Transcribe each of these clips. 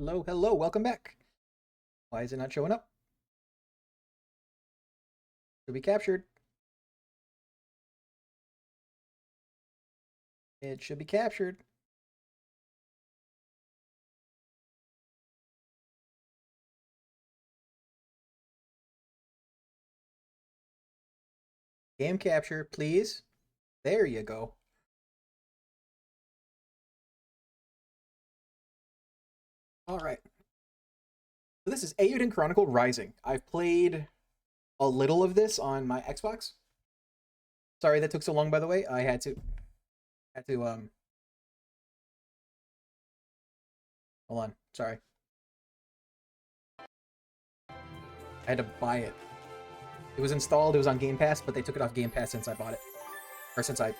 Hello, hello, welcome back. Why is it not showing up? Should be captured. It should be captured. Game capture, please. There you go. All right. So this is Eiyuden Chronicle Rising. I've played a little of this on my Xbox. Sorry that took so long, by the way. I had to hold on. Sorry. I had to buy it. It was installed, it was on Game Pass, but they took it off Game Pass since I bought it. Or since I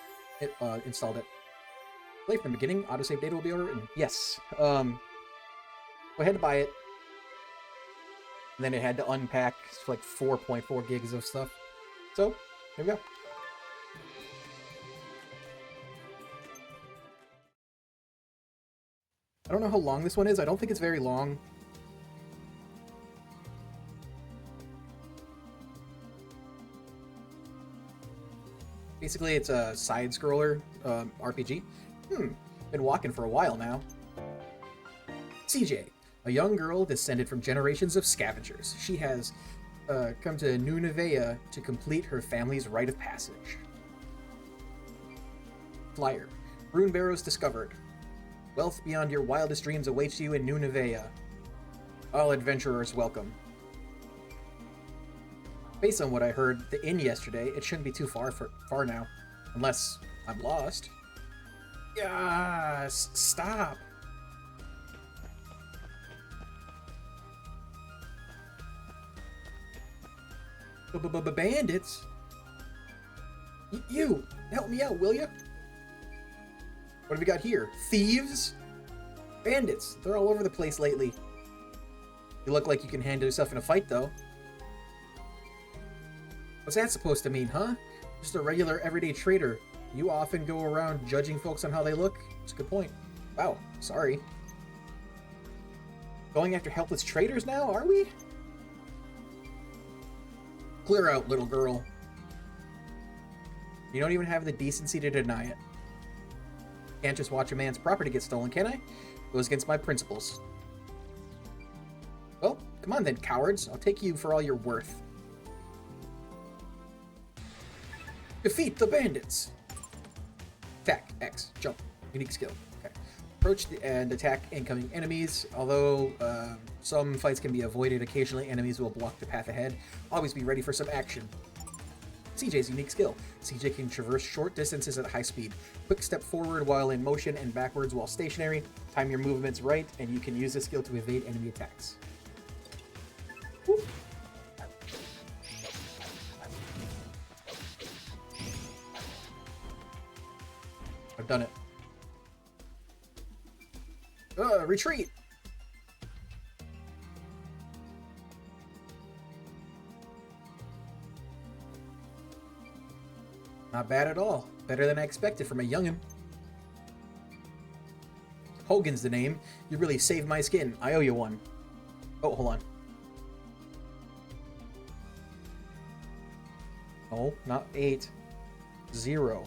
installed it. Play from the beginning, autosave data will be overwritten. Yes. I had to buy it. And then it had to unpack like 4.4 gigs of stuff. So, here we go. I don't know how long this one is. I don't think it's very long. Basically, it's a side-scroller RPG. Been walking for a while now. CJ, a young girl descended from generations of scavengers. She has come to New Nevea to complete her family's rite of passage. Flyer. Rune barrows discovered. Wealth beyond your wildest dreams awaits you in New Nevea. All adventurers welcome. Based on what I heard the inn yesterday, it shouldn't be too far now. Unless I'm lost. Yes! Stop! Bandits? You! Help me out, will ya? What have we got here? Thieves? Bandits. They're all over the place lately. You look like you can handle yourself in a fight, though. What's that supposed to mean, huh? Just a regular, everyday trader. You often go around judging folks on how they look? That's a good point. Wow, sorry. Going after helpless traders now, are we? Clear out, little girl. You don't even have the decency to deny it. Can't just watch a man's property get stolen, can I? Goes against my principles. Well, come on then, cowards. I'll take you for all you're worth. Defeat the bandits! Attack, X, jump, unique skill. Okay. Approach and attack incoming enemies. Although some fights can be avoided, occasionally enemies will block the path ahead. Always be ready for some action. CJ's unique skill. CJ can traverse short distances at high speed. Quick step forward while in motion and backwards while stationary. Time your movements right, and you can use this skill to evade enemy attacks. Woo. I've done it. Retreat! Not bad at all. Better than I expected from a youngin'. Hogan's the name. You really saved my skin. I owe you one. Oh, hold on. Oh, not 8. 0.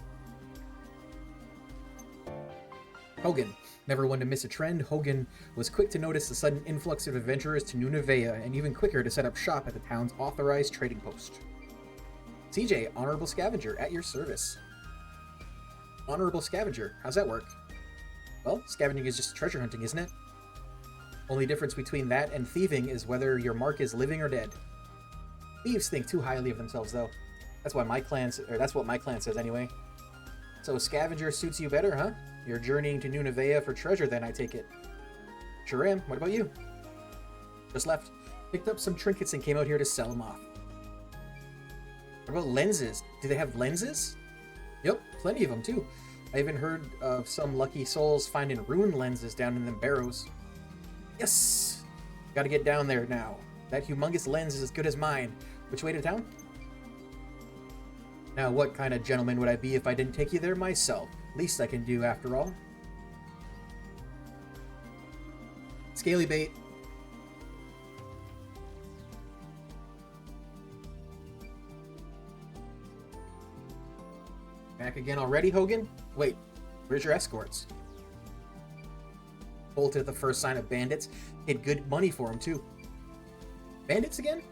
Hogan. Never one to miss a trend, Hogan was quick to notice the sudden influx of adventurers to New Nevea, and even quicker to set up shop at the town's authorized trading post. CJ, Honorable Scavenger, at your service. Honorable Scavenger, how's that work? Well, scavenging is just treasure hunting, isn't it? Only difference between that and thieving is whether your mark is living or dead. Thieves think too highly of themselves, though. That's what my clan says anyway. So scavenger suits you better, huh? You're journeying to New Nevea for treasure then, I take it. Sure am. What about you? Just left. Picked up some trinkets and came out here to sell them off. What about lenses? Do they have lenses? Yep, plenty of them too. I even heard of some lucky souls finding rune lenses down in them barrows. Yes! Gotta get down there now. That humongous lens is as good as mine. Which way to town? Now, what kind of gentleman would I be if I didn't take you there myself? Least I can do, after all. Scaly bait. Back again already, Hogan? Wait, where's your escorts? Bolted at the first sign of bandits. Paid good money for them, too. Bandits again?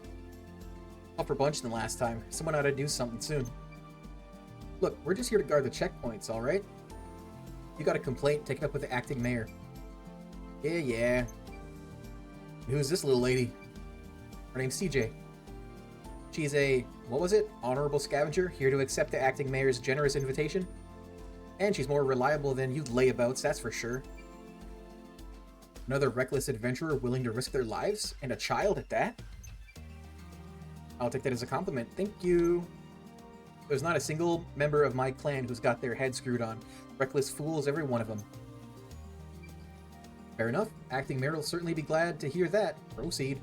Tougher bunch than last time. Someone ought to do something soon. Look, we're just here to guard the checkpoints, alright? You got a complaint, take it up with the acting mayor. Yeah. Who's this little lady? Her name's CJ. She's a, what was it? Honorable scavenger, here to accept the acting mayor's generous invitation. And she's more reliable than you layabouts, that's for sure. Another reckless adventurer willing to risk their lives? And a child at that? I'll take that as a compliment. Thank you. There's not a single member of my clan who's got their head screwed on. Reckless fools, every one of them. Fair enough. Acting mayor will certainly be glad to hear that. Proceed.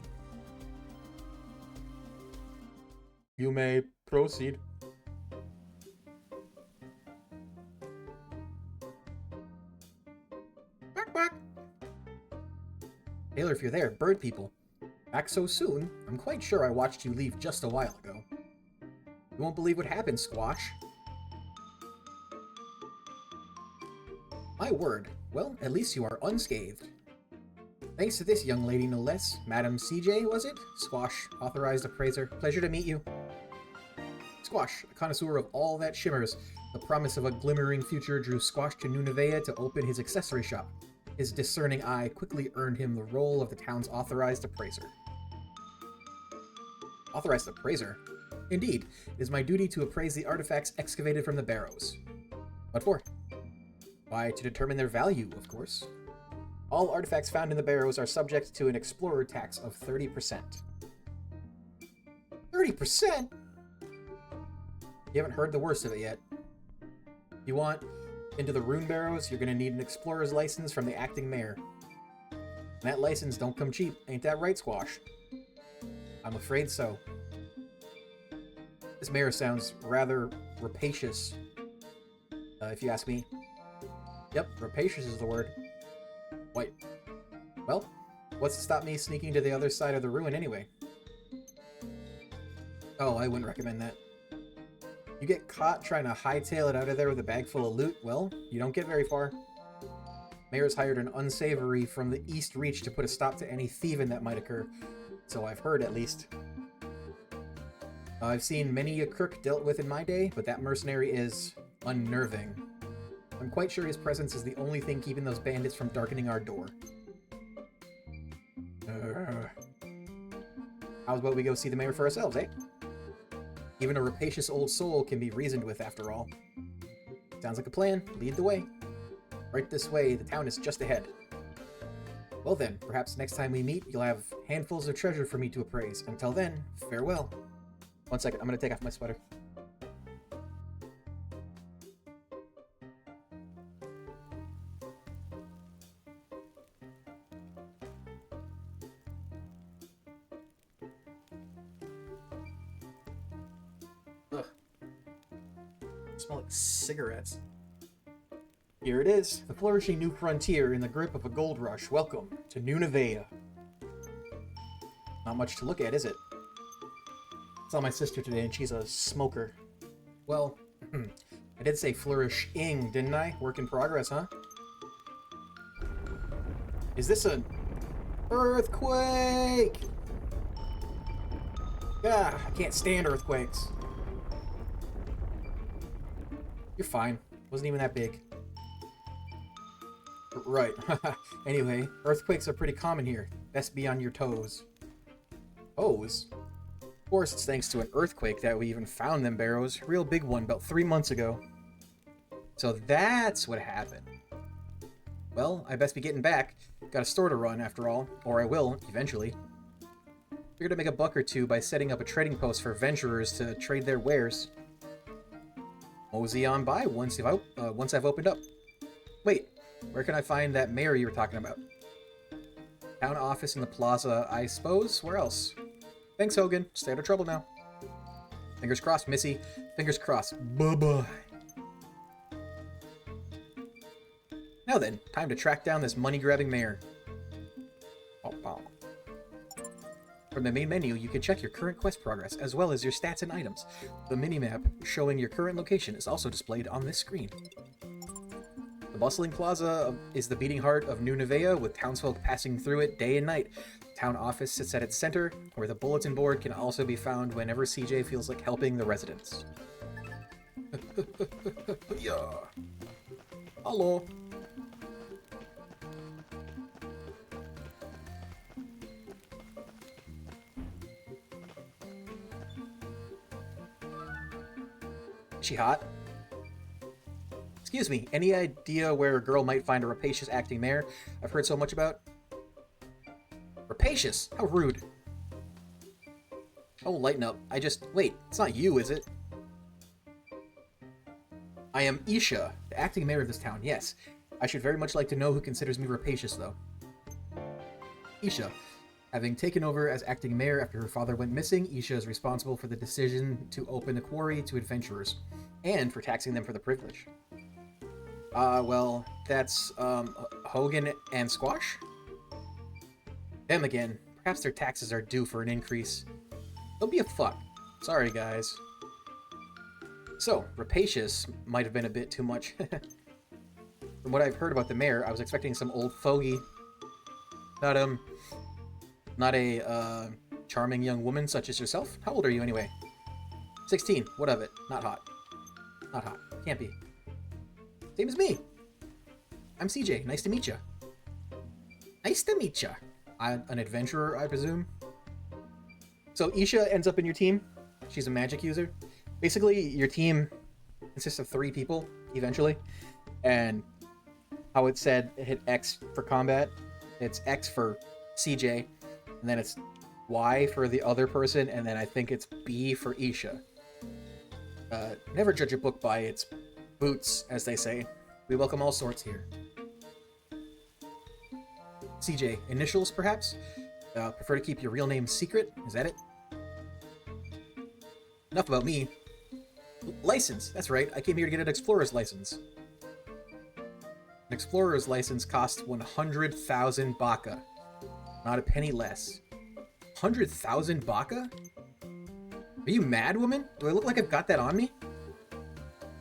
You may proceed. Bark, bark. Taylor, if you're there, bird people. Back so soon? I'm quite sure I watched you leave just a while ago. You won't believe what happened, Squash. My word. Well, at least you are unscathed. Thanks to this young lady, no less. Madam CJ, was it? Squash, authorized appraiser. Pleasure to meet you. Squash, a connoisseur of all that shimmers. The promise of a glimmering future drew Squash to New Nevaeh to open his accessory shop. His discerning eye quickly earned him the role of the town's authorized appraiser. Authorized appraiser? Indeed, it is my duty to appraise the artifacts excavated from the barrows. What for? Why, to determine their value, of course. All artifacts found in the barrows are subject to an explorer tax of 30%. 30%? You haven't heard the worst of it yet. If you want into the rune barrows, you're going to need an explorer's license from the acting mayor. And that license don't come cheap, ain't that right, Squash? I'm afraid so. This mayor sounds rather rapacious, if you ask me. Yep, rapacious is the word. Wait. Well, what's to stop me sneaking to the other side of the ruin anyway? Oh, I wouldn't recommend that. You get caught trying to hightail it out of there with a bag full of loot, well, you don't get very far. Mayor's hired an unsavory from the East Reach to put a stop to any thieving that might occur. So I've heard, at least. I've seen many a crook dealt with in my day, but that mercenary is unnerving. I'm quite sure his presence is the only thing keeping those bandits from darkening our door. How about we go see the mayor for ourselves, eh? Even a rapacious old soul can be reasoned with, after all. Sounds like a plan. Lead the way. Right this way, the town is just ahead. Well then, perhaps next time we meet, you'll have handfuls of treasure for me to appraise. Until then, farewell. 1 second, I'm gonna take off my sweater. Ugh. Smell like cigarettes. Here it is, the flourishing new frontier in the grip of a gold rush. Welcome to New Nevaeh. Not much to look at, is it? I saw my sister today and she's a smoker. Well, I did say flourishing, didn't I? Work in progress, huh? Is this an earthquake? Ah, I can't stand earthquakes. You're fine. Wasn't even that big. Right. Anyway, earthquakes are pretty common here. Best be on your toes. Toes? Of course, it's thanks to an earthquake that we even found them barrows. Real big one, about 3 months ago. So that's what happened. Well, I best be getting back. Got a store to run, after all. Or I will, eventually. Figured to make a buck or two by setting up a trading post for venturers to trade their wares. Mosey on by once I've opened up. Wait, where can I find that mayor you were talking about? Town office in the plaza, I suppose? Where else? Thanks, Hogan. Stay out of trouble now. Fingers crossed, Missy. Fingers crossed. Bye-bye. Now then, time to track down this money-grabbing mayor. From the main menu, you can check your current quest progress, as well as your stats and items. The minimap showing your current location is also displayed on this screen. The bustling plaza is the beating heart of New Nevea, with townsfolk passing through it day and night. The town office sits at its center, where the bulletin board can also be found whenever CJ feels like helping the residents. Yeah. Hello. Is she hot? Excuse me, any idea where a girl might find a rapacious acting mayor I've heard so much about? Rapacious? How rude. Oh, lighten up. Wait, it's not you, is it? I am Isha, the acting mayor of this town, yes. I should very much like to know who considers me rapacious, though. Isha. Having taken over as acting mayor after her father went missing, Isha is responsible for the decision to open a quarry to adventurers, and for taxing them for the privilege. Well, that's, Hogan and Squash? Them again. Perhaps their taxes are due for an increase. Don't be a fuck. Sorry, guys. So, rapacious might have been a bit too much. From what I've heard about the mayor, I was expecting some old fogey. Not a, charming young woman such as yourself. How old are you, anyway? 16. What of it? Not hot. Not hot. Can't be. Same as me. I'm CJ. Nice to meet ya. Nice to meet ya. An adventurer, I presume? So Isha ends up in your team. She's a magic user. Basically, your team consists of 3 people, eventually. And how it said, hit X for combat. It's X for CJ. And then it's Y for the other person. And then I think it's B for Isha. Never judge a book by its boots, as they say. We welcome all sorts here. CJ, initials, perhaps? Prefer to keep your real name secret? Is that it? Enough about me. License! That's right, I came here to get an explorer's license. An explorer's license costs 100,000 baka. Not a penny less. 100,000 baka? Are you mad, woman? Do I look like I've got that on me?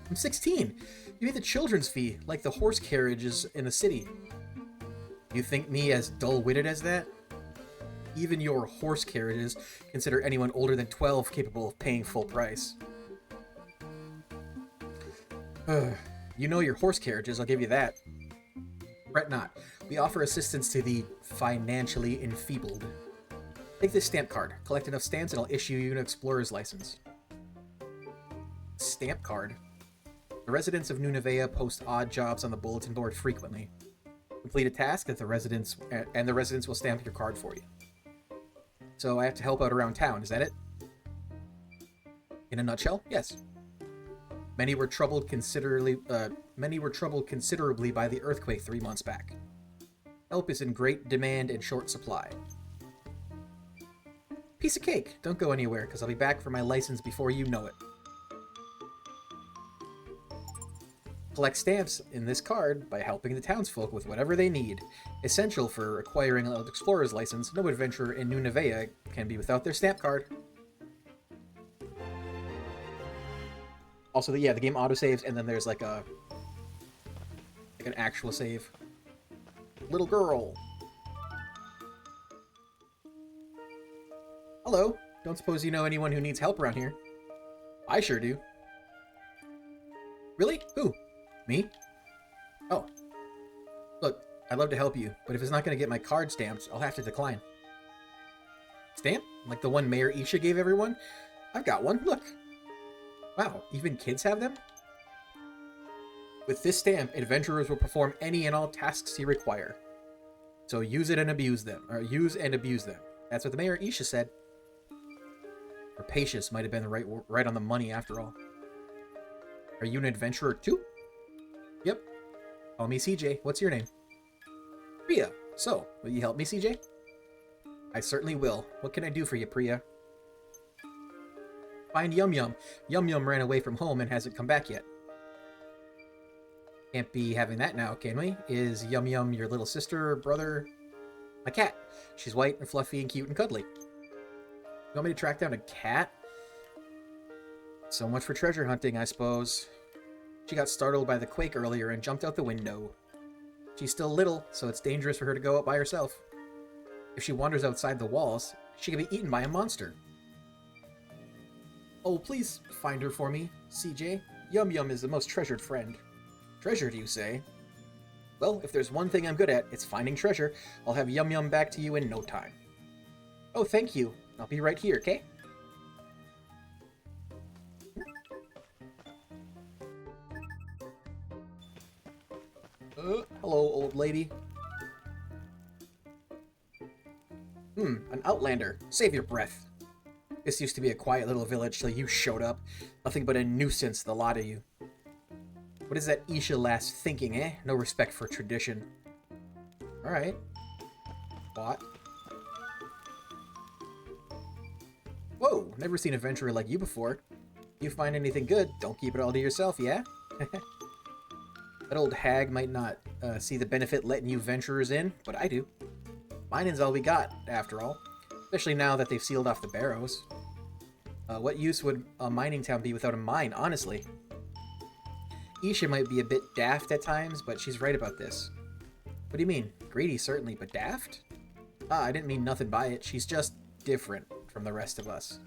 I'm 16. You pay the children's fee, like the horse carriages in the city. You think me as dull-witted as that? Even your horse carriages consider anyone older than 12 capable of paying full price. You know your horse carriages, I'll give you that. Fret not. We offer assistance to the financially enfeebled. Take this stamp card. Collect enough stamps and I'll issue you an explorer's license. Stamp card? The residents of New Nevea post odd jobs on the bulletin board frequently. Complete a task that the residents will stamp your card for you. So I have to help out around town, is that it? In a nutshell, yes. Many were troubled considerably by the earthquake 3 months back. Help is in great demand and short supply. Piece of cake. Don't go anywhere, because I'll be back for my license before you know it. Collect stamps in this card by helping the townsfolk with whatever they need. Essential for acquiring an explorer's license, no adventurer in New Nevea can be without their stamp card. Also, the game autosaves, and then there's like an actual save. Little girl. Hello. Don't suppose you know anyone who needs help around here? I sure do. Really? Who? Me? Oh. Look, I'd love to help you, but if it's not going to get my card stamped, I'll have to decline. Stamp? Like the one Mayor Isha gave everyone? I've got one, look. Wow, even kids have them? With this stamp, adventurers will perform any and all tasks you require. So use it and abuse them. Or use and abuse them. That's what the Mayor Isha said. Rapacious might have been right on the money after all. Are you an adventurer too? Yep. Call me CJ. What's your name? Priya. So, will you help me, CJ? I certainly will. What can I do for you, Priya? Find Yum Yum. Yum Yum ran away from home and hasn't come back yet. Can't be having that now, can we? Is Yum Yum your little sister or brother? My cat. She's white and fluffy and cute and cuddly. You want me to track down a cat? So much for treasure hunting, I suppose. She got startled by the quake earlier and jumped out the window. She's still little, so it's dangerous for her to go out by herself. If she wanders outside the walls, she could be eaten by a monster. Oh, please find her for me, CJ. Yum Yum is the most treasured friend. Treasured, you say? Well, if there's one thing I'm good at, it's finding treasure. I'll have Yum Yum back to you in no time. Oh, thank you. I'll be right here, okay? Hello, old lady. An outlander. Save your breath. This used to be a quiet little village till you showed up. Nothing but a nuisance, the lot of you. What is that Isha lass thinking, eh? No respect for tradition. Alright. What? Whoa, never seen an adventurer like you before. If you find anything good, don't keep it all to yourself, yeah? That old hag might not see the benefit letting you venturers in, but I do. Mining's all we got, after all. Especially now that they've sealed off the barrows. What use would a mining town be without a mine, honestly? Isha might be a bit daft at times, but she's right about this. What do you mean? Greedy, certainly, but daft? Ah, I didn't mean nothing by it. She's just different from the rest of us.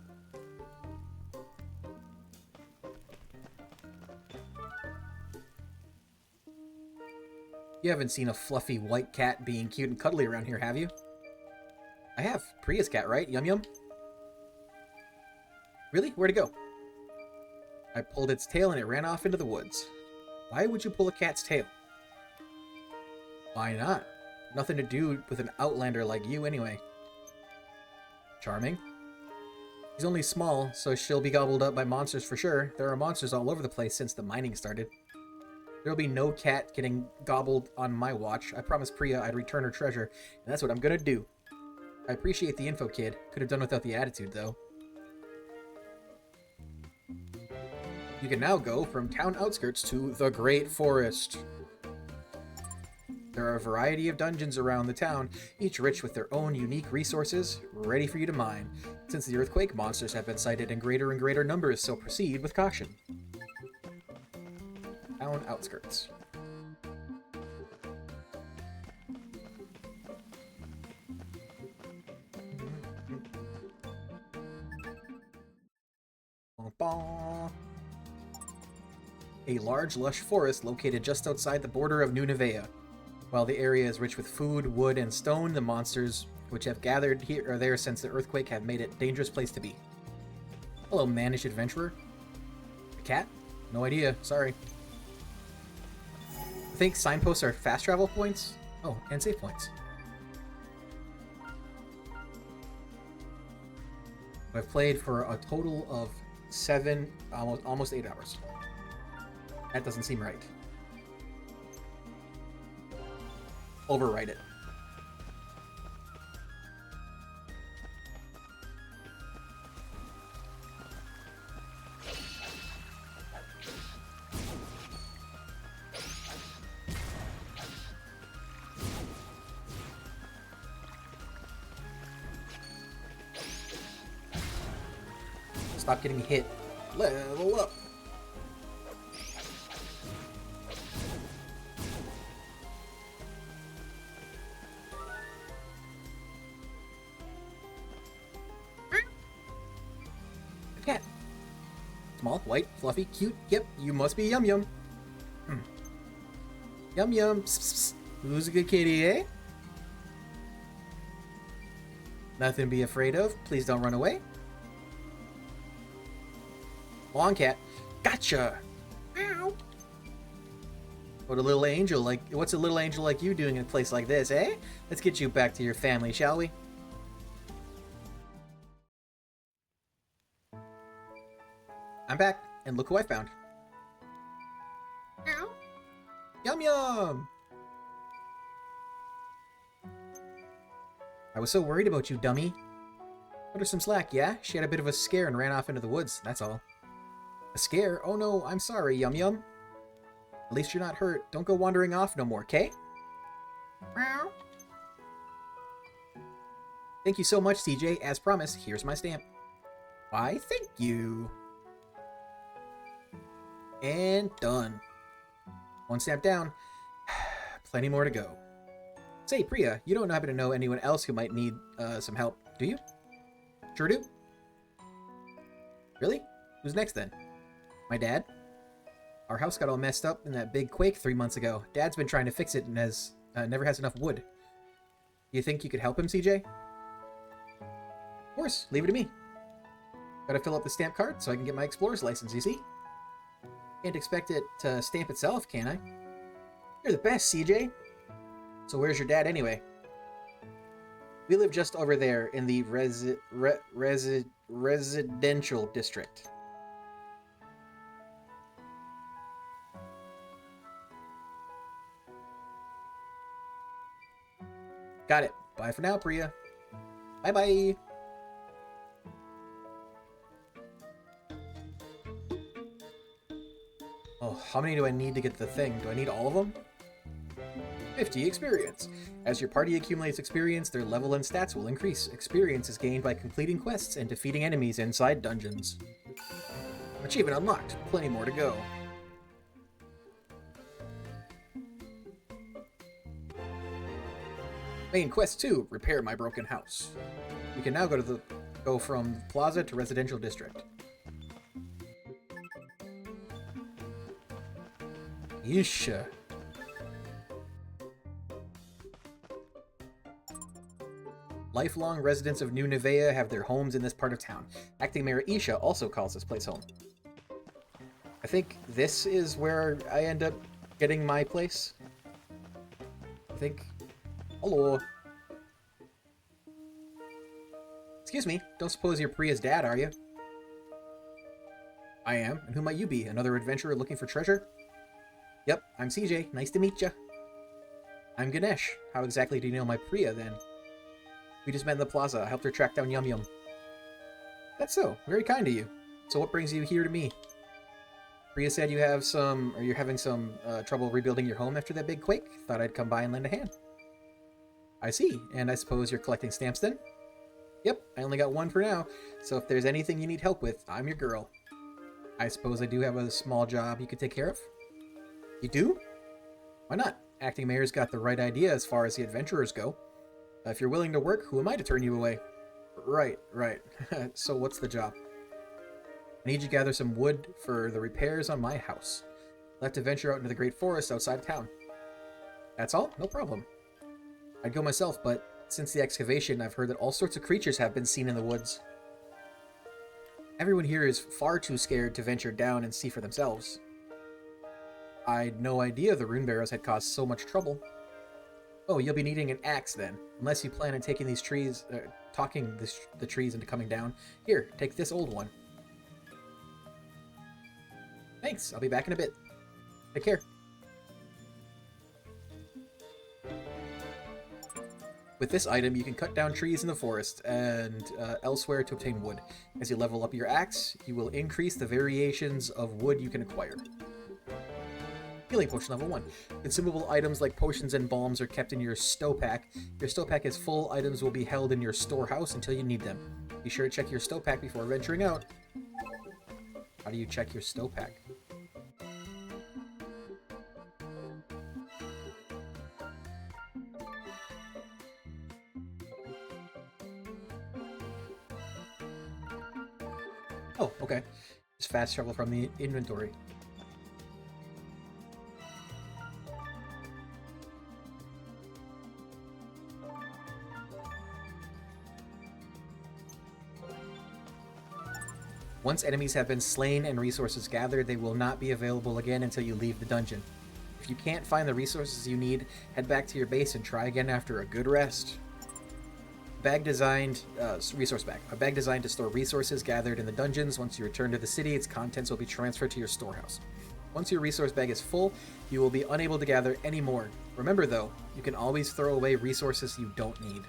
You haven't seen a fluffy white cat being cute and cuddly around here, have you? I have. Priya's cat, right? Yum Yum? Really? Where'd it go? I pulled its tail and it ran off into the woods. Why would you pull a cat's tail? Why not? Nothing to do with an outlander like you anyway. Charming. She's only small, so she'll be gobbled up by monsters for sure. There are monsters all over the place since the mining started. There'll be no cat getting gobbled on my watch. I promised Priya I'd return her treasure, and that's what I'm gonna do. I appreciate the info, kid. Could have done without the attitude, though. You can now go from town outskirts to the Great Forest. There are a variety of dungeons around the town, each rich with their own unique resources, ready for you to mine. Since the earthquake, monsters have been sighted in greater and greater numbers, so proceed with caution. Town outskirts. A large, lush forest located just outside the border of New Nevea. While the area is rich with food, wood, and stone, the monsters which have gathered here or there since the earthquake have made it a dangerous place to be. Hello, mannish adventurer. A cat? No idea, sorry. I think signposts are fast travel points? Oh, and save points. I've played for a total of 7, almost 8 hours. That doesn't seem right. Overwrite it. Stop getting hit. Level up. Cat. Small, white, fluffy, cute. Yep, you must be Yum Yum. Yum Yum. Psst, psst, psst. Who's a good kitty, eh? Nothing to be afraid of. Please don't run away. Long cat. Gotcha. Ow. What's a little angel like you doing in a place like this, eh? Let's get you back to your family, shall we? I'm back, and look who I found. Ow. Yum Yum! I was so worried about you, dummy. Cut her some slack, yeah? She had a bit of a scare and ran off into the woods, that's all. A scare? Oh no, I'm sorry, Yum Yum. At least you're not hurt. Don't go wandering off no more, 'kay? Meow. Thank you so much, CJ. As promised, here's my stamp. Why, thank you. And done. One stamp down. Plenty more to go. Say, Priya, you don't happen to know anyone else who might need some help, do you? Sure do. Really? Who's next then? My dad? Our house got all messed up in that big quake 3 months ago. Dad's been trying to fix it and never has enough wood. Do you think you could help him, CJ? Of course, leave it to me. Gotta fill up the stamp card so I can get my explorer's license, you see? Can't expect it to stamp itself, can I? You're the best, CJ. So where's your dad anyway? We live just over there in the residential district. Got it. Bye for now, Priya. Bye-bye. Oh, how many do I need to get the thing? Do I need all of them? 50 experience. As your party accumulates experience, their level and stats will increase. Experience is gained by completing quests and defeating enemies inside dungeons. Achievement unlocked. Plenty more to go. Main quest 2, repair my broken house. We can now go from plaza to residential district. Yeesh. Lifelong residents of New Nevea have their homes in this part of town. Acting Mayor Isha also calls this place home. I think this is where I end up getting my place. I think. Hello. Excuse me, don't suppose you're Priya's dad, are you? I am, and who might you be? Another adventurer looking for treasure? Yep, I'm CJ. Nice to meet ya. I'm Ganesh. How exactly do you know my Priya, then? We just met in the plaza. I helped her track down Yum Yum. That's so. Very kind of you. So what brings you here to me? Priya said you're having some trouble rebuilding your home after that big quake. Thought I'd come by and lend a hand. I see. And I suppose you're collecting stamps then? Yep, I only got one for now. So if there's anything you need help with, I'm your girl. I suppose I do have a small job you could take care of? You do? Why not? Acting Mayor's got the right idea as far as the adventurers go. If you're willing to work, who am I to turn you away? Right. So what's the job? I need you to gather some wood for the repairs on my house. I'll have to venture out into the great forest outside of town. That's all? No problem. I'd go myself, but since the excavation, I've heard that all sorts of creatures have been seen in the woods. Everyone here is far too scared to venture down and see for themselves. I'd no idea the rune barrows had caused so much trouble. Oh, you'll be needing an axe then, unless you plan on taking these trees, the trees into coming down. Here, take this old one. Thanks, I'll be back in a bit. Take care. With this item, you can cut down trees in the forest and elsewhere to obtain wood. As you level up your axe, you will increase the variations of wood you can acquire. Healing potion level 1. Consumable items like potions and balms are kept in your stowpack. Your stowpack is full. Items will be held in your storehouse until you need them. Be sure to check your stowpack before venturing out. How do you check your stowpack? Oh, okay. Just fast travel from the inventory. Once enemies have been slain and resources gathered, they will not be available again until you leave the dungeon. If you can't find the resources you need, head back to your base and try again after a good rest. Resource bag. A bag designed to store resources gathered in the dungeons. Once you return to the city, its contents will be transferred to your storehouse. Once your resource bag is full, you will be unable to gather any more. Remember though, you can always throw away resources you don't need.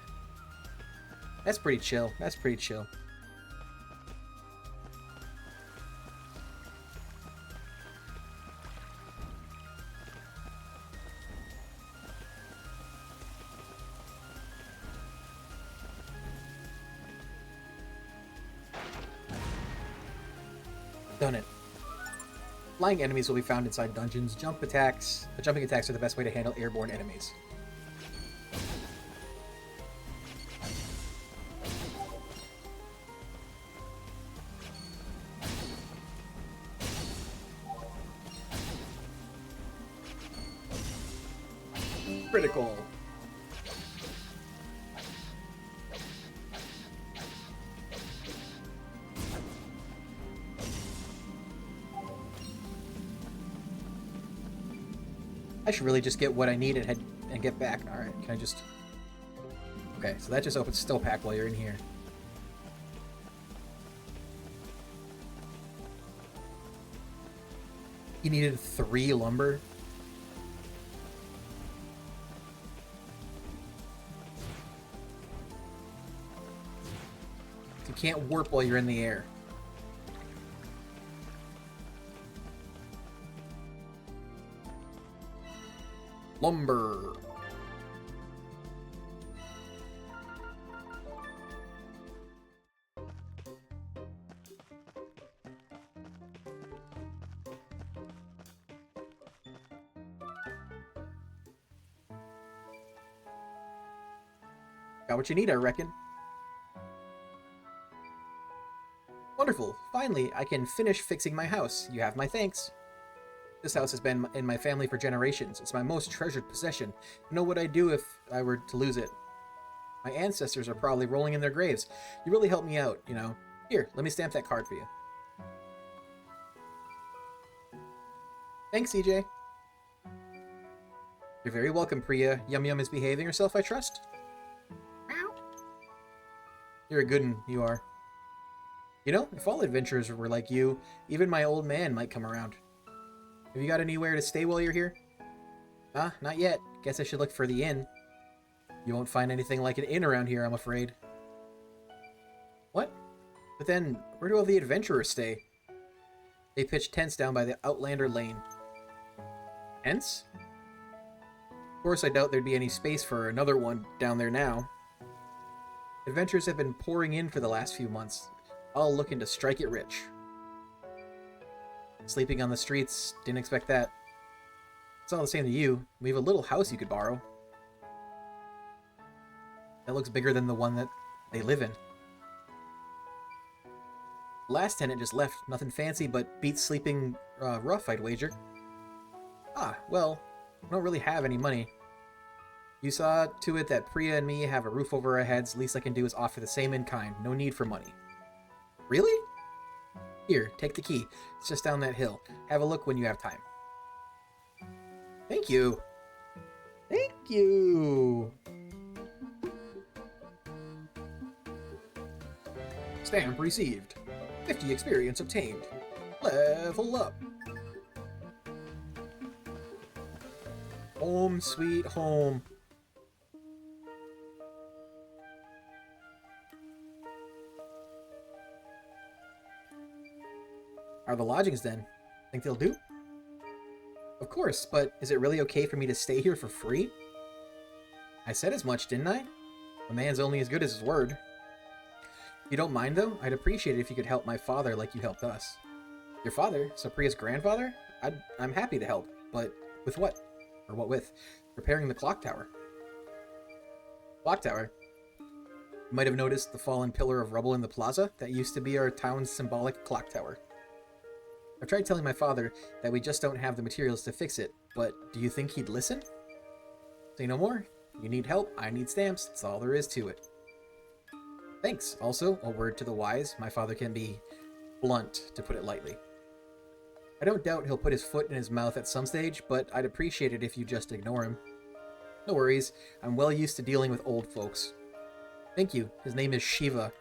That's pretty chill. Done it. Flying enemies will be found inside dungeons. Jumping attacks are the best way to handle airborne enemies. Critical. I should really just get what I need and get back. Alright, can I just... Okay, so that just opens Still Pack while you're in here. You needed 3 lumber? You can't warp while you're in the air. Lumber. Got what you need, I reckon. Wonderful. Finally, I can finish fixing my house. You have my thanks. This house has been in my family for generations. It's my most treasured possession. I know what I'd do if I were to lose it. My ancestors are probably rolling in their graves. You really helped me out, you know. Here, let me stamp that card for you. Thanks, CJ. You're very welcome, Priya. Yum Yum is behaving herself, I trust? You're a good one, you are. You know, if all adventurers were like you, even my old man might come around. Have you got anywhere to stay while you're here? Not yet. Guess I should look for the inn. You won't find anything like an inn around here, I'm afraid. What? But then, where do all the adventurers stay? They pitch tents down by the Outlander Lane. Tents? Of course, I doubt there'd be any space for another one down there now. Adventurers have been pouring in for the last few months, all looking to strike it rich. Sleeping on the streets, didn't expect that. It's all the same to you. We have a little house you could borrow. That looks bigger than the one that they live in. The last tenant just left. Nothing fancy, but beats sleeping rough, I'd wager. Well, we don't really have any money. You saw to it that Priya and me have a roof over our heads. Least I can do is offer the same in kind. No need for money. Really? Here, take the key. It's just down that hill. Have a look when you have time. Thank you. Thank you. Stamp received. 50 experience obtained. Level up. Home sweet home. Are the lodgings then? Think they'll do? Of course, but is it really okay for me to stay here for free? I said as much, didn't I? A man's only as good as his word. If you don't mind, though, I'd appreciate it if you could help my father like you helped us. Your father? So Priya's grandfather? I'm happy to help, but with what? Or what with? Repairing the clock tower. Clock tower? You might have noticed the fallen pillar of rubble in the plaza. That used to be our town's symbolic clock tower. I've tried telling my father that we just don't have the materials to fix it, but do you think he'd listen? Say no more. You need help, I need stamps. That's all there is to it. Thanks. Also, a word to the wise. My father can be blunt, to put it lightly. I don't doubt he'll put his foot in his mouth at some stage, but I'd appreciate it if you just ignore him. No worries. I'm well used to dealing with old folks. Thank you. His name is Shiva.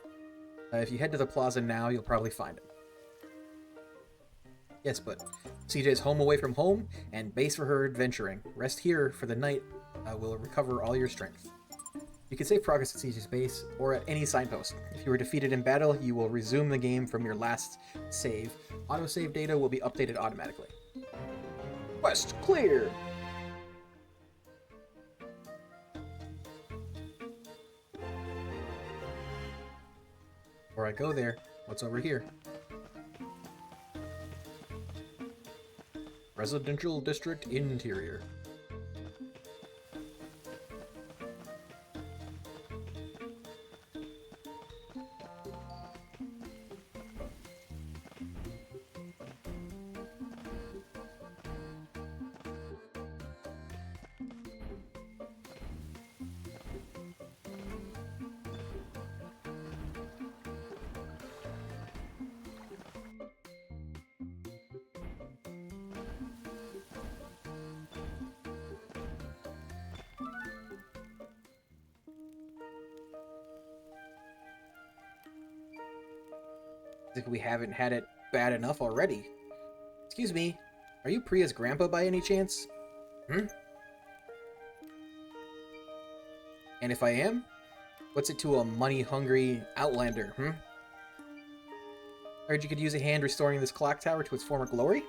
If you head to the plaza now, you'll probably find him. Yes, but CJ's home away from home, and base for her adventuring. Rest here for the night will recover all your strength. You can save progress at CJ's base, or at any signpost. If you were defeated in battle, you will resume the game from your last save. Autosave data will be updated automatically. Quest clear! Before I go there, what's over here? Residential District Interior. As if we haven't had it bad enough already. Excuse me, are you Priya's grandpa by any chance? Hmm? And if I am, what's it to a money-hungry outlander, hmm? Heard you could use a hand restoring this clock tower to its former glory?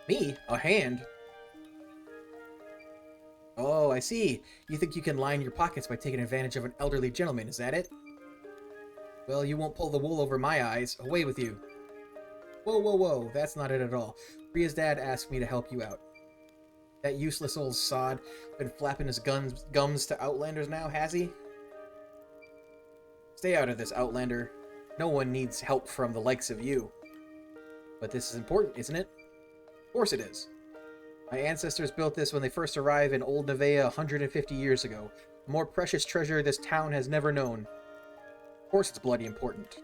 Me? A hand? Oh, I see. You think you can line your pockets by taking advantage of an elderly gentleman, is that it? Well, you won't pull the wool over my eyes. Away with you. Whoa, whoa, whoa. That's not it at all. Priya's dad asked me to help you out. That useless old sod been flapping his gums to outlanders now, has he? Stay out of this, outlander. No one needs help from the likes of you. But this is important, isn't it? Of course it is. My ancestors built this when they first arrived in Old Nevaeh 150 years ago. A more precious treasure this town has never known. Of course it's bloody important.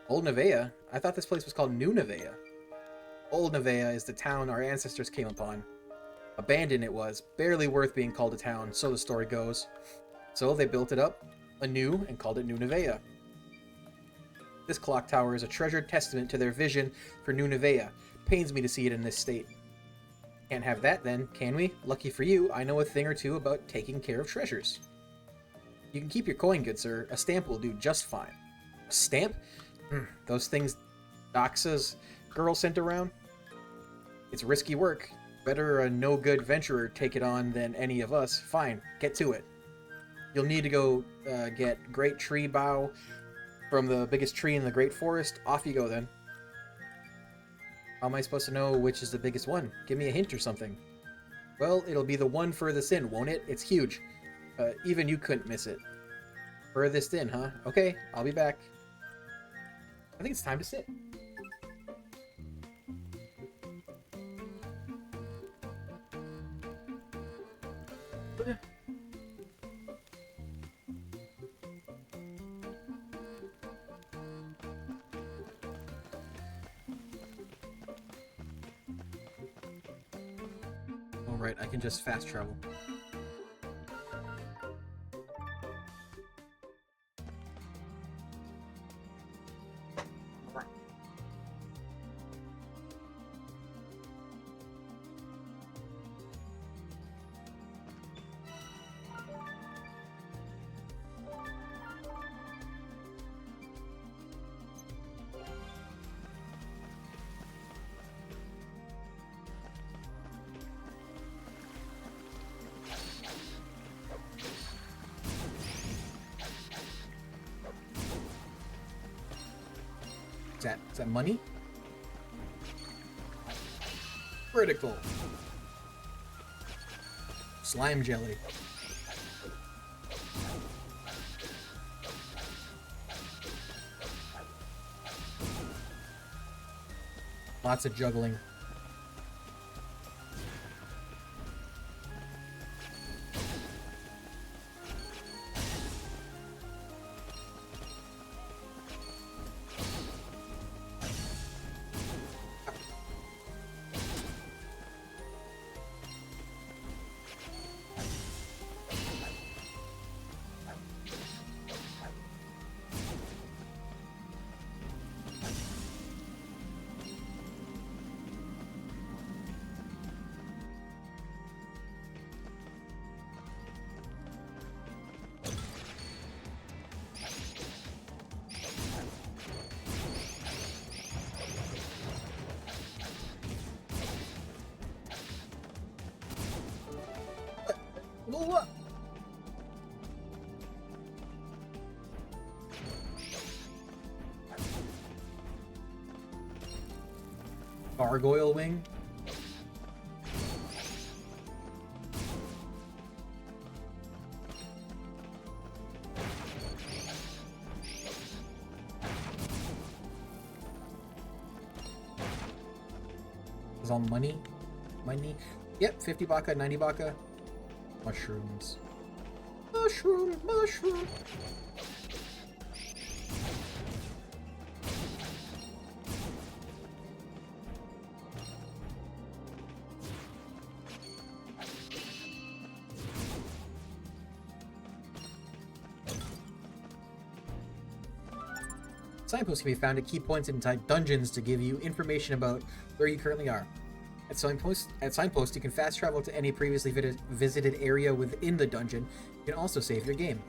Old Nevaeh? I thought this place was called New Nevaeh. Old Nevaeh is the town our ancestors came upon. Abandoned it was, barely worth being called a town, so the story goes. So they built it up anew and called it New Nevaeh. This clock tower is a treasured testament to their vision for New Nevaeh. Pains me to see it in this state. Can't have that then, can we? Lucky for you, I know a thing or two about taking care of treasures. You can keep your coin, good sir. A stamp will do just fine. A stamp? Those things Doxa's girl sent around? It's risky work. Better a no-good venturer take it on than any of us. Fine, get to it. You'll need to go get great tree bough from the biggest tree in the great forest. Off you go then. How am I supposed to know which is the biggest one? Give me a hint or something. Well, it'll be the one furthest in, won't it? It's huge. Even you couldn't miss it. Furthest in, huh? Okay, I'll be back. I think it's time to sit. Alright, I can just fast travel. Is that money? Critical. Slime jelly. Lots of juggling. Gargoyle wing? Is all money? Money? Yep, 50 baka, 90 baka. Mushrooms. Mushroom, mushroom. Signposts can be found at key points inside dungeons to give you information about where you currently are. At Signpost, you can fast travel to any previously visited area within the dungeon. You can also save your game.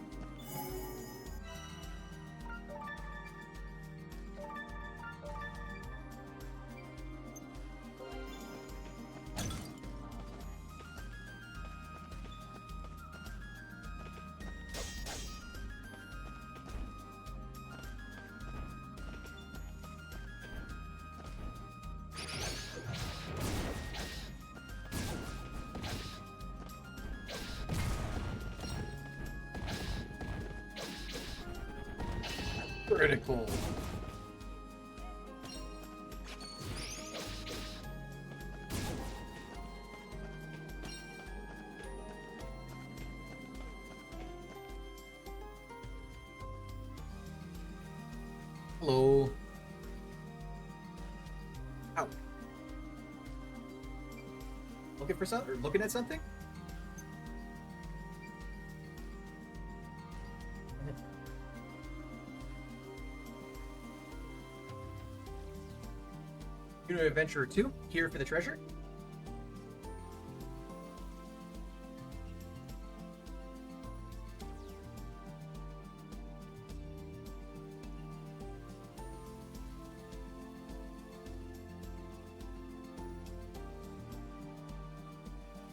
Critical. Hello. Ow. Looking for something? Or looking at something? Adventurer 2, here for the treasure.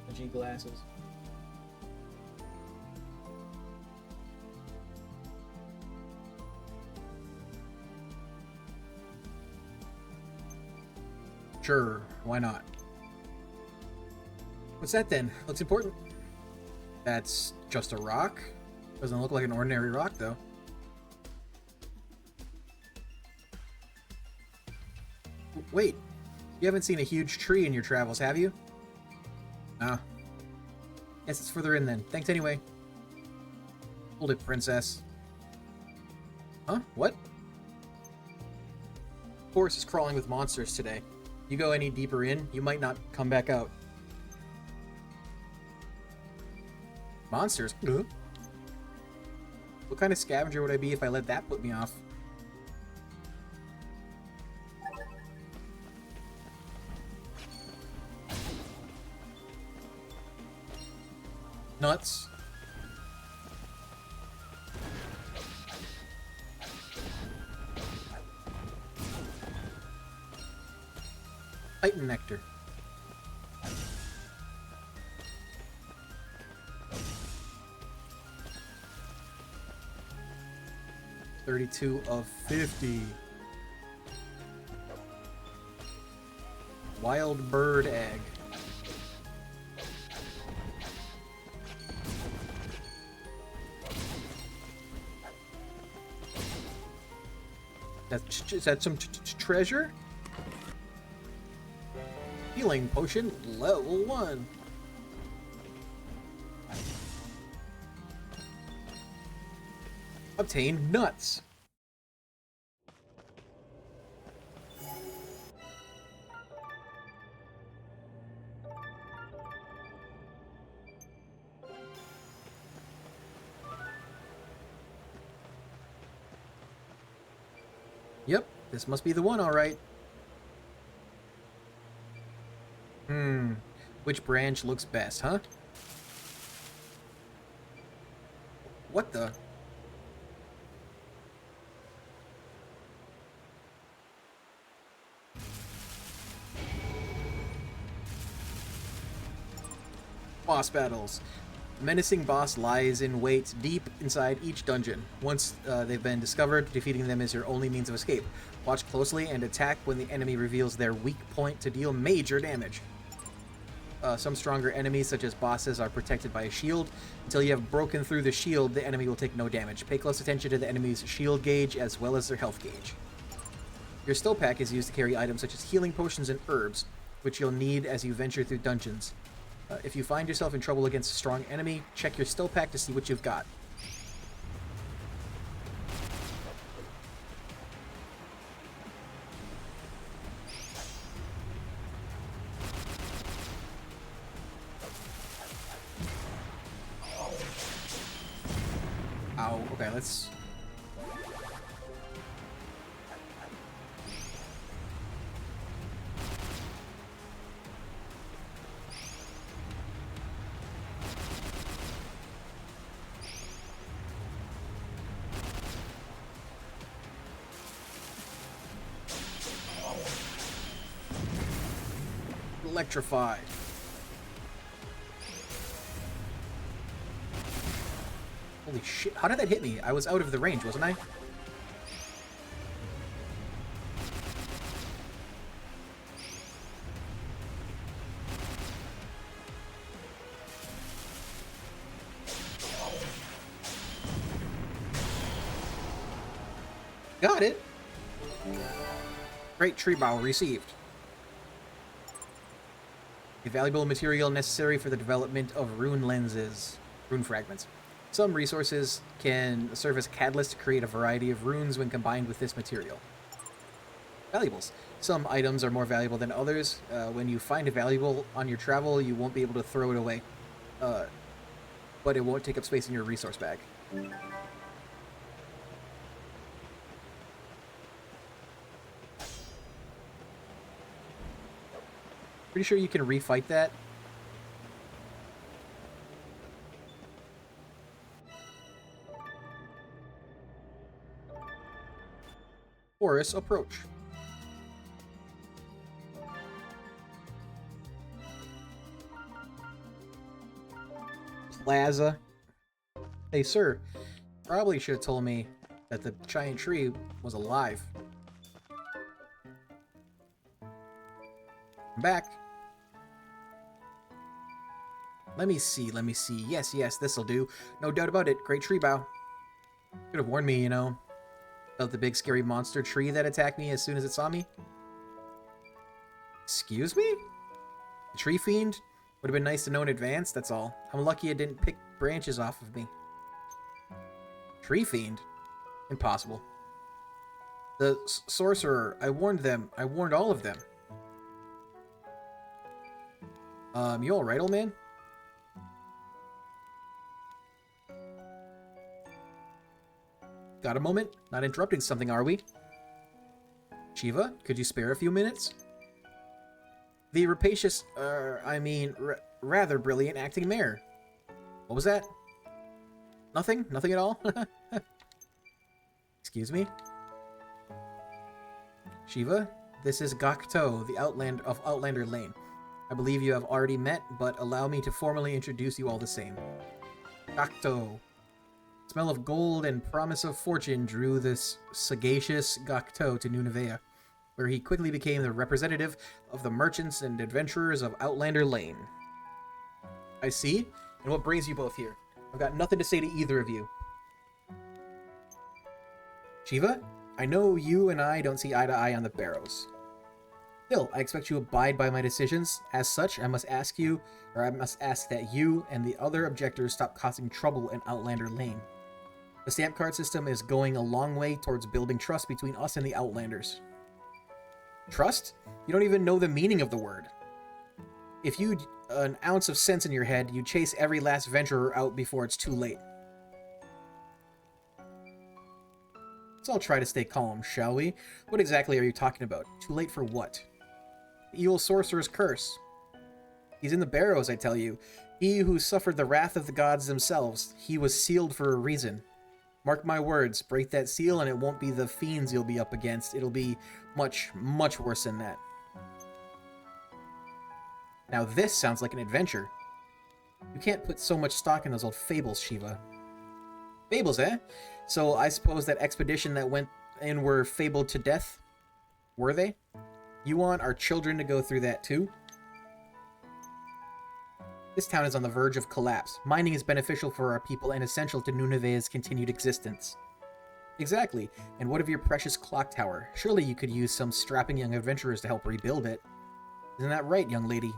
The G glasses. Sure, why not? What's that then? Looks important. That's just a rock? Doesn't look like an ordinary rock, though. Wait, you haven't seen a huge tree in your travels, have you? Ah. Guess it's further in then. Thanks anyway. Hold it, princess. Huh? What? The forest is crawling with monsters today. You go any deeper in, you might not come back out. Monsters? What kind of scavenger would I be if I let that put me off? Nuts. Titan nectar. $32 of 50. Wild bird egg. Is that some treasure? Healing potion, level 1. Obtained nuts. Yep, this must be the one, all right. Which branch looks best, huh? What the? Boss battles. The menacing boss lies in wait deep inside each dungeon. Once they've been discovered, defeating them is your only means of escape. Watch closely and attack when the enemy reveals their weak point to deal major damage. Some stronger enemies, such as bosses, are protected by a shield. Until you have broken through the shield, the enemy will take no damage. Pay close attention to the enemy's shield gauge as well as their health gauge. Your still pack is used to carry items such as healing potions and herbs, which you'll need as you venture through dungeons. If you find yourself in trouble against a strong enemy, check your still pack to see what you've got. Ow, okay, let's... Electrified. Holy shit, how did that hit me? I was out of the range, wasn't I? Got it! Great tree bough received. A valuable material necessary for the development of rune lenses. Rune fragments. Some resources can serve as catalysts to create a variety of runes when combined with this material. Valuables. Some items are more valuable than others. When you find a valuable on your travel, you won't be able to throw it away. But it won't take up space in your resource bag. Pretty sure you can refight that. Horus, approach. Plaza. Hey, sir. Probably should have told me that the giant tree was alive. I'm back. Let me see. Yes, this'll do. No doubt about it. Great tree bough. Could have warned me, you know. About the big scary monster tree that attacked me as soon as it saw me. Excuse me? The tree fiend? Would have been nice to know in advance, that's all. I'm lucky it didn't pick branches off of me. Tree fiend? Impossible. The sorcerer, I warned them. I warned all of them. You alright, old man? Got a moment? Not interrupting something, are we? Shiva, could you spare a few minutes? The rapacious, rather brilliant acting mayor. What was that? Nothing? Nothing at all? Excuse me? Shiva, this is Gokto, the Outlander Lane. I believe you have already met, but allow me to formally introduce you all the same. Gokto. Smell of gold and promise of fortune drew this sagacious Gokto to Nunavea, where he quickly became the representative of the merchants and adventurers of Outlander Lane. I see. And what brings you both here? I've got nothing to say to either of you. Shiva, I know you and I don't see eye to eye on the Barrows. Still, I expect you to abide by my decisions. As such, I must ask that you and the other objectors stop causing trouble in Outlander Lane. The stamp card system is going a long way towards building trust between us and the Outlanders. Trust? You don't even know the meaning of the word. If you'd an ounce of sense in your head, you'd chase every last venturer out before it's too late. Let's all try to stay calm, shall we? What exactly are you talking about? Too late for what? The evil sorcerer's curse. He's in the Barrows, I tell you. He who suffered the wrath of the gods themselves. He was sealed for a reason. Mark my words, break that seal and it won't be the fiends you'll be up against. It'll be much, much worse than that. Now this sounds like an adventure. You can't put so much stock in those old fables, Shiva. Fables, eh? So I suppose that expedition that went in were fabled to death? Were they? You want our children to go through that too? This town is on the verge of collapse. Mining is beneficial for our people and essential to Nunevea's continued existence. Exactly. And what of your precious clock tower? Surely you could use some strapping young adventurers to help rebuild it. Isn't that right, young lady?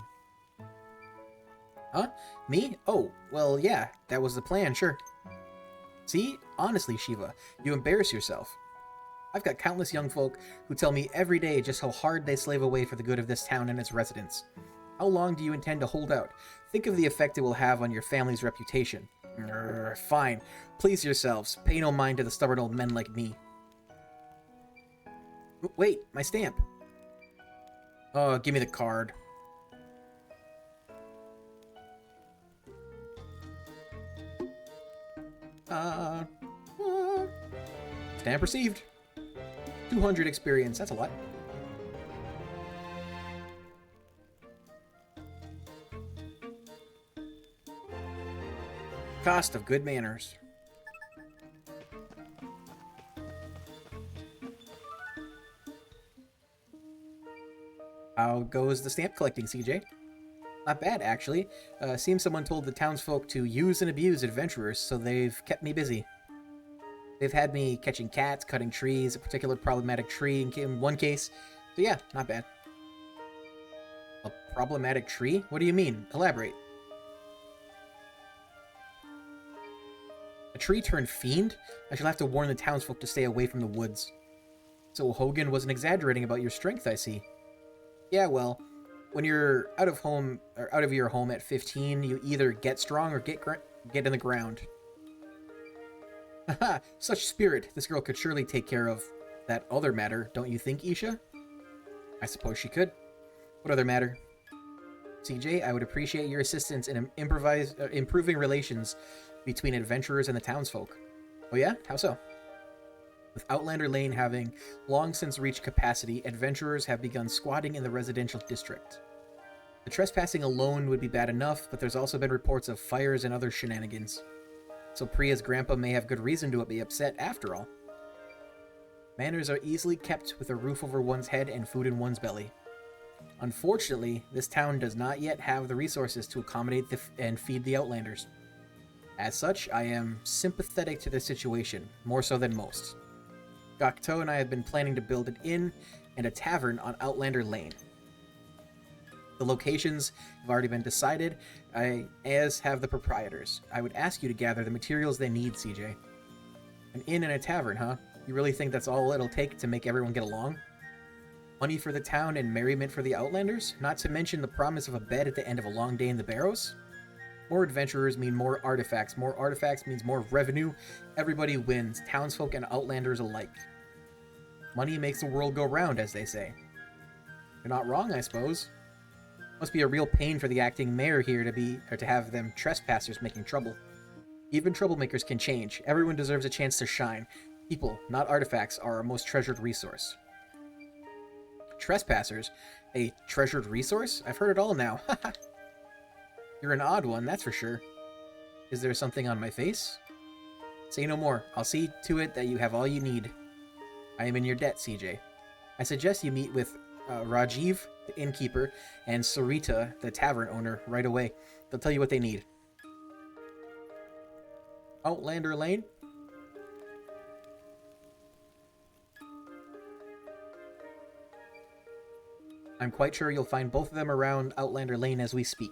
Huh? Me? Oh, well, yeah. That was the plan, sure. See? Honestly, Shiva, you embarrass yourself. I've got countless young folk who tell me every day just how hard they slave away for the good of this town and its residents. How long do you intend to hold out? Think of the effect it will have on your family's reputation. Fine. Please yourselves. Pay no mind to the stubborn old men like me. Wait, my stamp. Oh, give me the card. Stamp received. 200 experience. That's a lot. Cost of good manners. How goes the stamp collecting, CJ? Not bad, actually. Seems someone told the townsfolk to use and abuse adventurers, so they've kept me busy. They've had me catching cats, cutting trees, a particular problematic tree in one case. So yeah, not bad. A problematic tree? What do you mean? Elaborate. A tree turned fiend? I shall have to warn the townsfolk to stay away from the woods. So Hogan wasn't exaggerating about your strength, I see. Yeah, well, when you're out of your home at 15, you either get strong or get in the ground. Haha, such spirit. This girl could surely take care of that other matter, don't you think, Isha? I suppose she could. What other matter? CJ, I would appreciate your assistance in improving relations between adventurers and the townsfolk. Oh yeah? How so? With Outlander Lane having long since reached capacity, adventurers have begun squatting in the residential district. The trespassing alone would be bad enough, but there's also been reports of fires and other shenanigans. So Priya's grandpa may have good reason to be upset after all. Manners are easily kept with a roof over one's head and food in one's belly. Unfortunately, this town does not yet have the resources to accommodate and feed the Outlanders. As such, I am sympathetic to the situation, more so than most. Gokto and I have been planning to build an inn and a tavern on Outlander Lane. The locations have already been decided, as have the proprietors. I would ask you to gather the materials they need, CJ. An inn and a tavern, huh? You really think that's all it'll take to make everyone get along? Money for the town and merriment for the Outlanders? Not to mention the promise of a bed at the end of a long day in the Barrows? More adventurers mean more artifacts. More artifacts means more revenue. Everybody wins, townsfolk and Outlanders alike. Money makes the world go round, as they say. You're not wrong, I suppose. Must be a real pain for the acting mayor here to have them trespassers making trouble. Even troublemakers can change. Everyone deserves a chance to shine. People, not artifacts, are our most treasured resource. Trespassers? A treasured resource? I've heard it all now. You're an odd one, that's for sure. Is there something on my face? Say no more. I'll see to it that you have all you need. I am in your debt, CJ. I suggest you meet with Rajiv, the innkeeper, and Sarita, the tavern owner, right away. They'll tell you what they need. Outlander Lane? I'm quite sure you'll find both of them around Outlander Lane as we speak.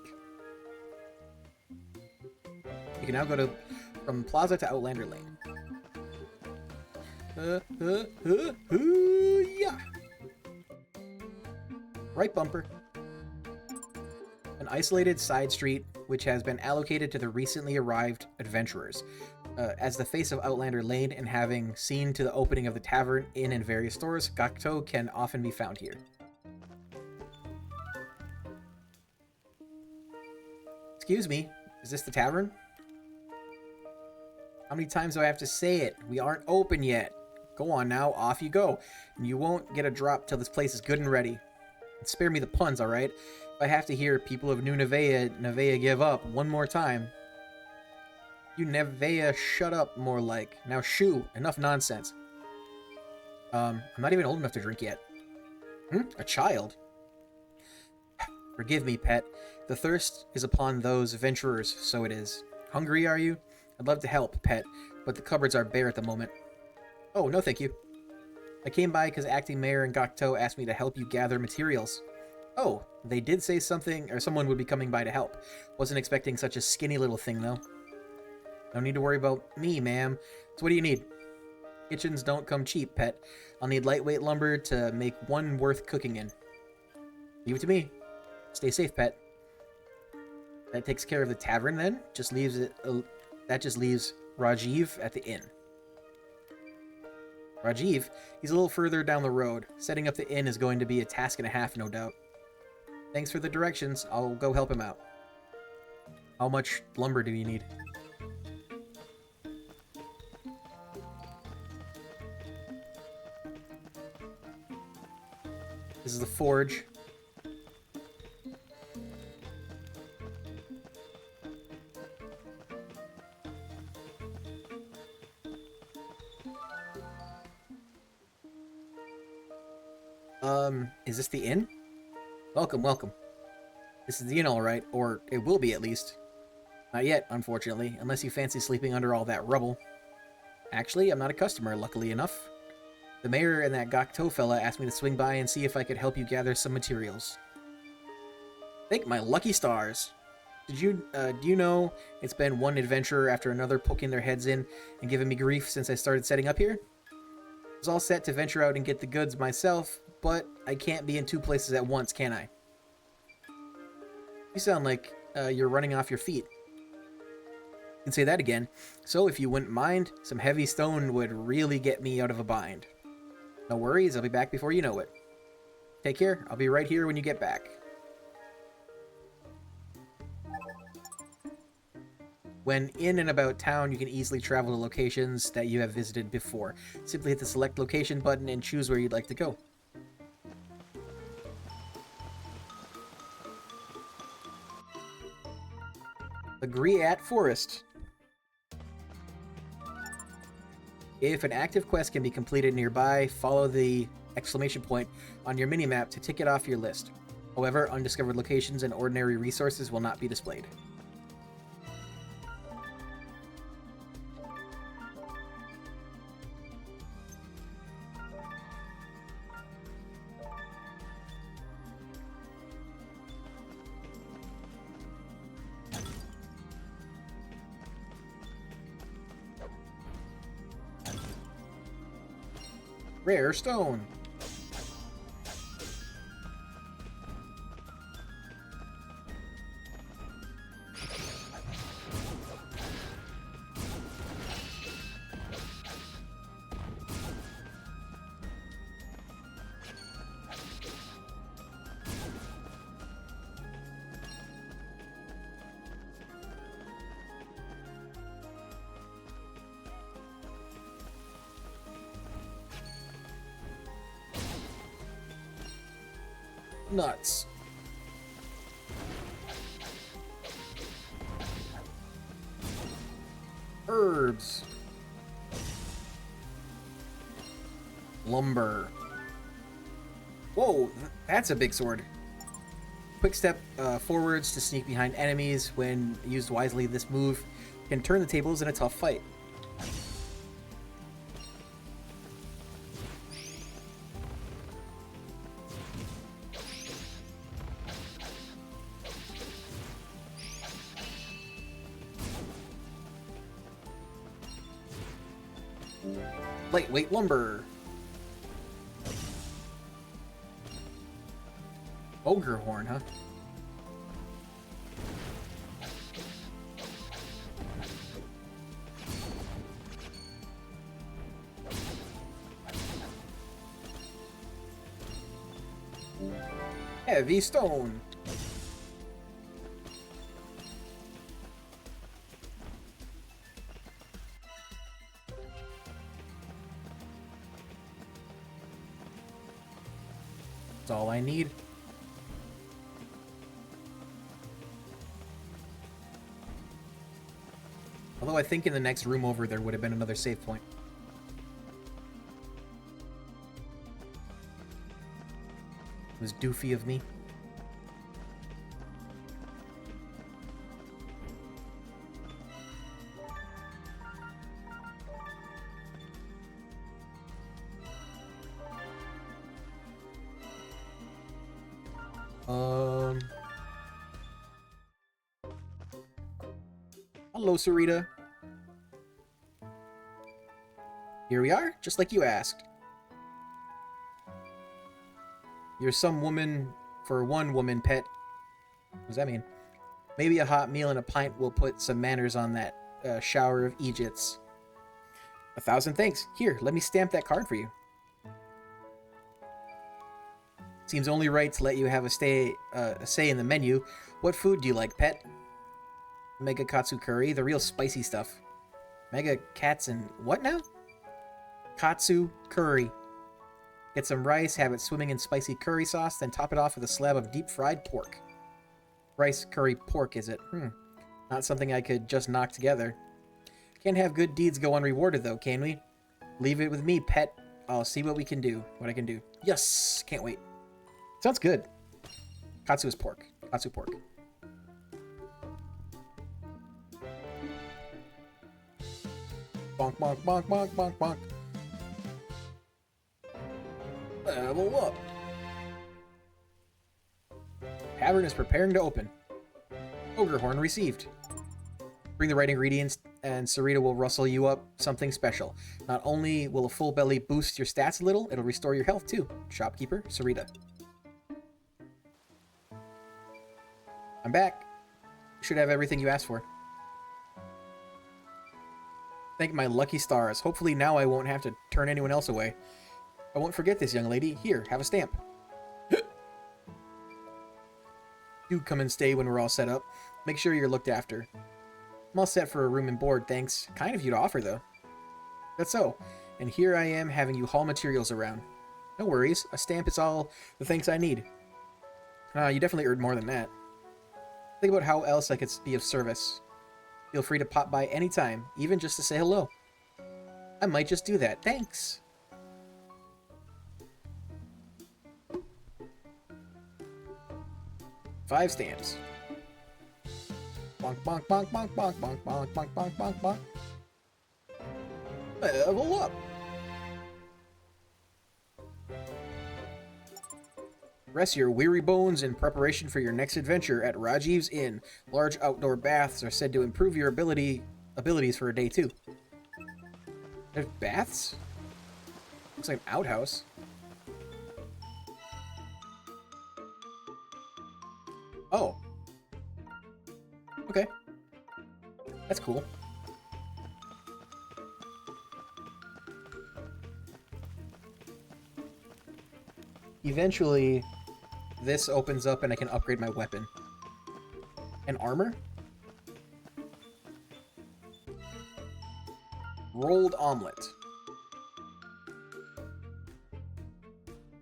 You can now go from Plaza to Outlander Lane. Yeah. Right bumper. An isolated side street which has been allocated to the recently arrived adventurers. As the face of Outlander Lane and having seen to the opening of the tavern, inn, and various stores, Gokto can often be found here. Excuse me, is this the tavern? How many times do I have to say it? We aren't open yet. Go on now, off you go. And you won't get a drop till this place is good and ready. Spare me the puns, alright? If I have to hear people of New Nevea give up one more time. You Nevea shut up, more like. Now shoo, enough nonsense. I'm not even old enough to drink yet. A child? Forgive me, pet. The thirst is upon those adventurers, so it is. Hungry, are you? I'd love to help, pet, but the cupboards are bare at the moment. Oh, no thank you. I came by because acting mayor and Gokto asked me to help you gather materials. Oh, they did say something, or someone would be coming by to help. Wasn't expecting such a skinny little thing, though. No need to worry about me, ma'am. So what do you need? Kitchens don't come cheap, pet. I'll need lightweight lumber to make one worth cooking in. Leave it to me. Stay safe, pet. That takes care of the tavern, then? That just leaves Rajiv at the inn. Rajiv? He's a little further down the road. Setting up the inn is going to be a task and a half, no doubt. Thanks for the directions. I'll go help him out. How much lumber do you need? This is the forge. Is this the inn? Welcome, welcome. This is the inn, alright, or it will be at least. Not yet, unfortunately, unless you fancy sleeping under all that rubble. Actually, I'm not a customer, luckily enough. The mayor and that Gokto fella asked me to swing by and see if I could help you gather some materials. Thank my lucky stars. Do you know it's been one adventurer after another poking their heads in and giving me grief since I started setting up here? I was all set to venture out and get the goods myself, but I can't be in two places at once, can I? You sound like you're running off your feet. You can say that again. So if you wouldn't mind, some heavy stone would really get me out of a bind. No worries, I'll be back before you know it. Take care, I'll be right here when you get back. When in and about town, you can easily travel to locations that you have visited before. Simply hit the select location button and choose where you'd like to go. The Griat Forest. If an active quest can be completed nearby, follow the exclamation point on your minimap to tick it off your list. However, undiscovered locations and ordinary resources will not be displayed. Rare stone. Nuts. Herbs. Lumber. Whoa, that's a big sword. Quick step forwards to sneak behind enemies. When used wisely, this move can turn the tables in a tough fight. Lightweight lumber. Ogre horn, huh? Heavy stone. That's all I need. Although I think in the next room over there would have been another save point. It was doofy of me. Hello, Sarita. Here we are, just like you asked. You're some woman for one woman, pet. What does that mean? Maybe a hot meal and a pint will put some manners on that shower of Egypts. 1,000 thanks. Here, let me stamp that card for you. Seems only right to let you have a say in the menu. What food do you like, pet? Mega katsu curry, the real spicy stuff. Mega cats and what now? Katsu curry. Get some rice, have it swimming in spicy curry sauce, then top it off with a slab of deep-fried pork. Rice, curry, pork, is it? Not something I could just knock together. Can't have good deeds go unrewarded, though, can we? Leave it with me, pet. I'll see what we can do. What I can do. Yes! Can't wait. Sounds good. Katsu is pork. Katsu pork. Bonk, bonk, bonk, bonk, bonk, bonk. Level up. Tavern is preparing to open. Ogre horn received. Bring the right ingredients and Sarita will rustle you up something special. Not only will a full belly boost your stats a little, it'll restore your health too. Shopkeeper, Sarita. I'm back. You should have everything you asked for. Thank my lucky stars. Hopefully now I won't have to turn anyone else away. I won't forget this, young lady. Here, have a stamp. Do come and stay when we're all set up. Make sure you're looked after. I'm all set for a room and board, thanks. Kind of you to offer, though. That's so. And here I am having you haul materials around. No worries. A stamp is all the thanks I need. You definitely earned more than that. Think about how else I could be of service. Feel free to pop by anytime, even just to say hello. I might just do that. Thanks. Five stamps. Bonk, bonk, bonk, bonk, bonk, bonk, bonk, bonk, bonk, bonk, bonk. Level up. Rest your weary bones in preparation for your next adventure at Rajiv's Inn. Large outdoor baths are said to improve your abilities for a day too. There's baths? Looks like an outhouse. Oh. Okay. That's cool. Eventually, this opens up and I can upgrade my weapon. And armor? Rolled omelet.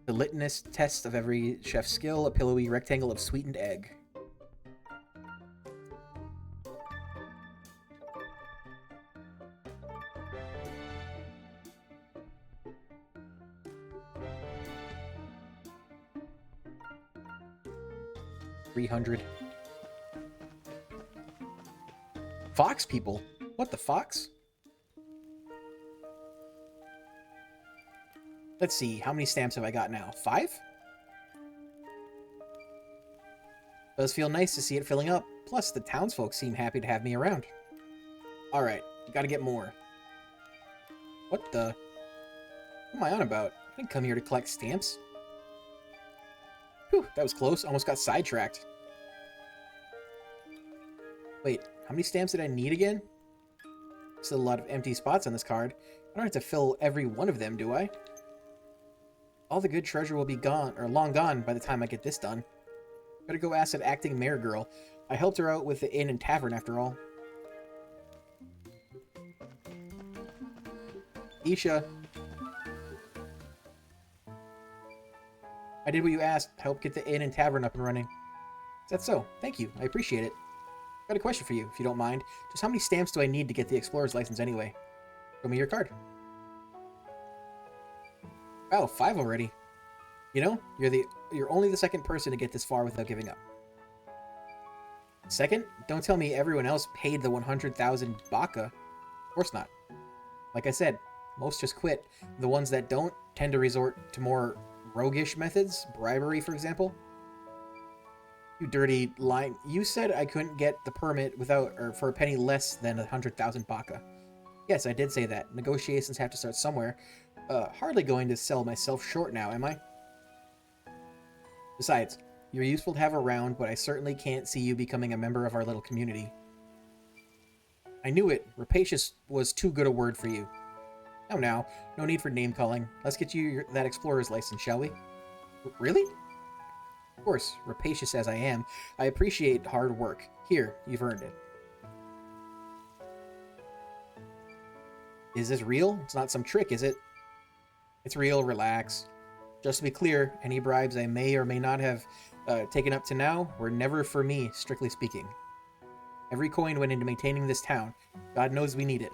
The litmus test of every chef's skill, a pillowy rectangle of sweetened egg. $300. Fox people? What the fox? Let's see, how many stamps have I got now? 5? Does feel nice to see it filling up. Plus, the townsfolk seem happy to have me around. Alright, gotta get more. What the? What am I on about? I didn't come here to collect stamps. Whew, that was close. Almost got sidetracked. Wait, how many stamps did I need again? Still a lot of empty spots on this card. I don't have to fill every one of them, do I? All the good treasure will be gone, or long gone, by the time I get this done. Better go ask that acting mayor girl. I helped her out with the inn and tavern, after all. Isha. I did what you asked. Help get the inn and tavern up and running. Is that so? Thank you. I appreciate it. Got a question for you, if you don't mind. Just how many stamps do I need to get the explorer's license anyway? Show me your card. Wow, 5 already. You know, you're only the second person to get this far without giving up. Second, don't tell me everyone else paid the 100,000 baka. Of course not. Like I said, most just quit. The ones that don't tend to resort to more roguish methods, bribery, for example. You dirty lying. You said I couldn't get the permit without, or for a penny less than 100,000 baka. Yes, I did say that. Negotiations have to start somewhere. Hardly going to sell myself short now, am I? Besides, you're useful to have around, but I certainly can't see you becoming a member of our little community. I knew it. Rapacious was too good a word for you. Now, no need for name-calling. Let's get you that explorer's license, shall we? Really? Of course, rapacious as I am, I appreciate hard work. Here, you've earned it. Is this real? It's not some trick, is it? It's real, relax. Just to be clear, any bribes I may or may not have taken up to now were never for me, strictly speaking. Every coin went into maintaining this town. God knows we need it.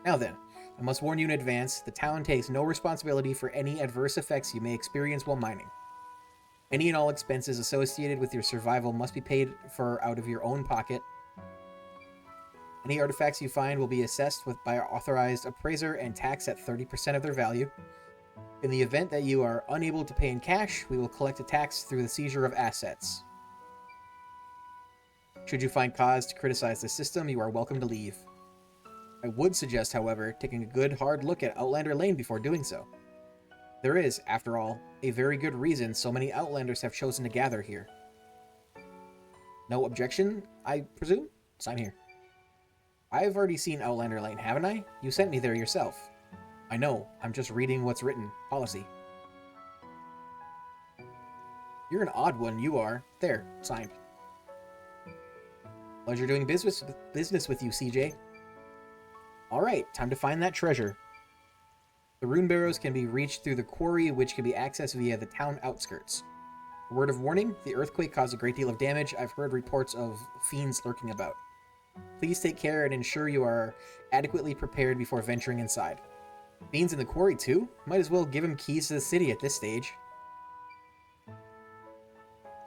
Now then, I must warn you in advance, the town takes no responsibility for any adverse effects you may experience while mining. Any and all expenses associated with your survival must be paid for out of your own pocket. Any artifacts you find will be assessed by our authorized appraiser and taxed at 30% of their value. In the event that you are unable to pay in cash, we will collect a tax through the seizure of assets. Should you find cause to criticize the system, you are welcome to leave. I would suggest, however, taking a good hard look at Outlander Lane before doing so. There is, after all, a very good reason so many Outlanders have chosen to gather here. No objection, I presume? Sign here. I've already seen Outlander Lane, haven't I? You sent me there yourself. I know, I'm just reading what's written. Policy. You're an odd one, you are. There, signed. Pleasure doing business with you, CJ. Alright, time to find that treasure. The rune barrows can be reached through the quarry, which can be accessed via the town outskirts. A word of warning, the earthquake caused a great deal of damage. I've heard reports of fiends lurking about. Please take care and ensure you are adequately prepared before venturing inside. Fiends in the quarry too? Might as well give him keys to the city at this stage.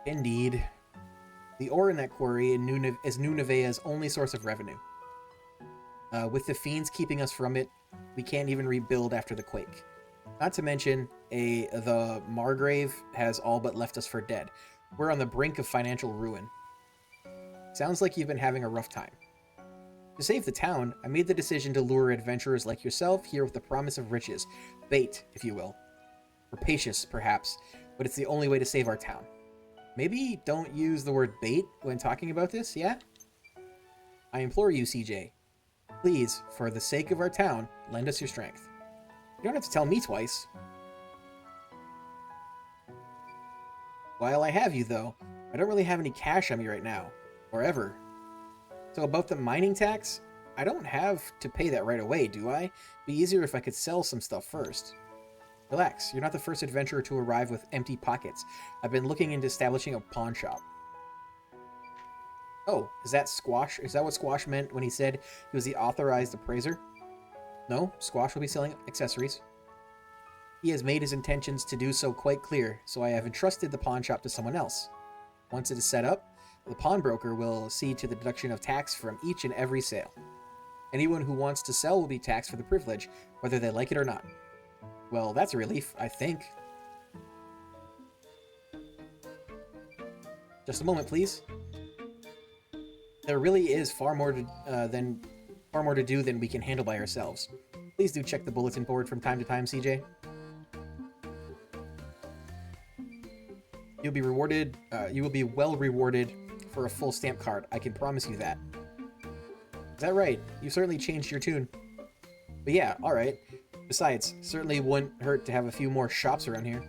Indeed. The ore in that quarry is New Nevaeh's only source of revenue. With the fiends keeping us from it, we can't even rebuild after the quake. Not to mention, the Margrave has all but left us for dead. We're on the brink of financial ruin. Sounds like you've been having a rough time. To save the town, I made the decision to lure adventurers like yourself here with the promise of riches. Bait, if you will. Rapacious, perhaps, but it's the only way to save our town. Maybe don't use the word bait when talking about this, yeah? I implore you, CJ. Please, for the sake of our town, lend us your strength. You don't have to tell me twice. While I have you, though, I don't really have any cash on me right now. Or ever. So about the mining tax, I don't have to pay that right away, do I? Be easier if I could sell some stuff first. Relax, you're not the first adventurer to arrive with empty pockets. I've been looking into establishing a pawn shop. Oh, is that Squash? Is that what Squash meant when he said he was the authorized appraiser? No, Squash will be selling accessories. He has made his intentions to do so quite clear, so I have entrusted the pawn shop to someone else. Once it is set up, the pawnbroker will see to the deduction of tax from each and every sale. Anyone who wants to sell will be taxed for the privilege, whether they like it or not. Well, that's a relief, I think. Just a moment, please. There really is far more to do than we can handle by ourselves. Please do check the bulletin board from time to time, CJ. You'll be rewarded. You will be well rewarded for a full stamp card. I can promise you that. Is that right? You certainly changed your tune. But yeah, alright. Besides, certainly wouldn't hurt to have a few more shops around here.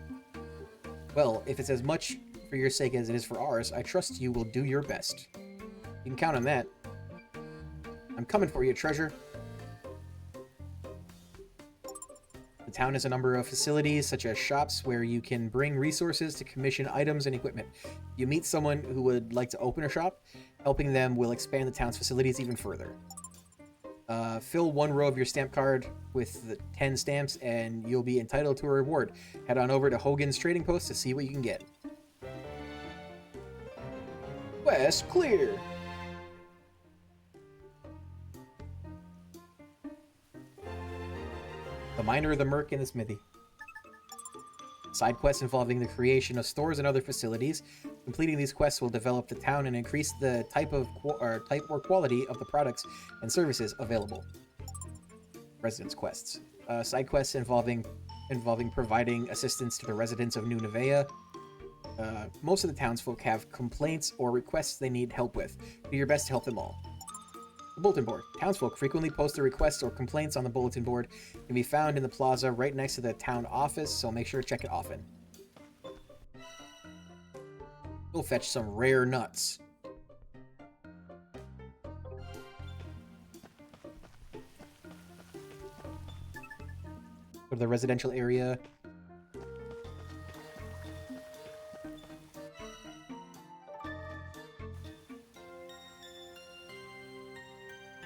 Well, if it's as much for your sake as it is for ours, I trust you will do your best. You can count on that. I'm coming for you, treasure. The town has a number of facilities, such as shops, where you can bring resources to commission items and equipment. You meet someone who would like to open a shop, Helping them will expand the town's facilities even further. Fill one row of your stamp card with the 10 stamps, and you'll be entitled to a reward. Head on over to Hogan's trading post to see what you can get. Quest clear! The miner, the merc, and the smithy. Side quests involving the creation of stores and other facilities. Completing these quests will develop the town and increase the type or quality of the products and services available. Residence quests. Side quests involving providing assistance to the residents of New Nevea. Most of the townsfolk have complaints or requests they need help with. Do your best to help them all. The bulletin board. Townsfolk frequently post their requests or complaints on the bulletin board. It can be found in the plaza right next to the town office, so make sure to check it often. We'll fetch some rare nuts. Go to the residential area.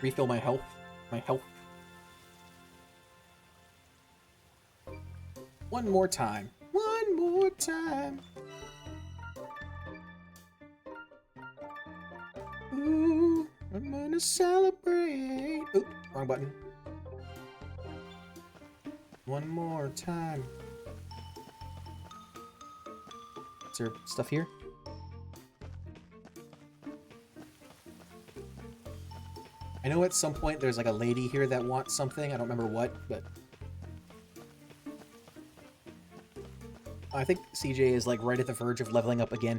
Refill my health. One more time. One more time. Ooh, I'm gonna celebrate. Oop, wrong button. One more time. Is there stuff here? I know at some point there's like a lady here that wants something. I don't remember what, but... I think CJ is like right at the verge of leveling up again.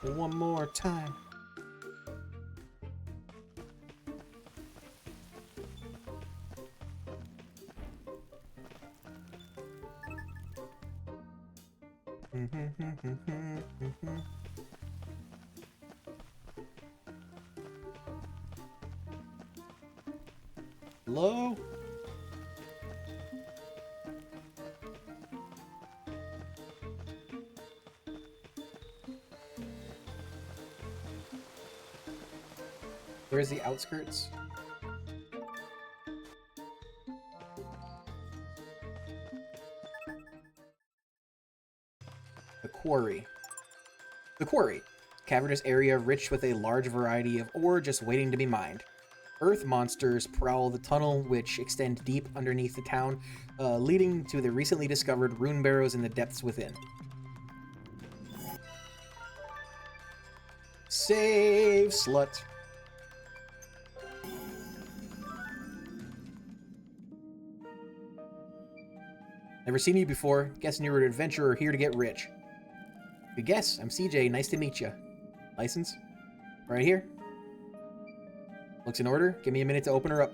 One more time. Hello? Where's the outskirts? The quarry. The quarry. Cavernous area rich with a large variety of ore just waiting to be mined. Earth monsters prowl the tunnel, which extend deep underneath the town, leading to the recently discovered rune barrows in the depths within. Save, slut. Never seen you before. Guessing you're an adventurer here to get rich. Good guess. I'm CJ. Nice to meet you. License? Right here. Looks in order. Give me a minute to open her up.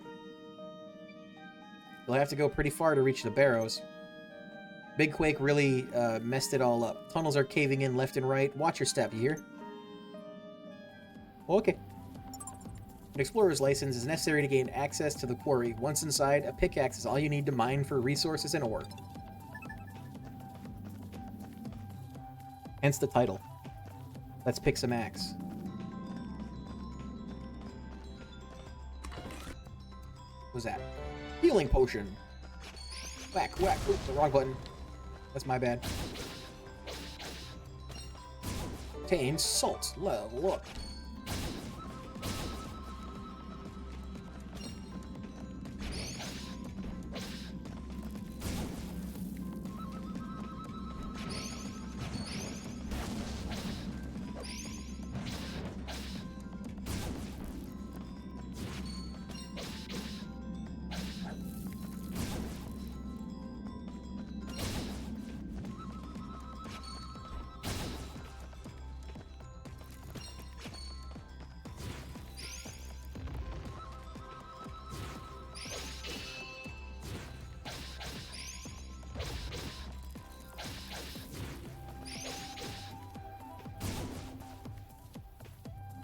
You'll have to go pretty far to reach the barrows. Big quake really messed it all up. Tunnels are caving in left and right. Watch your step, you hear? Okay. An explorer's license is necessary to gain access to the quarry. Once inside, a pickaxe is all you need to mine for resources and ore. Hence the title. Let's pick some axe. What was that? Healing potion. Whack, whack. Oops, the wrong button. That's my bad. Contains salt. Level up.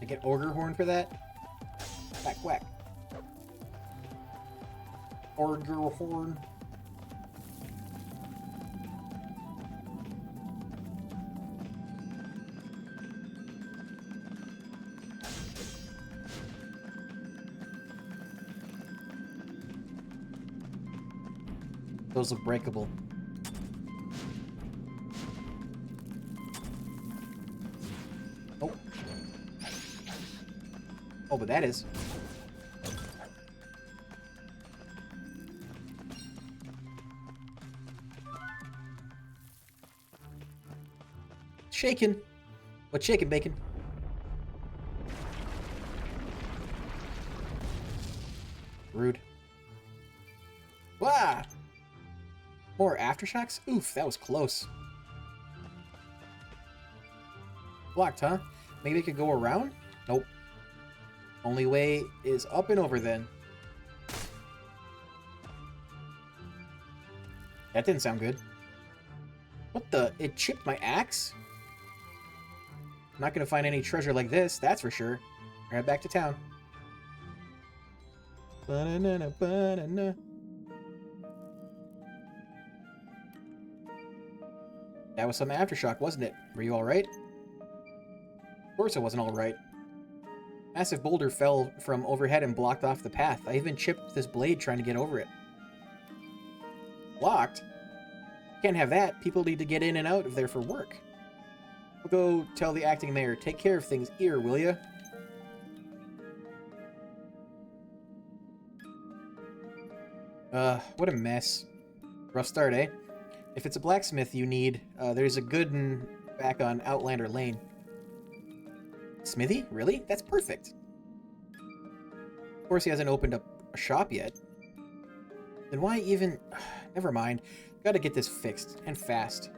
I get Ogre Horn for that? Whack, whack. Ogre Horn. Those look breakable. Oh. Oh, but that is. Shaking. What's shaking, bacon? Rude. Wah! More aftershocks? Oof, that was close. Blocked, huh? Maybe it could go around? Nope. Only way is up and over then. That didn't sound good. What the? It chipped my axe? I'm not gonna find any treasure like this, that's for sure. Head back to town. Ba-na-na-na, ba-na-na. That was some aftershock, wasn't it? Were you alright? Of course I wasn't alright. Massive boulder fell from overhead and blocked off the path. I even chipped this blade trying to get over it. Blocked? Can't have that. People need to get in and out of there for work. I'll go tell the acting mayor. Take care of things here, will ya? What a mess. Rough start, eh? If it's a blacksmith you need, there's a good one back on Outlander Lane. Smithy? Really? That's perfect. Of course he hasn't opened up a shop yet. Then why even... Never mind. Gotta get this fixed, and fast.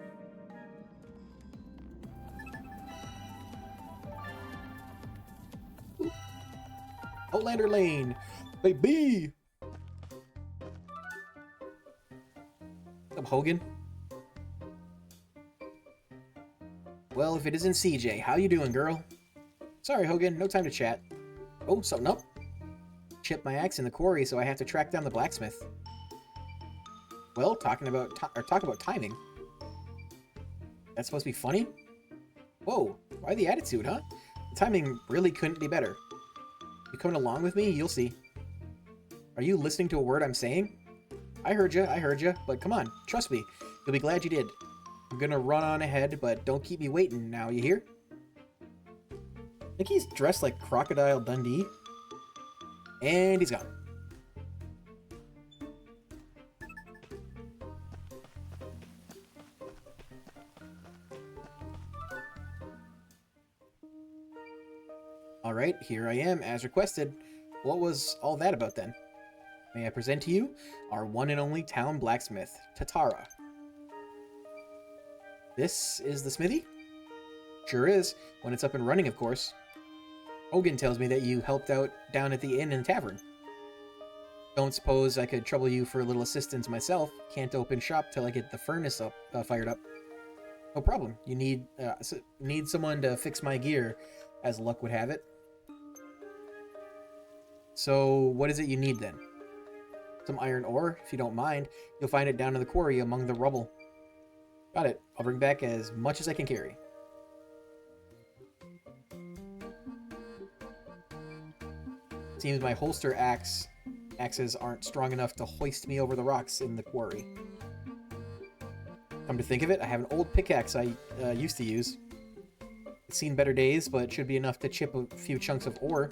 Ooh. Outlander Lane! Baby! What's up, Hogan? Well, if it isn't CJ, how you doing, girl? Sorry, Hogan, no time to chat. Oh, something up? Chipped my axe in the quarry, so I have to track down the blacksmith. Well, talk about timing. That's supposed to be funny? Whoa, why the attitude, huh? The timing really couldn't be better. You coming along with me? You'll see. Are you listening to a word I'm saying? I heard ya, but come on, trust me. You'll be glad you did. I'm gonna run on ahead, but don't keep me waiting now, you hear? I think he's dressed like Crocodile Dundee. And he's gone. Alright, here I am, as requested. What was all that about then? May I present to you our one and only town blacksmith, Tatara. This is the smithy? Sure is, when it's up and running, of course. Hogan tells me that you helped out down at the inn and tavern. Don't suppose I could trouble you for a little assistance myself. Can't open shop till I get the furnace fired up. No problem. You need someone to fix my gear, as luck would have it. So, what is it you need then? Some iron ore, if you don't mind. You'll find it down in the quarry among the rubble. Got it. I'll bring back as much as I can carry. Seems my holster axes aren't strong enough to hoist me over the rocks in the quarry. Come to think of it, I have an old pickaxe I used to use. It's seen better days, but it should be enough to chip a few chunks of ore.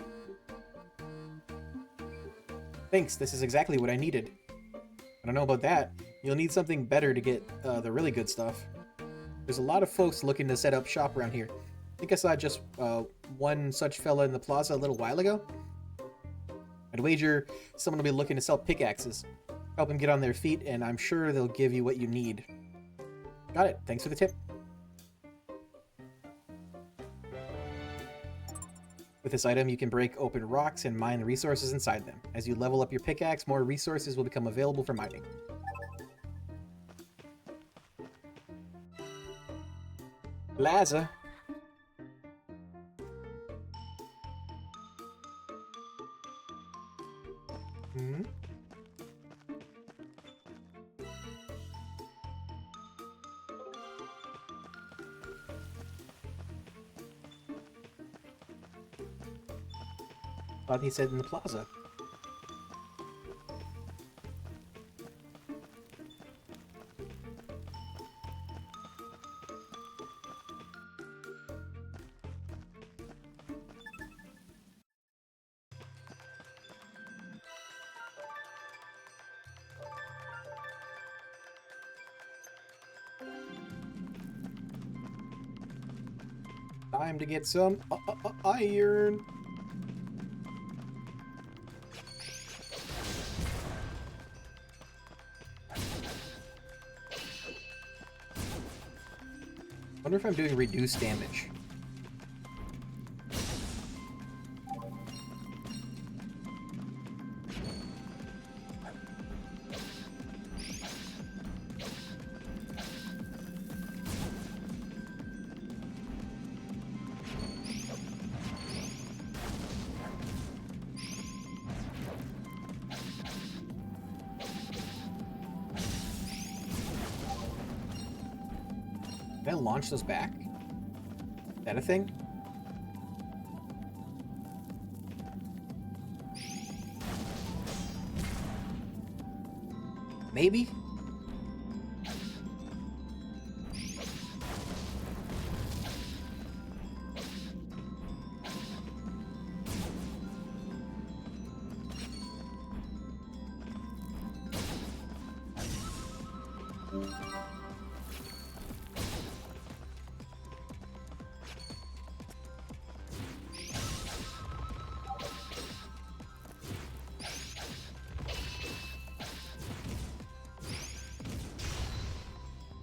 Thanks, this is exactly what I needed. I don't know about that. You'll need something better to get the really good stuff. There's a lot of folks looking to set up shop around here. I think I saw just one such fella in the plaza a little while ago. I'd wager someone will be looking to sell pickaxes. Help them get on their feet, and I'm sure they'll give you what you need. Got it. Thanks for the tip. With this item, you can break open rocks and mine the resources inside them. As you level up your pickaxe, more resources will become available for mining. Plaza. Hmm? Thought he said in the plaza. Time to get some iron. Wonder if I'm doing reduced damage. Can I launch those back? Is that a thing? Maybe?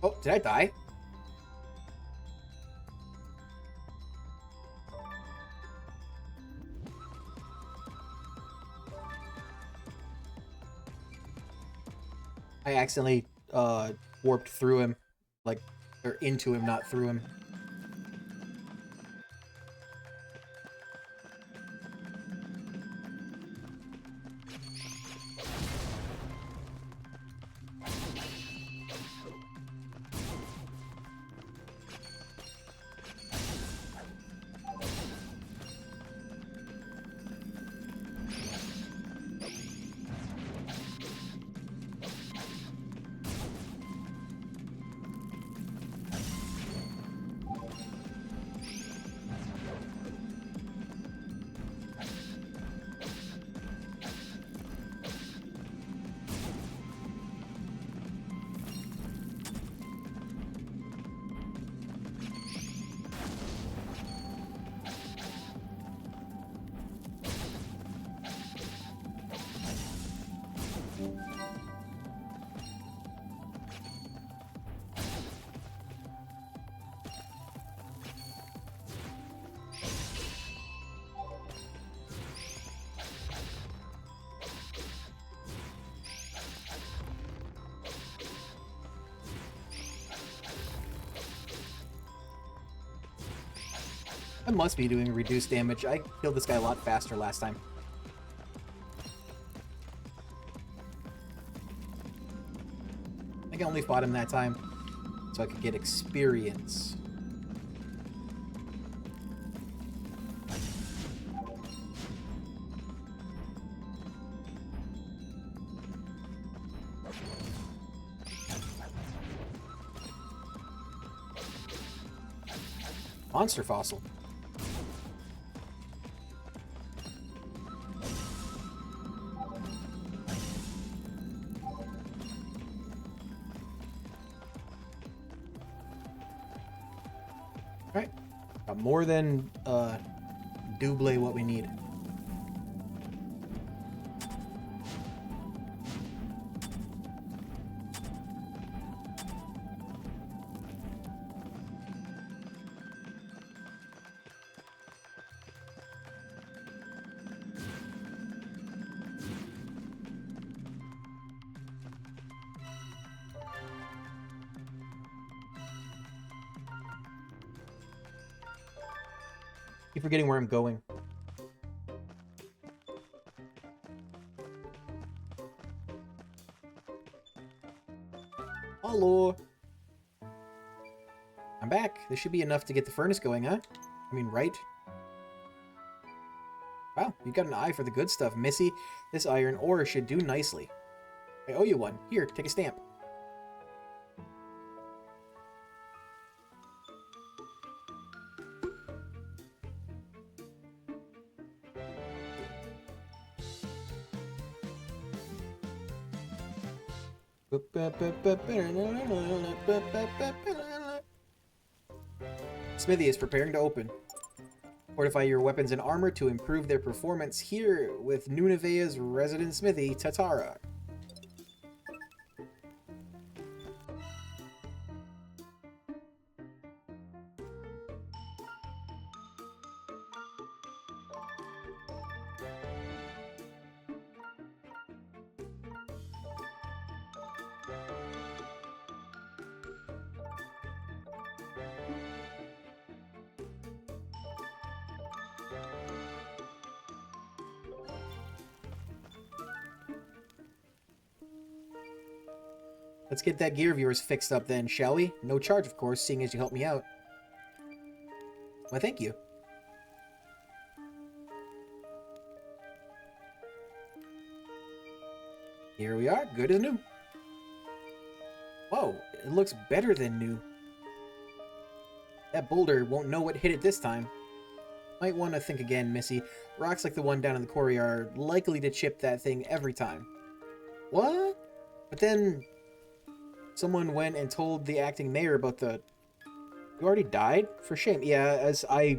Oh, did I die? I accidentally warped through him. Like, or into him, not through him. I must be doing reduced damage. I killed this guy a lot faster last time. I think I only fought him that time so I could get experience. Monster fossil. Alright. Got more than double what we need. Keep forgetting where I'm going. Hello. I'm back. This should be enough to get the furnace going, huh? I mean, right? Wow, you got an eye for the good stuff, Missy. This iron ore should do nicely. I owe you one. Here, take a stamp. Smithy is preparing to open. Fortify your weapons and armor to improve their performance here with Nunevea's resident smithy, Tatara. Let's get that gear of yours fixed up then, shall we? No charge, of course, seeing as you helped me out. Why, thank you. Here we are, good as new. Whoa, it looks better than new. That boulder won't know what hit it this time. Might want to think again, Missy. Rocks like the one down in the quarry are likely to chip that thing every time. What? But then someone went and told the acting mayor about the... You already died? For shame. Yeah, as I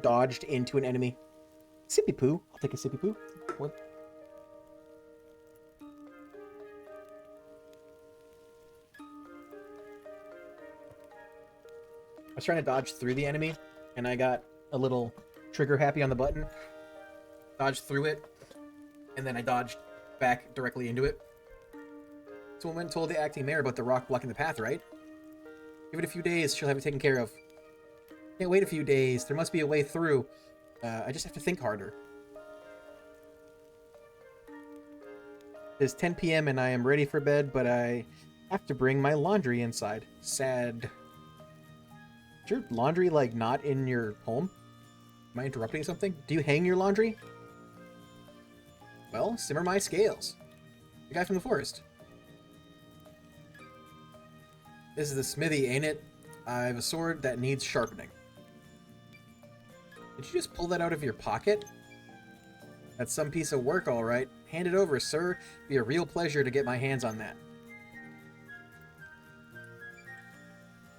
dodged into an enemy. Sippy poo. I'll take a sippy poo. What? I was trying to dodge through the enemy, and I got a little trigger happy on the button. Dodged through it, and then I dodged back directly into it. Someone went and told the acting mayor about the rock blocking the path, right? Give it a few days, she'll have it taken care of. Can't wait a few days. There must be a way through. I just have to think harder. It's 10 p.m. and I am ready for bed, but I have to bring my laundry inside. Sad. Is your laundry, like, not in your home? Am I interrupting something? Do you hang your laundry? Well, simmer my scales. The guy from the forest. This is the smithy, ain't it? I have a sword that needs sharpening. Did you just pull that out of your pocket? That's some piece of work, all right. Hand it over, sir. It'd be a real pleasure to get my hands on that.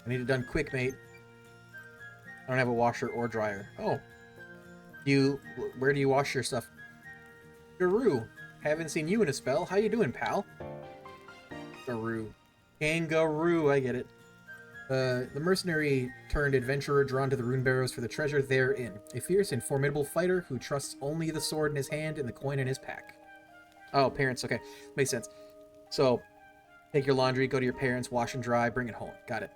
I need it done quick, mate. I don't have a washer or dryer. Oh. Where do you wash your stuff? Garoo. Haven't seen you in a spell. How you doing, pal? Garoo. Kangaroo, I get it. The mercenary turned adventurer drawn to the rune barrows for the treasure therein. A fierce and formidable fighter who trusts only the sword in his hand and the coin in his pack. Oh, parents, okay. Makes sense. So, take your laundry, go to your parents, wash and dry, bring it home. Got it.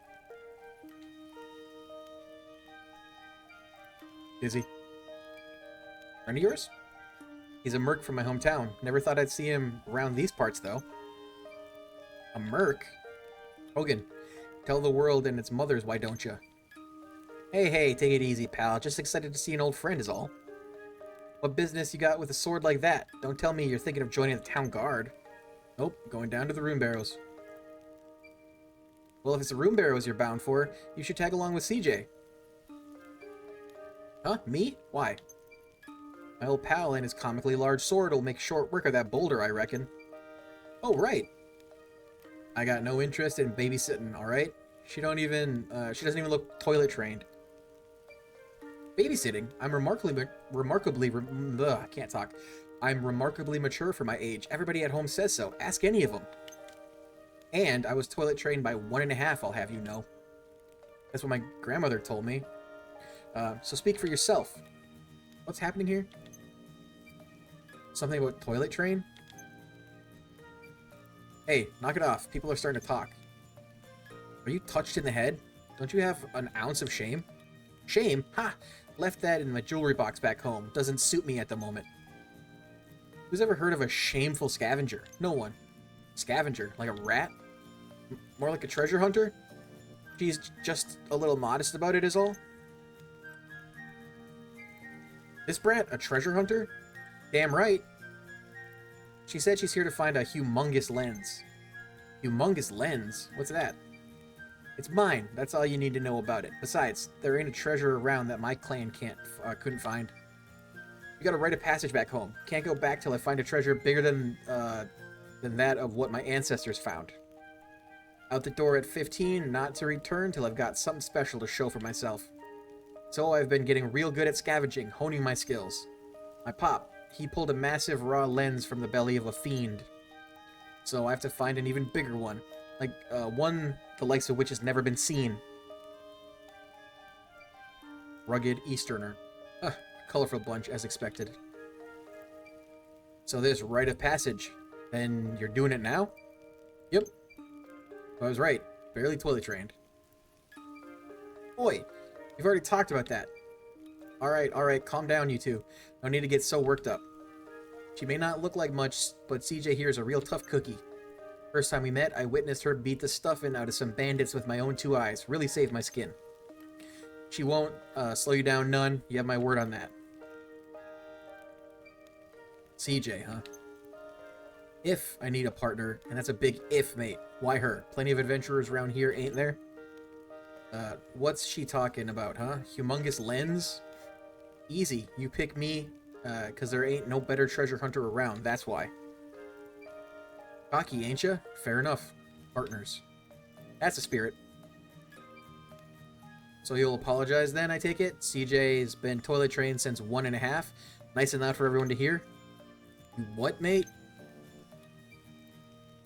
Is he? Friend of yours? He's a merc from my hometown. Never thought I'd see him around these parts, though. A merc? Hogan, tell the world and its mothers, why don't you? Hey, take it easy, pal. Just excited to see an old friend is all. What business you got with a sword like that? Don't tell me you're thinking of joining the town guard. Nope, going down to the rune barrows. Well, if it's the rune barrows you're bound for, you should tag along with CJ. Huh? Me? Why? My old pal and his comically large sword will make short work of that boulder, I reckon. Oh, right. I got no interest in babysitting, alright? She doesn't even look toilet trained. Babysitting? I'm I can't talk. I'm remarkably mature for my age. Everybody at home says so. Ask any of them. And I was toilet trained by 1.5, I'll have you know. That's what my grandmother told me. So speak for yourself. What's happening here? Something about toilet train? Hey, knock it off. People are starting to talk. Are you touched in the head? Don't you have an ounce of shame? Shame? Ha! Left that in my jewelry box back home. Doesn't suit me at the moment. Who's ever heard of a shameful scavenger? No one. Scavenger? Like a rat? More like a treasure hunter? She's just a little modest about it is all? This brat a treasure hunter? Damn right. She said she's here to find a humongous lens. Humongous lens? What's that? It's mine. That's all you need to know about it. Besides, there ain't a treasure around that my clan couldn't find. You got a rite of passage back home. Can't go back till I find a treasure bigger than that of what my ancestors found. Out the door at 15, not to return till I've got something special to show for myself. So I've been getting real good at scavenging, honing my skills. My pop, he pulled a massive raw lens from the belly of a fiend. So I have to find an even bigger one. Like, one the likes of which has never been seen. Rugged Easterner. Colorful bunch, as expected. So this rite of passage. Then you're doing it now? Yep. I was right. Barely toilet trained. Boy, you've already talked about that. Alright, calm down, you two. No need to get so worked up. She may not look like much, but CJ here is a real tough cookie. First time we met, I witnessed her beat the stuffing out of some bandits with my own 2 eyes. Really saved my skin. She won't slow you down none. You have my word on that. CJ, huh? If I need a partner, and that's a big if, mate. Why her? Plenty of adventurers around here, ain't there? What's she talking about, huh? Humongous lens? Easy. You pick me, because there ain't no better treasure hunter around. That's why. Cocky, ain't ya? Fair enough. Partners. That's the spirit. So you'll apologize then, I take it? CJ's been toilet trained since 1.5. Nice and loud for everyone to hear. What, mate?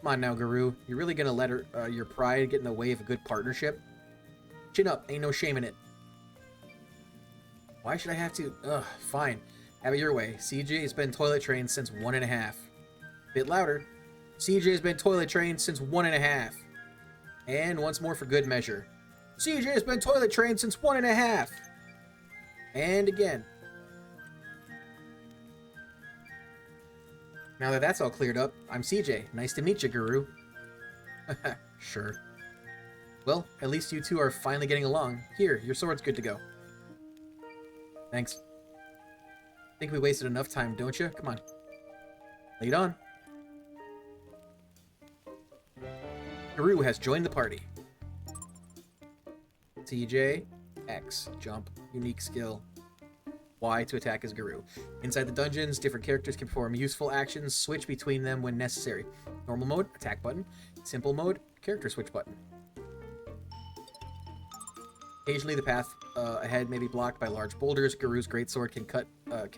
Come on now, Guru. You really gonna let her, your pride get in the way of a good partnership? Chin up. Ain't no shame in it. Why should I have to? Ugh, fine. Have it your way. CJ has been toilet trained since 1.5. Bit louder. CJ has been toilet trained since 1.5. And once more for good measure. CJ has been toilet trained since 1.5. And again. Now that that's all cleared up, I'm CJ. Nice to meet you, Guru. Sure. Well, at least you two are finally getting along. Here, your sword's good to go. Thanks. Think we wasted enough time, don't you? Come on. Lead on. Guru has joined the party. TJ, X, jump, unique skill. Y to attack as Guru. Inside the dungeons, different characters can perform useful actions, switch between them when necessary. Normal mode, attack button. Simple mode, character switch button. Occasionally the path ahead may be blocked by large boulders. Guru's greatsword can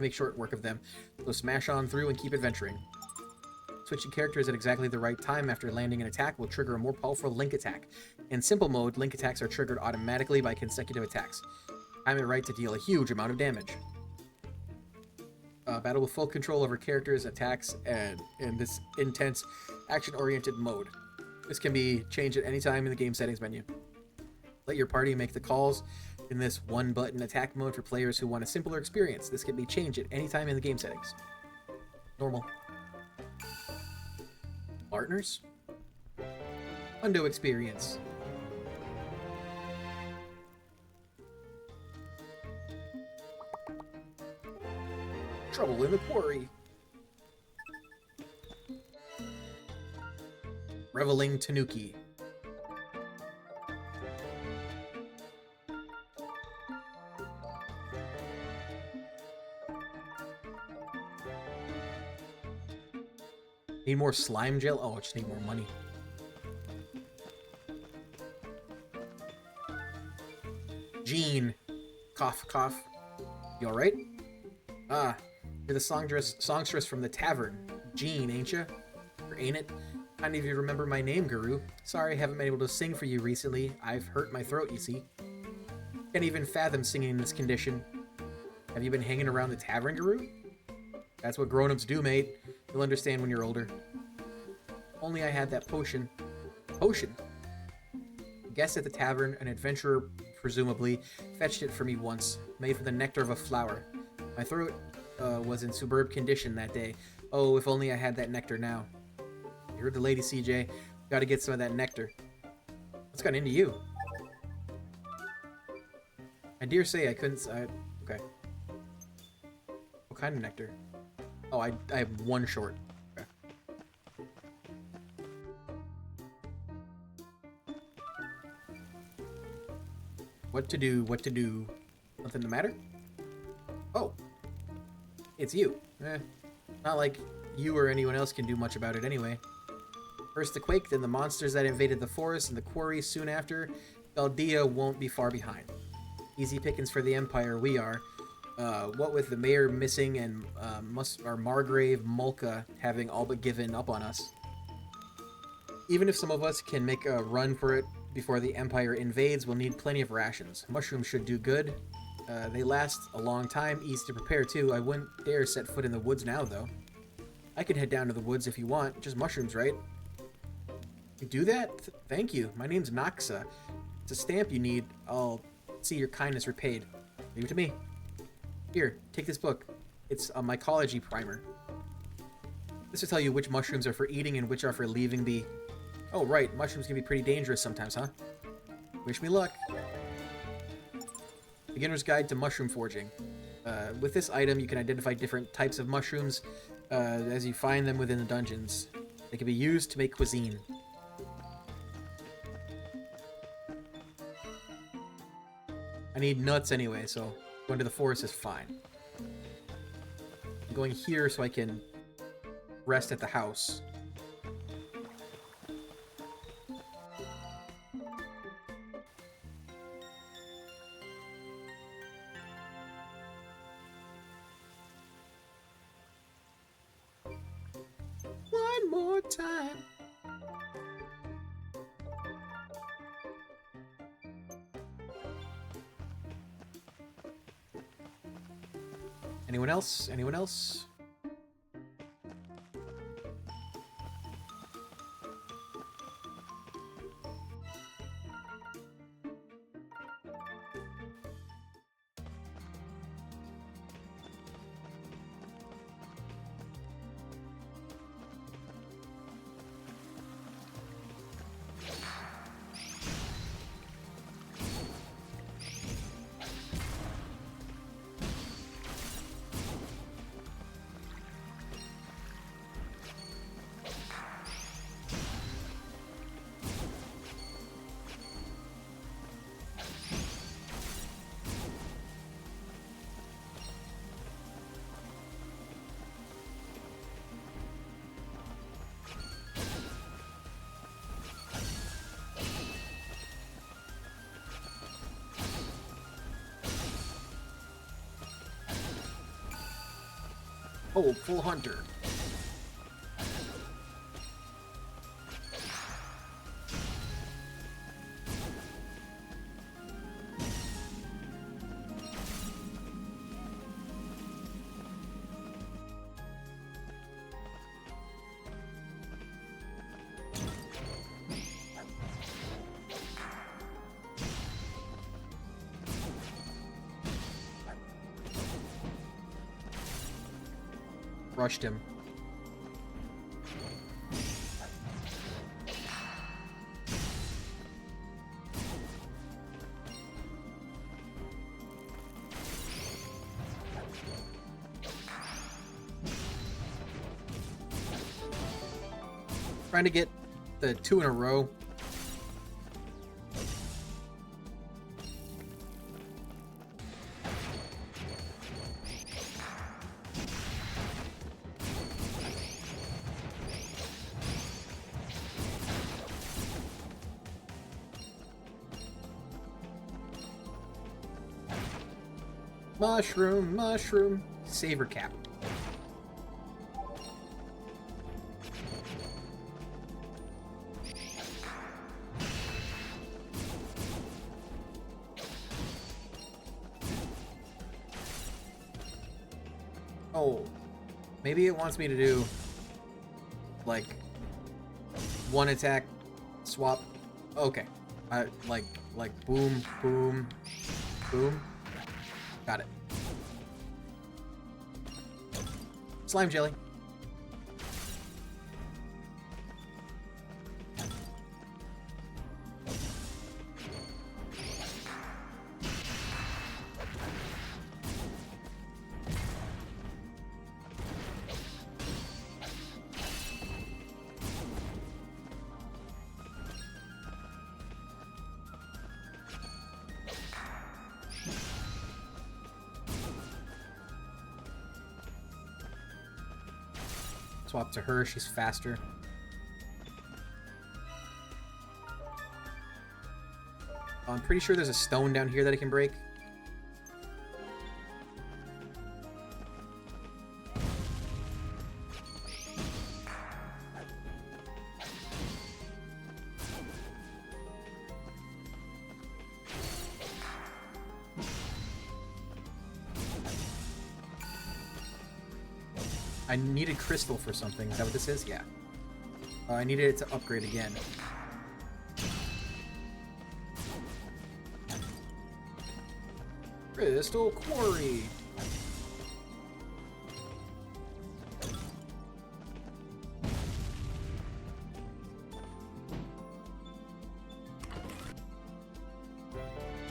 make short work of them. So smash on through and keep adventuring. Switching characters at exactly the right time after landing an attack will trigger a more powerful link attack. In simple mode, link attacks are triggered automatically by consecutive attacks. Time it right to deal a huge amount of damage. Battle with full control over characters, attacks, and in this intense, action-oriented mode. This can be changed at any time in the game settings menu. Let your party make the calls in this one-button attack mode for players who want a simpler experience. This can be changed at any time in the game settings. Normal. Partners? Hundo experience. Trouble in the quarry. Reveling Tanuki. Need more slime gel? Oh, I just need more money. Jean. Cough, cough. You alright? Ah, you're the songstress from the tavern. Jean, ain't ya? Or ain't it? Kind of you remember my name, Guru. Sorry I haven't been able to sing for you recently. I've hurt my throat, you see. Can't even fathom singing in this condition. Have you been hanging around the tavern, Guru? That's what grown-ups do, mate. You'll understand when you're older. Only I had that potion. Potion? Guest at the tavern, an adventurer, presumably, fetched it for me once. Made from the nectar of a flower. My throat was in superb condition that day. Oh, if only I had that nectar now. You heard the lady, CJ. Gotta get some of that nectar. What's got into you? I dare say I couldn't... okay. What kind of nectar? Oh, I have one short. Okay. What to do? What to do? Nothing the matter? Oh. It's you. Not like you or anyone else can do much about it anyway. First the quake, then the monsters that invaded the forest and the quarry soon after. Baldia won't be far behind. Easy pickings for the Empire, we are. What with the mayor missing and Margrave Mulka having all but given up on us. Even if some of us can make a run for it before the Empire invades, we'll need plenty of rations. Mushrooms should do good. They last a long time, easy to prepare too. I wouldn't dare set foot in the woods now, though. I can head down to the woods if you want. Just mushrooms, right? You do that? Thank you. My name's Noxa. It's a stamp you need. I'll see your kindness repaid. Leave it to me. Here, take this book. It's a mycology primer. This will tell you which mushrooms are for eating and which are for leaving be. Oh, right. Mushrooms can be pretty dangerous sometimes, huh? Wish me luck. Beginner's Guide to Mushroom Foraging. With this item, you can identify different types of mushrooms as you find them within the dungeons. They can be used to make cuisine. I need nuts anyway, so going to the forest is fine. I'm going here so I can rest at the house. One more time. Anyone else? Anyone else? Oh, full hunter. Rushed him. Trying to get the 2 in a row. Mushroom, mushroom. Saver cap. Oh, maybe it wants me to do like one attack swap. Okay, like boom, boom, boom. Got it. Slime jelly. Swap to her, she's faster. I'm pretty sure there's a stone down here that I can break. I needed crystal for something. Is that what this is? Yeah. I needed it to upgrade again. Crystal Quarry.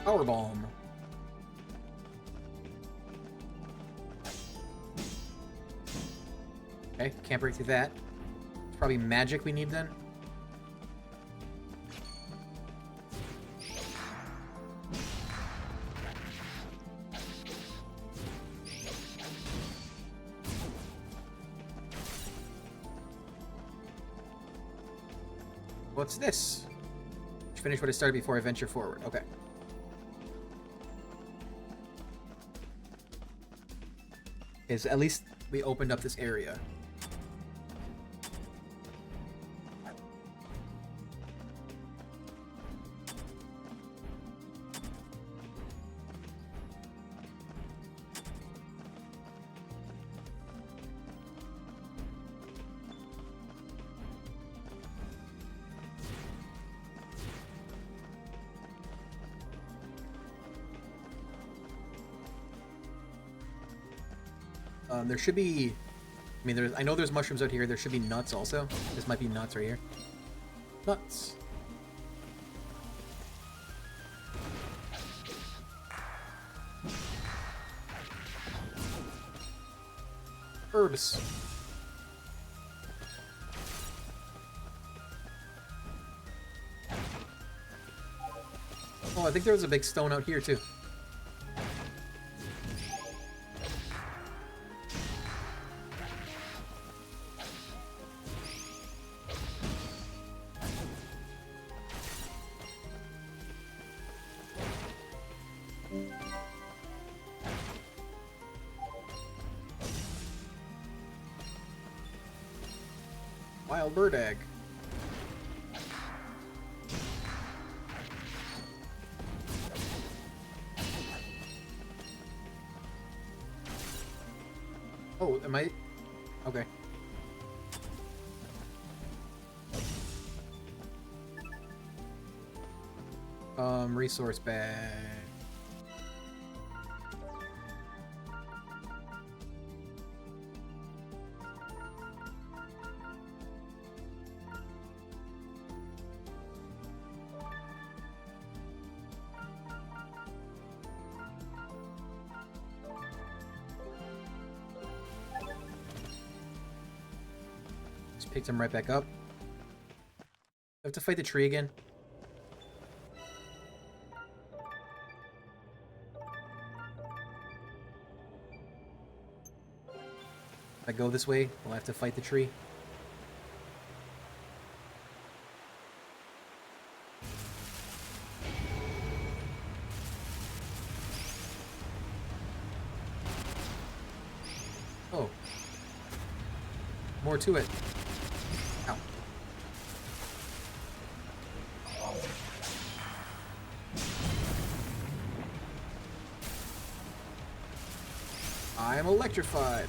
Power Bomb. Okay, can't break through that. It's probably magic we need then. What's this? Finish what I started before I venture forward. Okay. Is at least we opened up this area. There should be... I mean, I know there's mushrooms out here. There should be nuts also. This might be nuts right here. Nuts. Herbs. Oh, I think there was a big stone out here too. Wild bird egg. Oh, am I? Okay. Resource bag. Just picked him right back up. I have to fight the tree again. If I go this way, we'll have to fight the tree. Oh. More to it. Ow. I'm electrified.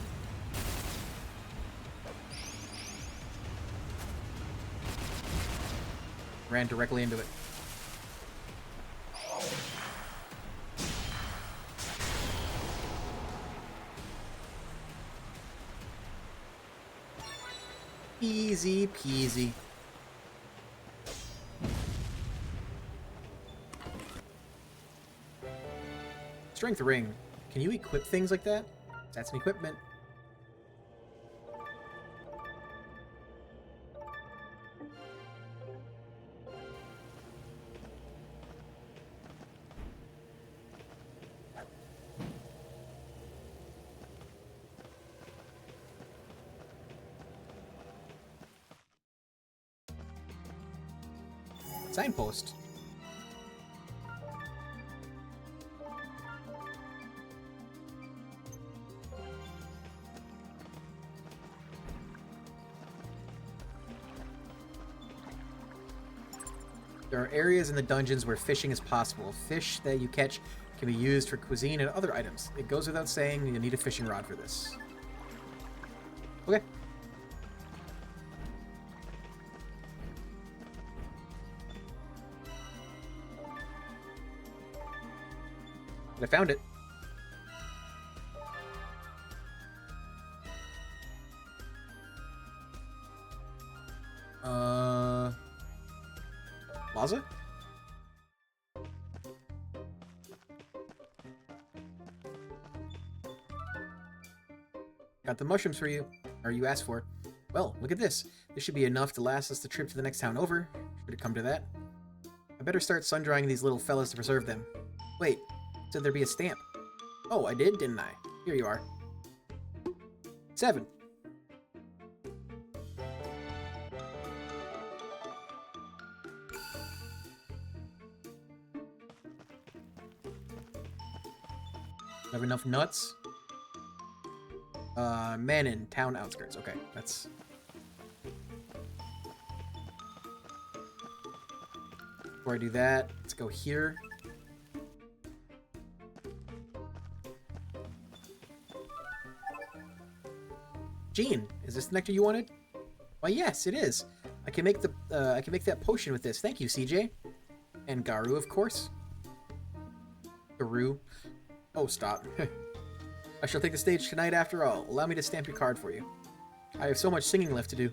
Ran directly into it. Easy peasy. Strength ring. Can you equip things like that? That's an equipment. Signpost. There are areas in the dungeons where fishing is possible. Fish that you catch can be used for cuisine and other items. It goes without saying you need a fishing rod for this. Okay. I found it. Plaza? Got the mushrooms for you, or you asked for. Well, look at this. This should be enough to last us the trip to the next town over. Should it come to that? I better start sun-drying these little fellas to preserve them. Wait, said there'd be a stamp. Oh, I did, didn't I? Here you are. 7. Have enough nuts? Men in town outskirts. Okay, that's... Before I do that, let's go here. Gene, is this the nectar you wanted? Why, yes, it is. I can make that potion with this. Thank you, CJ. And Garu, of course. Garu. Oh, stop. I shall take the stage tonight after all. Allow me to stamp your card for you. I have so much singing left to do.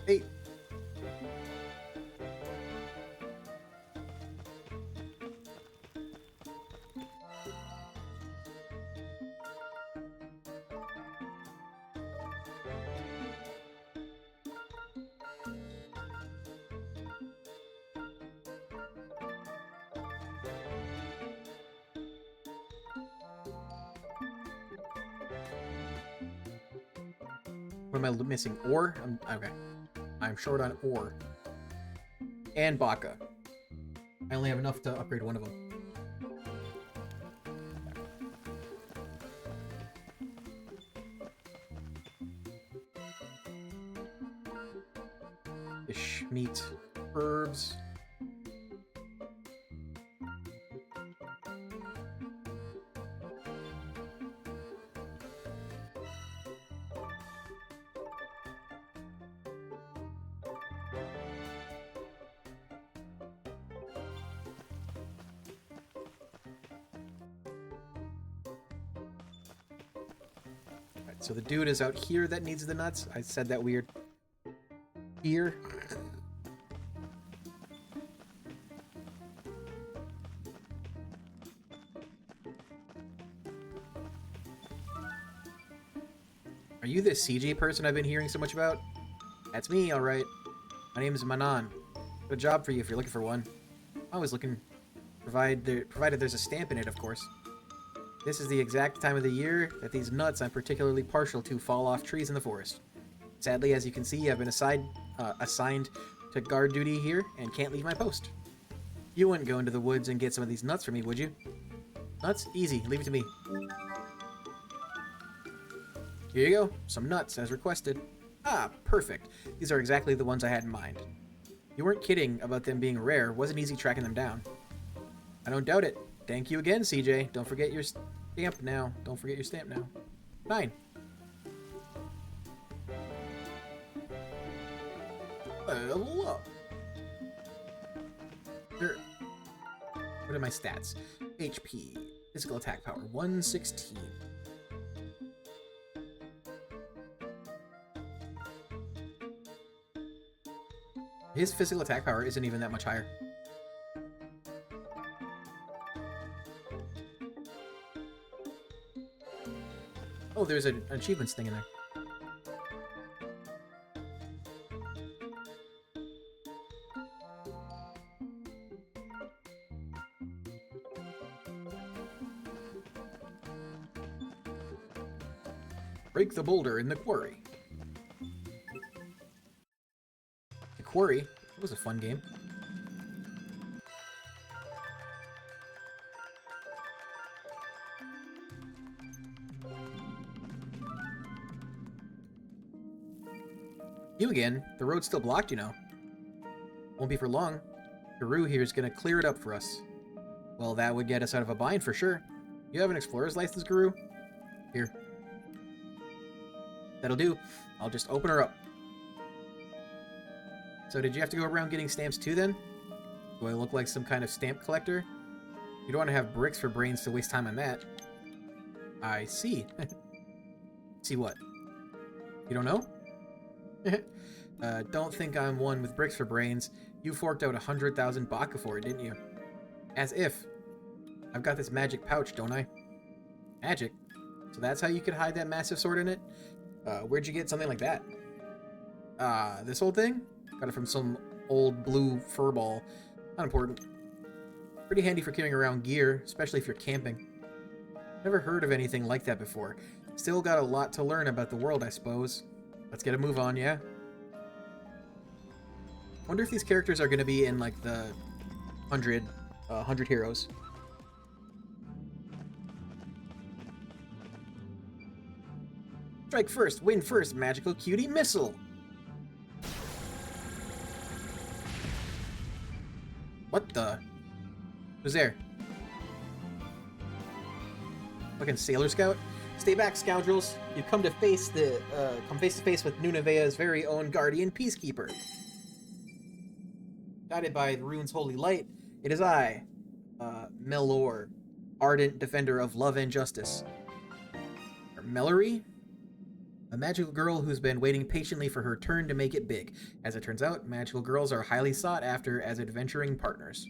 Hey. What am I missing? Ore? Okay. I'm short on ore. And Baka. I only have enough to upgrade one of them. Fish, meat, herbs. So the dude is out here that needs the nuts. I said that weird. Here. Are you the CJ person I've been hearing so much about? That's me, alright. My name is Manon. Got a job for you if you're looking for one. I'm always looking, provided there's a stamp in it, of course. This is the exact time of the year that these nuts I'm particularly partial to fall off trees in the forest. Sadly, as you can see, I've been assigned to guard duty here and can't leave my post. You wouldn't go into the woods and get some of these nuts for me, would you? Nuts? Easy. Leave it to me. Here you go. Some nuts, as requested. Ah, perfect. These are exactly the ones I had in mind. You weren't kidding about them being rare. Wasn't easy tracking them down. I don't doubt it. Thank you again, CJ. Don't forget your stamp now. Don't forget your stamp now. Fine. Level up. Sure. What are my stats? HP. Physical attack power. 116. His physical attack power isn't even that much higher. Oh, there's an achievements thing in there. Break the boulder in the quarry. The quarry? It was a fun game. You again? The road's still blocked, you know. Won't be for long. Guru here is gonna clear it up for us. Well, that would get us out of a bind for sure. You have an explorer's license, Guru? Here. That'll do. I'll just open her up. So did you have to go around getting stamps too then? Do I look like some kind of stamp collector? You don't want to have bricks for brains to waste time on that. I see. See what? You don't know? Don't think I'm one with bricks for brains. You forked out 100,000 baka for it, didn't you? As if. I've got this magic pouch, don't I? Magic? So that's how you could hide that massive sword in it? Where'd you get something like that? This old thing? Got it from some old blue fur ball. Not important. Pretty handy for carrying around gear, especially if you're camping. Never heard of anything like that before. Still got a lot to learn about the world, I suppose. Let's get a move on, yeah? Wonder if these characters are going to be in, like, the 100 heroes. Strike first, win first, magical cutie missile! What the? Who's there? Fucking Sailor Scout? Stay back, scoundrels. You've come to face to face with Nunevea's very own guardian peacekeeper. Guided by the rune's holy light, it is I, Melor, ardent defender of love and justice. Or Mellory? A magical girl who's been waiting patiently for her turn to make it big. As it turns out, magical girls are highly sought after as adventuring partners.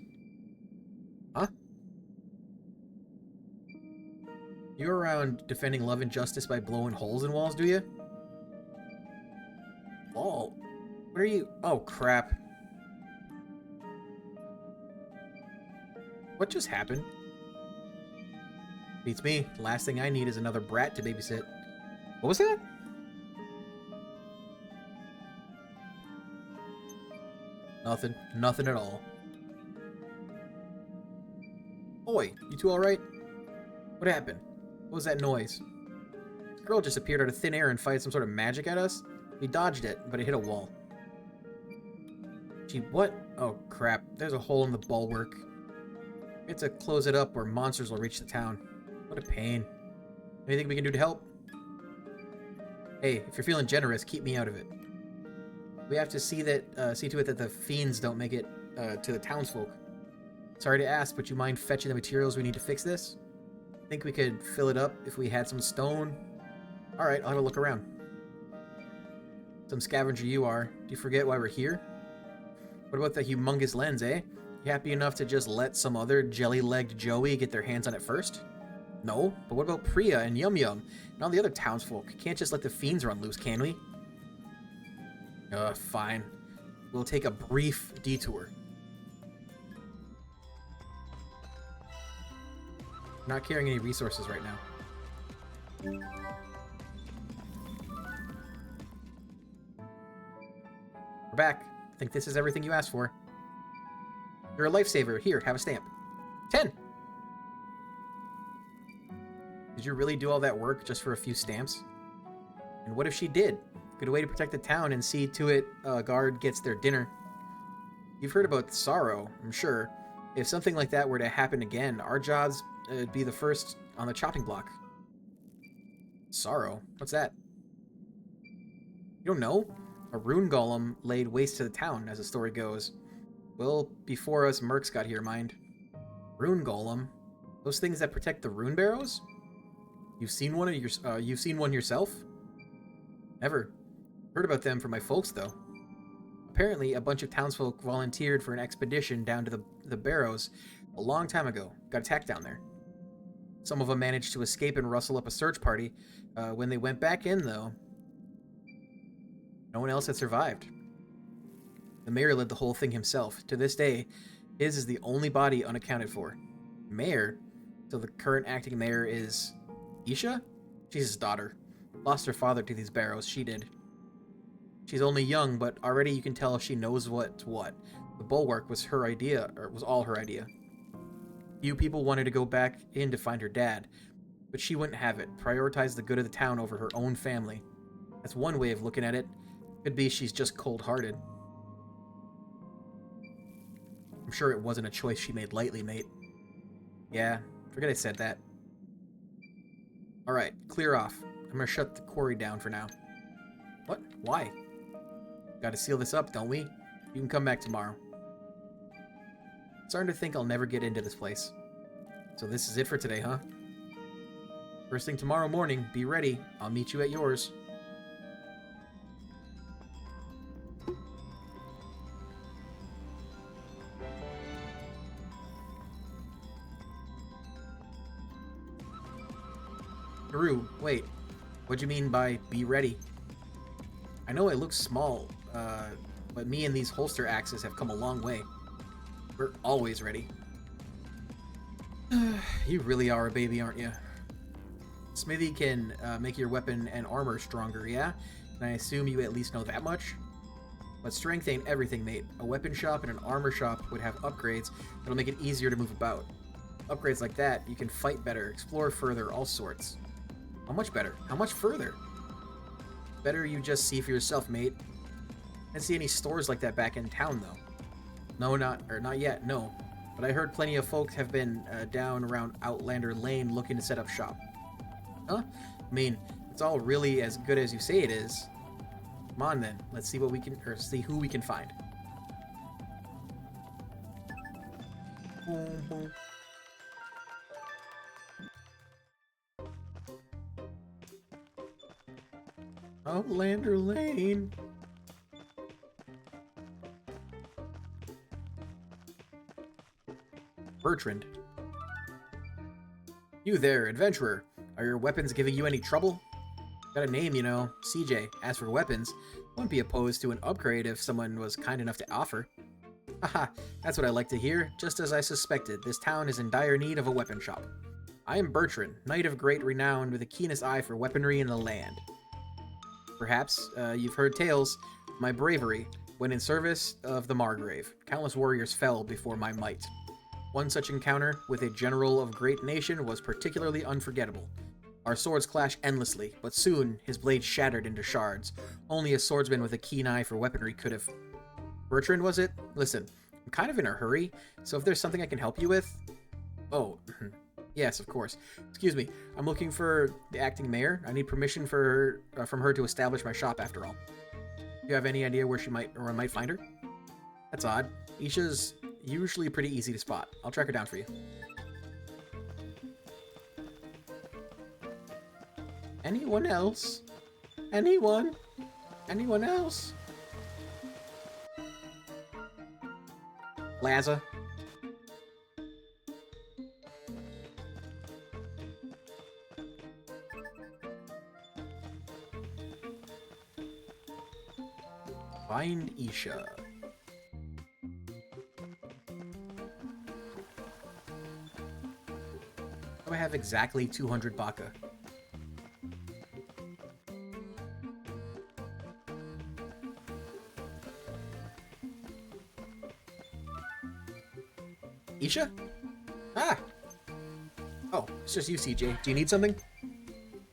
Huh? You're around defending love and justice by blowing holes in walls, do you? Wall? What are you? Oh, crap. What just happened? Beats me. The last thing I need is another brat to babysit. What was that? Nothing. Nothing at all. Oi, you two alright? What happened? What was that noise? This girl just appeared out of thin air and fired some sort of magic at us? We dodged it, but it hit a wall. Gee, what? Oh, crap. There's a hole in the bulwark. We have to close it up or monsters will reach the town. What a pain. Anything we can do to help? Hey, if you're feeling generous, keep me out of it. We have to see to it that the fiends don't make it to the townsfolk. Sorry to ask, but you mind fetching the materials we need to fix this? Think we could fill it up if we had some stone? Alright, I'll have a look around. Some scavenger you are. Do you forget why we're here? What about the humongous lens, eh? You happy enough to just let some other jelly-legged Joey get their hands on it first? No, but what about Priya and Yum Yum and all the other townsfolk? Can't just let the fiends run loose, can we? Fine. We'll take a brief detour. Not carrying any resources right now. We're back. I think this is everything you asked for. You're a lifesaver. Here, have a stamp. 10! Did you really do all that work just for a few stamps? And what if she did? Good way to protect the town and see to it a guard gets their dinner. You've heard about sorrow, I'm sure. If something like that were to happen again, our jobs would be the first on the chopping block. Sorrow? What's that? You don't know? A rune golem laid waste to the town, as the story goes. Well, before us mercs got here, mind. Rune golem? Those things that protect the rune barrows? You've seen one yourself? Never. Heard about them from my folks, though. Apparently, a bunch of townsfolk volunteered for an expedition down to the barrows a long time ago. Got attacked down there. Some of them managed to escape and rustle up a search party. When they went back in, though, no one else had survived. The mayor led the whole thing himself. To this day, his is the only body unaccounted for. Mayor? So the current acting mayor is Isha? She's his daughter. Lost her father to these barrows, she did. She's only young, but already you can tell she knows what's what. The bulwark was her idea, or was all her idea. Few people wanted to go back in to find her dad, but she wouldn't have it. Prioritized the good of the town over her own family. That's one way of looking at it. Could be she's just cold-hearted. I'm sure it wasn't a choice she made lightly, mate. Yeah, forget I said that. Alright, clear off. I'm gonna shut the quarry down for now. What? Why? Gotta seal this up, don't we? You can come back tomorrow. Starting to think I'll never get into this place. So this is it for today, huh? First thing tomorrow morning, be ready. I'll meet you at yours. Haru, wait. What'd you mean by be ready? I know it looks small, but me and these holster axes have come a long way. We're always ready. You really are a baby, aren't you? Smithy can make your weapon and armor stronger, yeah? And I assume you at least know that much? But strength ain't everything, mate. A weapon shop and an armor shop would have upgrades that'll make it easier to move about. Upgrades like that, you can fight better, explore further, all sorts. How much better? How much further? Better you just see for yourself, mate. I didn't see any stores like that back in town, though. No, not yet, no. But I heard plenty of folks have been down around Outlander Lane looking to set up shop. Huh? I mean, it's all really as good as you say it is. Come on then, let's see what we can, or see who we can find. Outlander Lane. Bertrand. You there, adventurer. Are your weapons giving you any trouble? Got a name, you know, CJ. As for weapons, wouldn't be opposed to an upgrade if someone was kind enough to offer. Haha, that's what I like to hear. Just as I suspected, this town is in dire need of a weapon shop. I am Bertrand, knight of great renown with the keenest eye for weaponry in the land. Perhaps you've heard tales of my bravery when in service of the Margrave. Countless warriors fell before my might. One such encounter with a general of great nation was particularly unforgettable. Our swords clashed endlessly, but soon his blade shattered into shards. Only a swordsman with a keen eye for weaponry could have... Bertrand, was it? Listen, I'm kind of in a hurry, so if there's something I can help you with... Oh, yes, of course. Excuse me, I'm looking for the acting mayor. I need permission for from her to establish my shop after all. Do you have any idea where I might find her? That's odd. Isha's usually pretty easy to spot. I'll track her down for you. Anyone else? Anyone? Anyone else? Laza. Find Isha. I have exactly 200 baka. Isha? Ah! Oh, it's just you, CJ. Do you need something?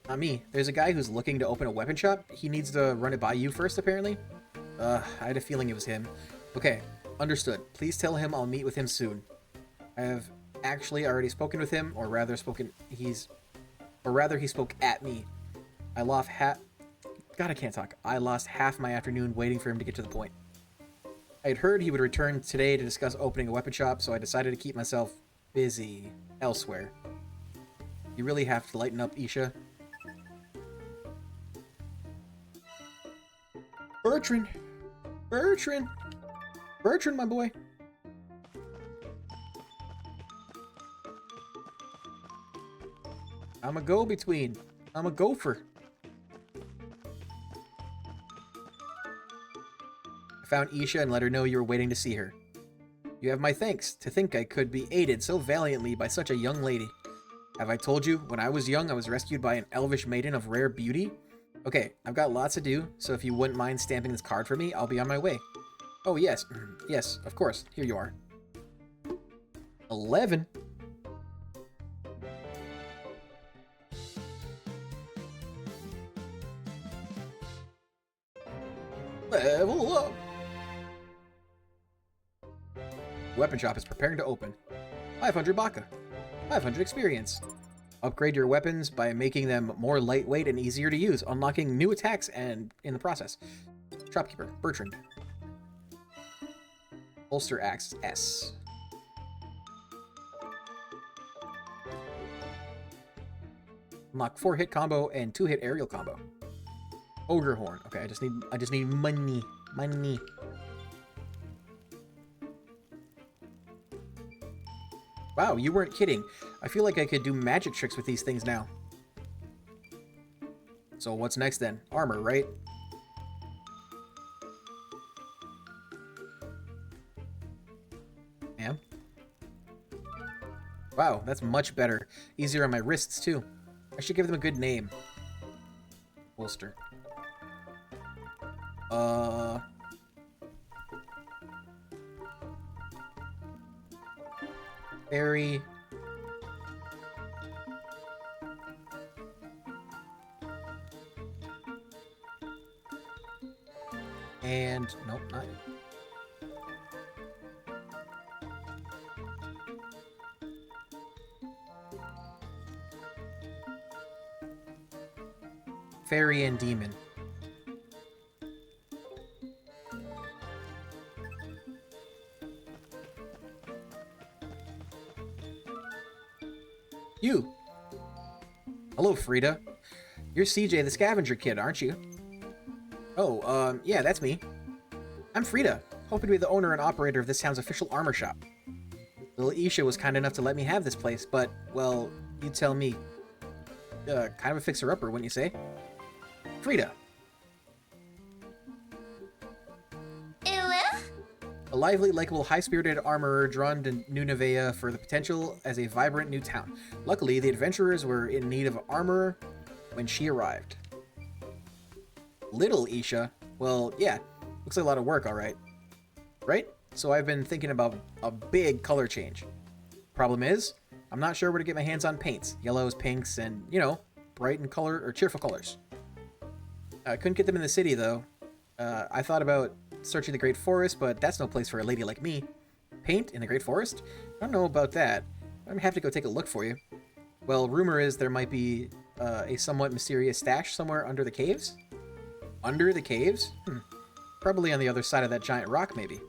Not me. There's a guy who's looking to open a weapon shop. He needs to run it by you first, apparently. I had a feeling it was him. Okay, understood. Please tell him I'll meet with him soon. I have actually already spoken with him, or rather he spoke at me. I lost God, I can't talk. I lost half my afternoon waiting for him to get to the point. I had heard he would return today to discuss opening a weapon shop, so I decided to keep myself busy elsewhere. You really have to lighten up, Isha. Bertrand! Bertrand! Bertrand, my boy! I'm a go-between. I'm a gopher. I found Isha and let her know you were waiting to see her. You have my thanks. To think I could be aided so valiantly by such a young lady. Have I told you, when I was young, I was rescued by an elvish maiden of rare beauty? Okay, I've got lots to do, so if you wouldn't mind stamping this card for me, I'll be on my way. Oh, yes. Yes, of course. Here you are. 11. Level up. Weapon shop is preparing to open. 500 baka. 500 experience. Upgrade your weapons by making them more lightweight and easier to use, unlocking new attacks and in the process. Shopkeeper, Bertrand. Holster axe, S. Unlock 4-hit combo and 2-hit aerial combo. Ogre horn. Okay, I just need money. Money. Wow, you weren't kidding. I feel like I could do magic tricks with these things now. So what's next then? Armor, right? Yeah. Wow, that's much better. Easier on my wrists, too. I should give them a good name. Holster. Fairy. And nope, not it. Fairy and demon. You. Hello, Frida. You're CJ the Scavenger Kid, aren't you? Oh, yeah, that's me. I'm Frida, hoping to be the owner and operator of this town's official armor shop. Little Isha was kind enough to let me have this place, but, well, you tell me, kind of a fixer-upper, wouldn't you say? Frida. A lively, likable, high-spirited armorer drawn to New Nevea for the potential as a vibrant new town. Luckily, the adventurers were in need of an armorer when she arrived. Little Isha? Well, yeah, looks like a lot of work, alright. Right? So I've been thinking about a big color change. Problem is, I'm not sure where to get my hands on paints. Yellows, pinks, and, you know, bright and color or cheerful colors. I couldn't get them in the city, though. I thought about searching the Great Forest, but that's no place for a lady like me. Paint in the Great Forest? I don't know about that. I'm gonna have to go take a look for you. Well, rumor is there might be a somewhat mysterious stash somewhere under the caves? Under the caves? Probably on the other side of that giant rock, maybe.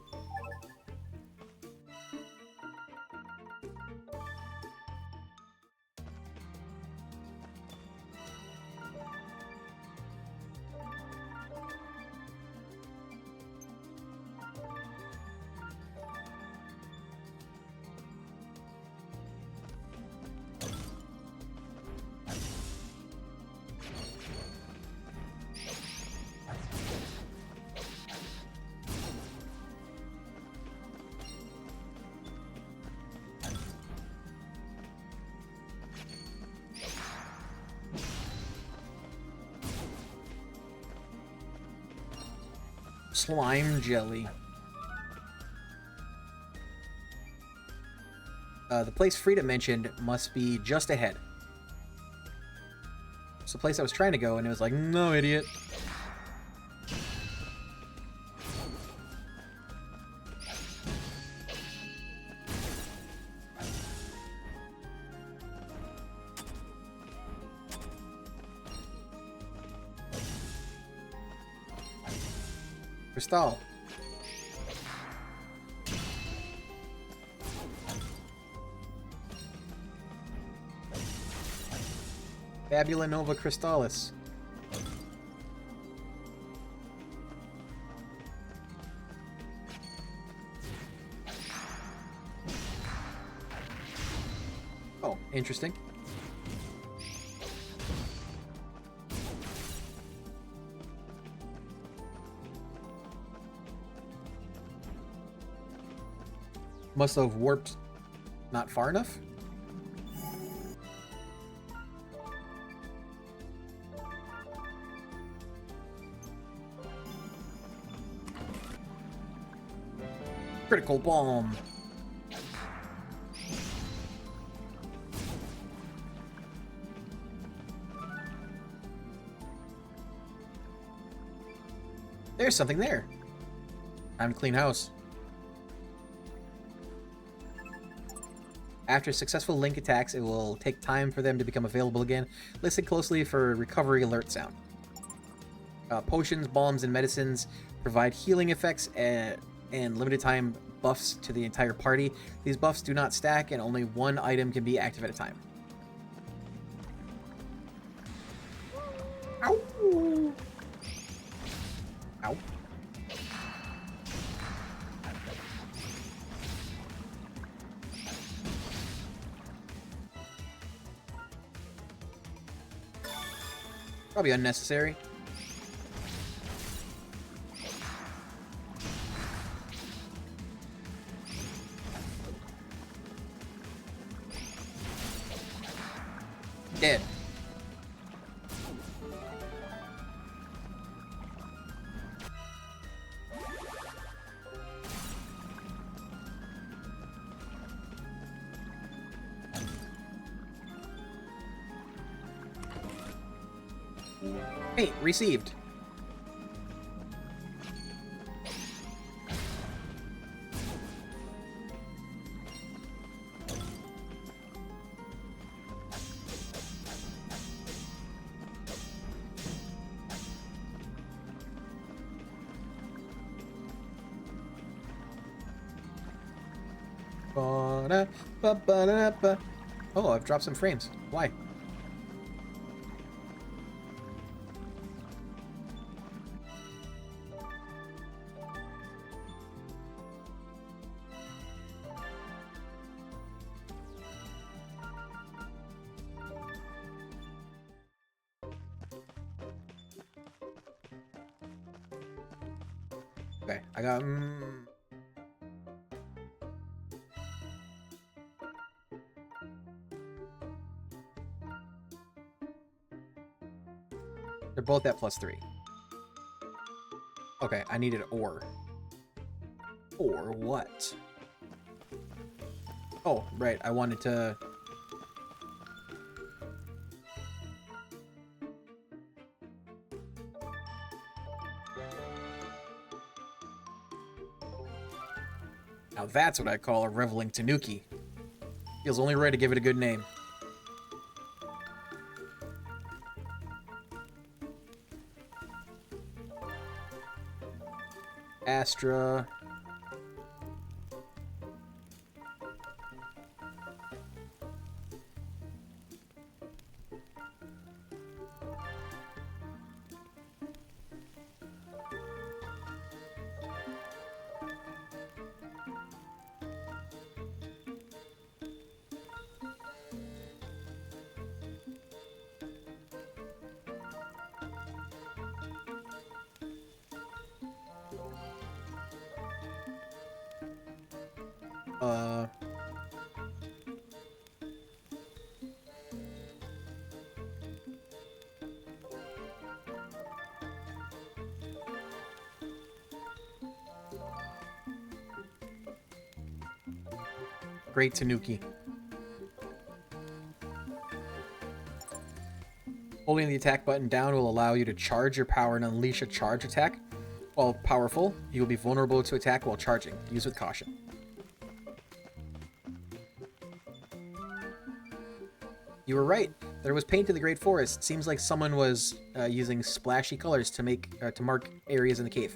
Slime jelly. The place Frida mentioned must be just ahead. It's the place I was trying to go, and it was like, no, idiot. Crystal. Fabula Nova Crystallis. Oh, interesting. Must have warped not far enough. Critical bomb. There's something there. Time to clean house. After successful link attacks, it will take time for them to become available again. Listen closely for recovery alert sound. Potions, balms, and medicines provide healing effects and limited time buffs to the entire party. These buffs do not stack, and only one item can be active at a time. Ow! Ow. Probably unnecessary. Dead. Hey, received. Oh, I've dropped some frames. Why? Okay, I got... They're both at +3. Okay, I needed ore. Or what? Oh, right, I wanted to... Now that's what I call a reveling tanuki. Feels only right to give it a good name. Astra. Great Tanuki. Holding the attack button down will allow you to charge your power and unleash a charge attack. While powerful, you will be vulnerable to attack while charging. Use with caution. You were right. There was paint in the Great Forest. Seems like someone was using splashy colors to mark areas in the cave.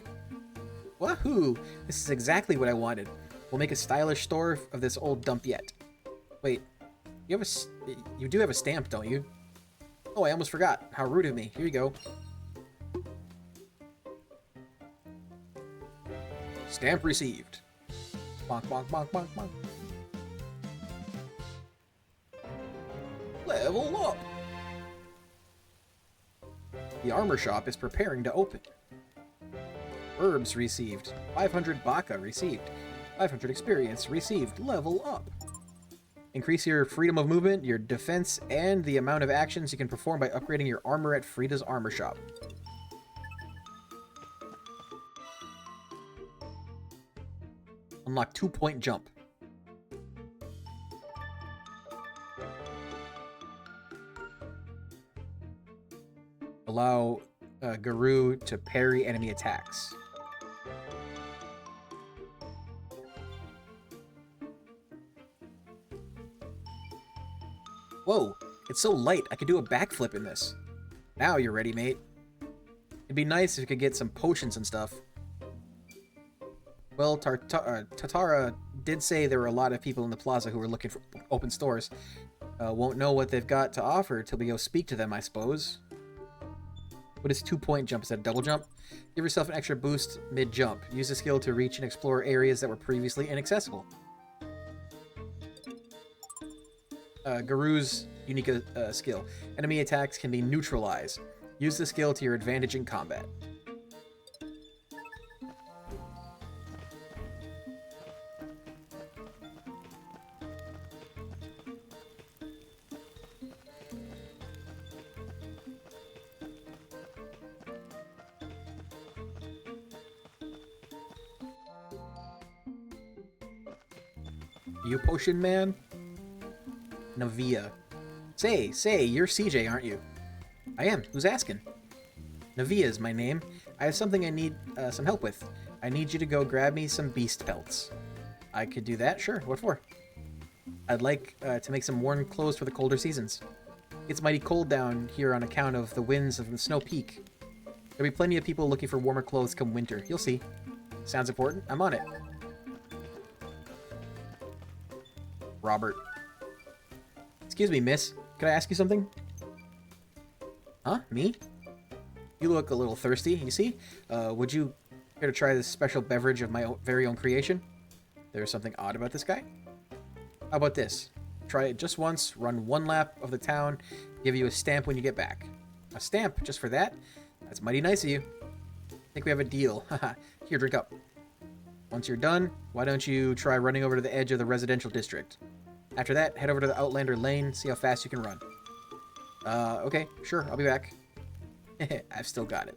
Wahoo! This is exactly what I wanted. We'll make a stylish store of this old dump yet. Wait, you do have a stamp, don't you? Oh, I almost forgot. How rude of me. Here you go. Stamp received. Bonk, bonk, bonk, bonk, bonk. Level up! The armor shop is preparing to open. Herbs received. 500 baka received. 500 experience received. Level up. Increase your freedom of movement, your defense, and the amount of actions you can perform by upgrading your armor at Frida's armor shop. Unlock 2-point jump. Allow Guru to parry enemy attacks. Whoa, it's so light, I could do a backflip in this. Now you're ready, mate. It'd be nice if you could get some potions and stuff. Well, Tatara did say there were a lot of people in the plaza who were looking for open stores. Won't know what they've got to offer till we go speak to them, I suppose. What is 2-point jump? Is that a double jump? Give yourself an extra boost mid-jump. Use the skill to reach and explore areas that were previously inaccessible. Garu's unique skill. Enemy attacks can be neutralized. Use the skill to your advantage in combat. You potion man? Navia. Say, you're CJ, aren't you? I am. Who's asking? Navia is my name. I have something I need some help with. I need you to go grab me some beast pelts. I could do that? Sure. What for? I'd like to make some warm clothes for the colder seasons. It's mighty cold down here on account of the winds of the Snow Peak. There'll be plenty of people looking for warmer clothes come winter. You'll see. Sounds important? I'm on it. Robert. Excuse me, miss. Could I ask you something? Huh? Me? You look a little thirsty, you see? Would you care to try this special beverage of my very own creation? There's something odd about this guy? How about this? Try it just once, run one lap of the town, give you a stamp when you get back. A stamp? Just for that? That's mighty nice of you. I think we have a deal. Haha. Here, drink up. Once you're done, why don't you try running over to the edge of the residential district? After that, head over to the Outlander Lane, see how fast you can run. Okay, sure, I'll be back. I've still got it.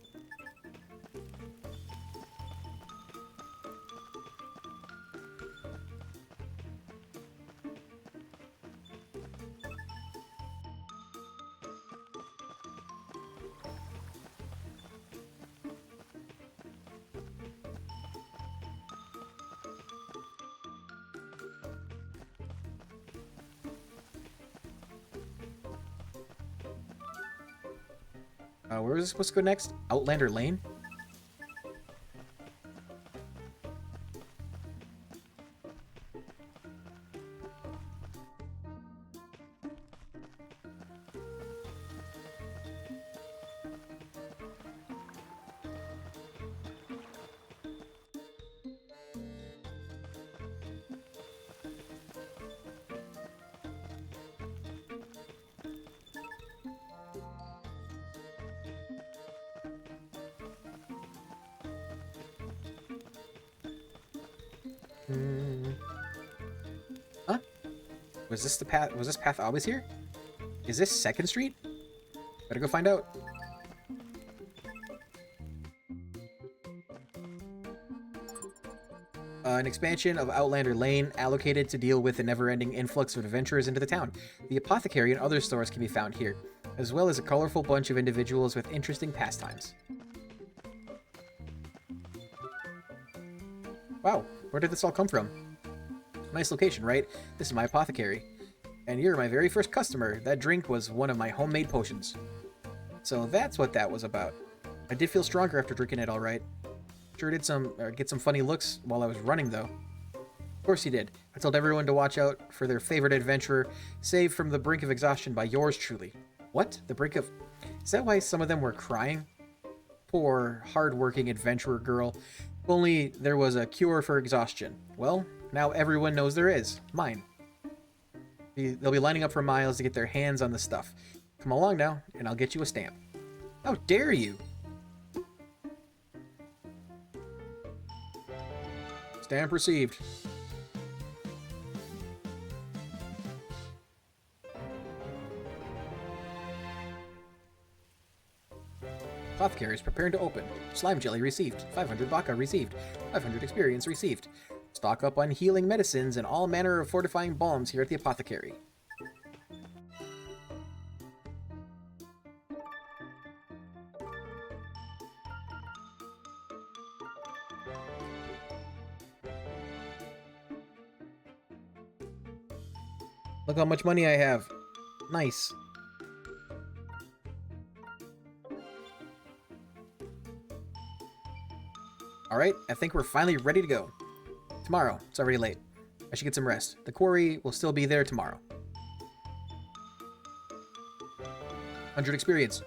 Where is this supposed to go next? Outlander Lane? Huh? Was this the path? Was this path always here? Is this 2nd Street? Better go find out. An expansion of Outlander Lane allocated to deal with the never-ending influx of adventurers into the town. The apothecary and other stores can be found here, as well as a colorful bunch of individuals with interesting pastimes. Wow, where did this all come from? Nice location, right? This is my apothecary. And you're my very first customer. That drink was one of my homemade potions. So that's what that was about. I did feel stronger after drinking it, alright. Sure did get some funny looks while I was running, though. Of course you did. I told everyone to watch out for their favorite adventurer, saved from the brink of exhaustion by yours truly. What? The brink of... Is that why some of them were crying? Poor, hard-working adventurer girl. If only there was a cure for exhaustion. Well, now everyone knows there is. Mine. They'll be lining up for miles to get their hands on the stuff. Come along now, and I'll get you a stamp. How dare you! Stamp received. Apothecary is preparing to open. Slime jelly received. 500 baka received. 500 experience received. Stock up on healing medicines and all manner of fortifying balms here at the apothecary. Look how much money I have. Nice. Alright, I think we're finally ready to go. Tomorrow. It's already late. I should get some rest. The quarry will still be there tomorrow. 100 experience.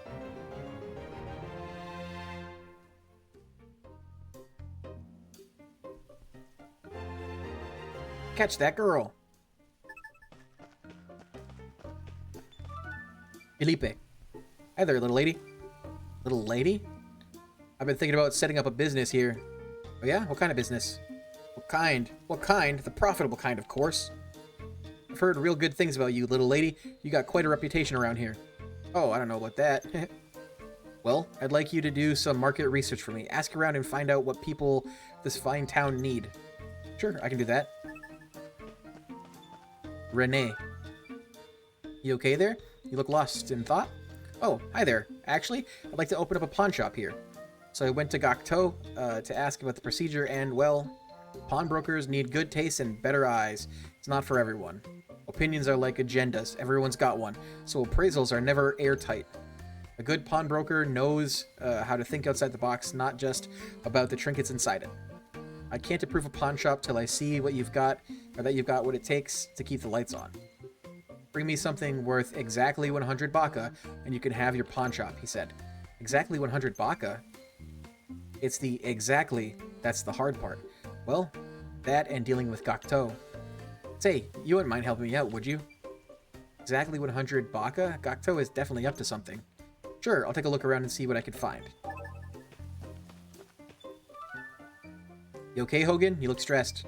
Catch that girl. Felipe. Hi there, little lady. Little lady? I've been thinking about setting up a business here. Oh yeah? What kind of business? What kind? What kind? The profitable kind, of course. I've heard real good things about you, little lady. You got quite a reputation around here. Oh, I don't know about that. Well, I'd like you to do some market research for me. Ask around and find out what people this fine town need. Sure, I can do that. Renee. You okay there? You look lost in thought? Oh, hi there. Actually, I'd like to open up a pawn shop here. So I went to Gokto to ask about the procedure and, well, pawnbrokers need good taste and better eyes. It's not for everyone. Opinions are like agendas. Everyone's got one. So appraisals are never airtight. A good pawnbroker knows how to think outside the box, not just about the trinkets inside it. I can't approve a pawn shop till I see what you've got, or that you've got what it takes to keep the lights on. Bring me something worth exactly 100 baka, and you can have your pawn shop, he said. Exactly 100 baka? It's the exactly that's the hard part. Well, that and dealing with Gokto. Say, you wouldn't mind helping me out, would you? Exactly 100 baka? Gokto is definitely up to something. Sure, I'll take a look around and see what I can find. You okay, Hogan? You look stressed.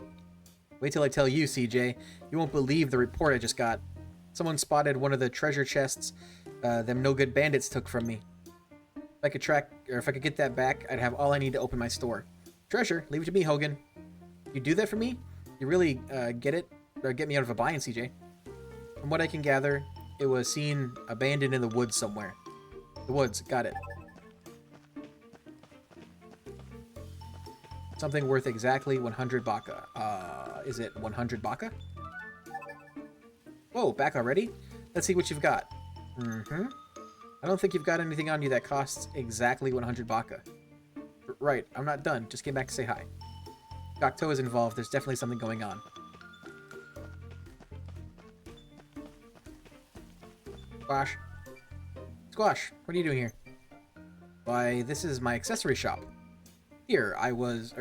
Wait till I tell you, CJ. You won't believe the report I just got. Someone spotted one of the treasure chests them no-good bandits took from me. If I could get that back, I'd have all I need to open my store. Treasure? Leave it to me, Hogan. You do that for me? You really get me out of a bind, CJ. From what I can gather, it was seen abandoned in the woods somewhere. The woods, got it. Something worth exactly 100 baka. Is it 100 baka? Whoa, back already? Let's see what you've got. I don't think you've got anything on you that costs exactly 100 baka. Right, I'm not done. Just came back to say hi. Gokto is involved. There's definitely something going on. Squash. Squash, what are you doing here? Why, this is my accessory shop. Here I was,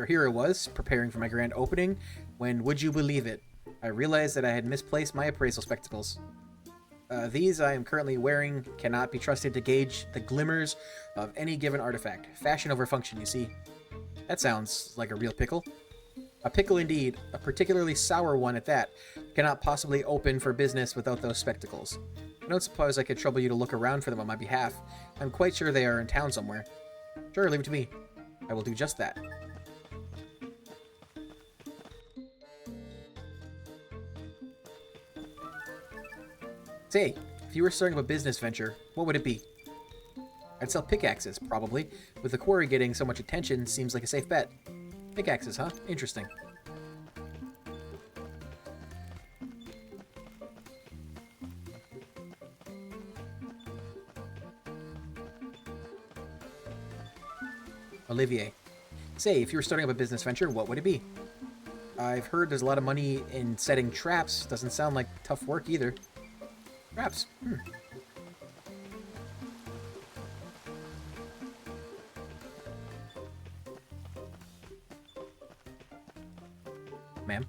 preparing for my grand opening, when, would you believe it, I realized that I had misplaced my appraisal spectacles. These I am currently wearing cannot be trusted to gauge the glimmers of any given artifact. Fashion over function, you see. That sounds like a real pickle. A pickle indeed, a particularly sour one at that. Cannot possibly open for business without those spectacles. I don't suppose I could trouble you to look around for them on my behalf. I'm quite sure they are in town somewhere. Sure, leave it to me. I will do just that. Say, if you were starting up a business venture, what would it be? I'd sell pickaxes, probably. With the quarry getting so much attention, seems like a safe bet. Pickaxes, huh? Interesting. Olivier. Say, if you were starting up a business venture, what would it be? I've heard there's a lot of money in setting traps. Doesn't sound like tough work either. Traps. Ma'am?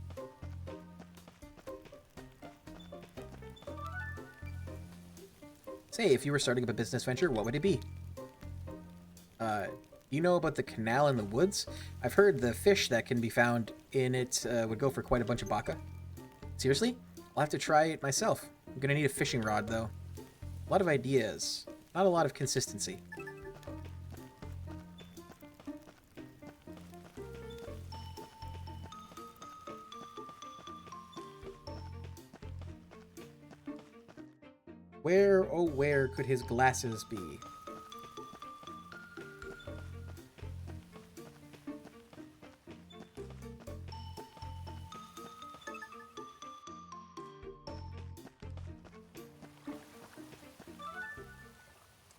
Say, if you were starting up a business venture, what would it be? Do you know about the canal in the woods? I've heard the fish that can be found in it would go for quite a bunch of baka. Seriously? I'll have to try it myself. I'm gonna need a fishing rod, though. A lot of ideas. Not a lot of consistency. Where, oh where could his glasses be?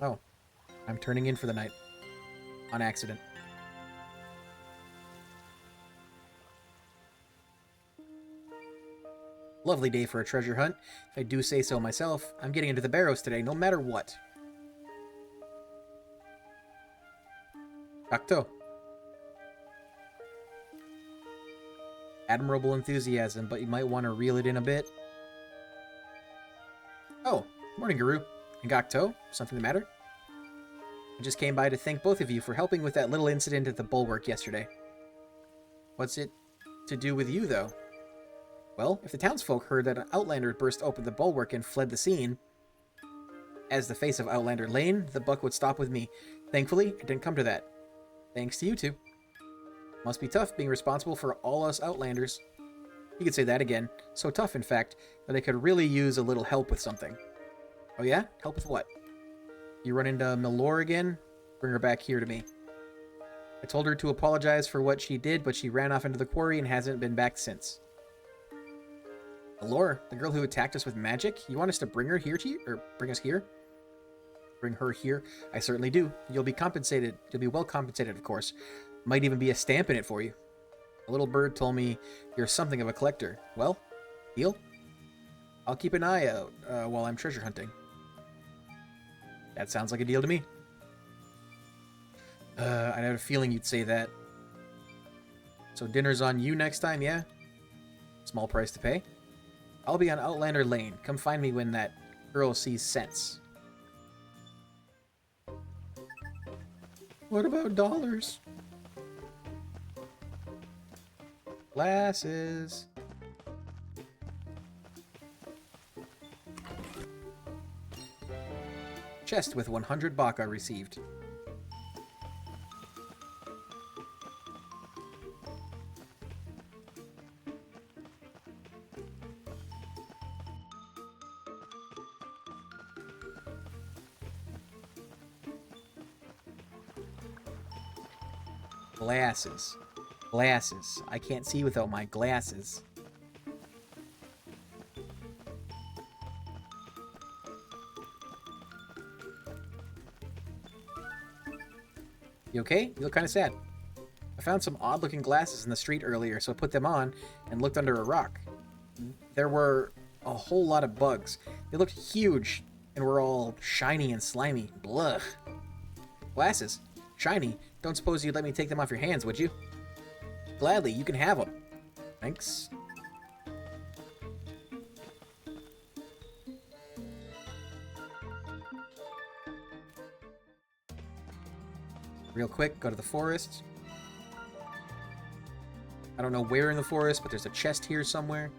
Oh, I'm turning in for the night. On accident. Lovely day for a treasure hunt. If I do say so myself, I'm getting into the barrows today, no matter what. Octo. Admirable enthusiasm, but you might want to reel it in a bit. Oh, morning, Guru. And Gakto, something the matter? I just came by to thank both of you for helping with that little incident at the bulwark yesterday. What's it to do with you, though? Well, if the townsfolk heard that an outlander had burst open the bulwark and fled the scene, as the face of Outlander Lane, the buck would stop with me. Thankfully, it didn't come to that. Thanks to you two. Must be tough being responsible for all us Outlanders. You could say that again. So tough, in fact, that I could really use a little help with something. Oh yeah? Help with what? You run into Milor again? Bring her back here to me. I told her to apologize for what she did, but she ran off into the quarry and hasn't been back since. Milor, the girl who attacked us with magic? You want us to bring her here to you? Or bring us here? Bring her here? I certainly do. You'll be compensated. You'll be well compensated, of course. Might even be a stamp in it for you. A little bird told me you're something of a collector. Well, deal? I'll keep an eye out while I'm treasure hunting. That sounds like a deal to me. I had a feeling you'd say that. So dinner's on you next time, yeah? Small price to pay. I'll be on Outlander Lane. Come find me when that girl sees sense. What about dollars? Glasses. Chest with 100 baka received. Glasses. Glasses. I can't see without my glasses. You okay? You look kind of sad. I found some odd-looking glasses in the street earlier, so I put them on and looked under a rock. There were a whole lot of bugs. They looked huge and were all shiny and slimy. Blah. Glasses? Shiny? Don't suppose you'd let me take them off your hands, would you? Gladly, you can have them. Thanks. Real quick, go to the forest. I don't know where in the forest, but there's a chest here somewhere.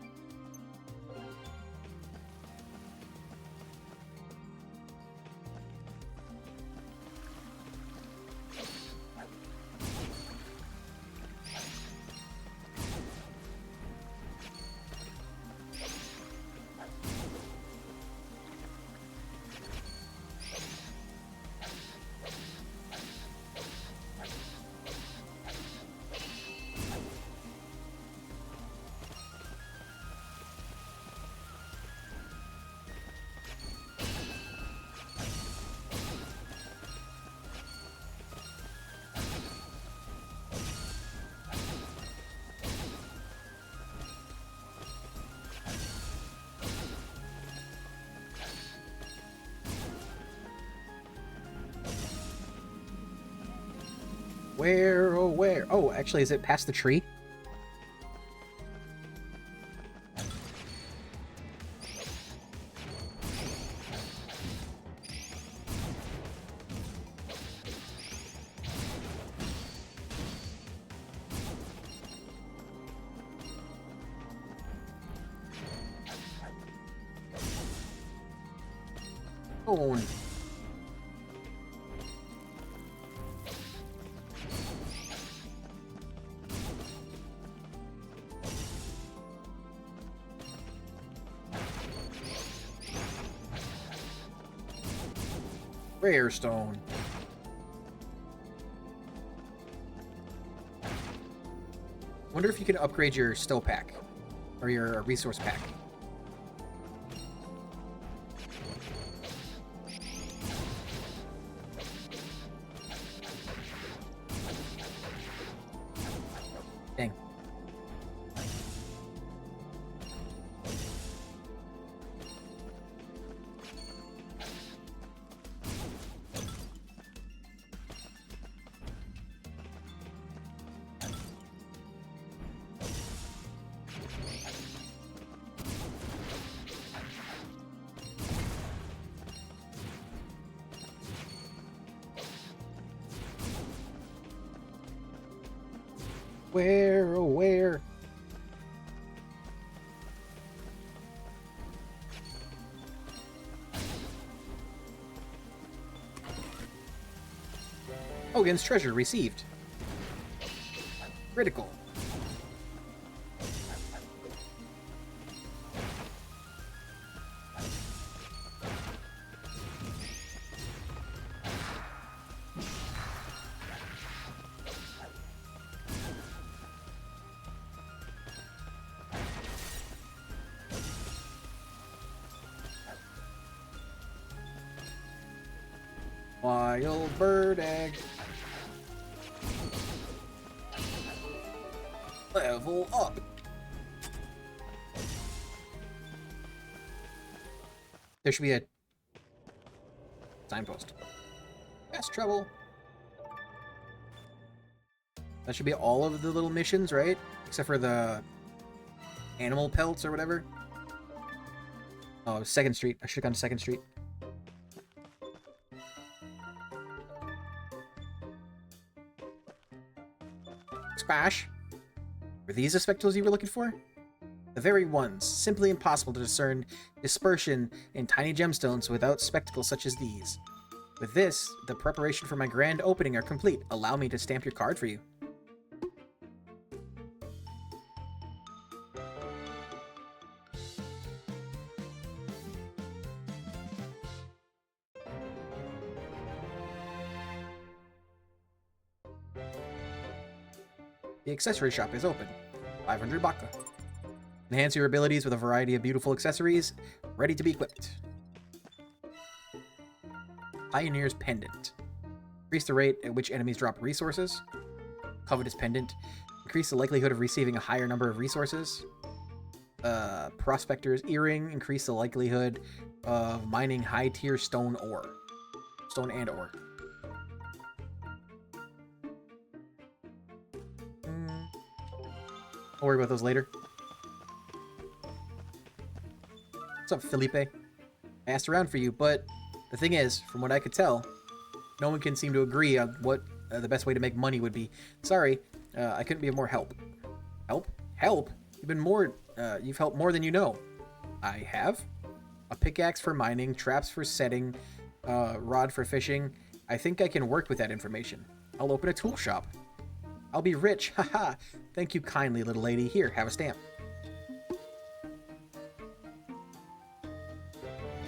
Where, oh, where? Oh, actually, is it past the tree? Oh, rare stone. Wonder if you can upgrade your stow pack or your resource pack. Dang. Where, oh where? Hogan's treasure received. Critical. Wild bird egg. Level up. There should be a signpost. Fast travel. That should be all of the little missions, right? Except for the animal pelts or whatever. Oh, 2nd Street. I should have gone to 2nd Street. Splash. Were these the spectacles you were looking for? The very ones. Simply impossible to discern dispersion in tiny gemstones without spectacles such as these. With this, the preparation for my grand opening are complete. Allow me to stamp your card for you. The accessory shop is open. 500 baka. Enhance your abilities with a variety of beautiful accessories, ready to be equipped. Pioneer's Pendant. Increase the rate at which enemies drop resources. Covetous Pendant. Increase the likelihood of receiving a higher number of resources. Prospector's Earring. Increase the likelihood of mining high-tier stone ore. Stone and ore. I'll worry about those later. What's up, Felipe? I asked around for you, but the thing is, from what I could tell, no one can seem to agree on what the best way to make money would be. Sorry, I couldn't be of more help. Help? Help? You've helped more than you know. I have? A pickaxe for mining, traps for setting, rod for fishing. I think I can work with that information. I'll open a tool shop. I'll be rich, haha. Thank you kindly, little lady. Here, have a stamp.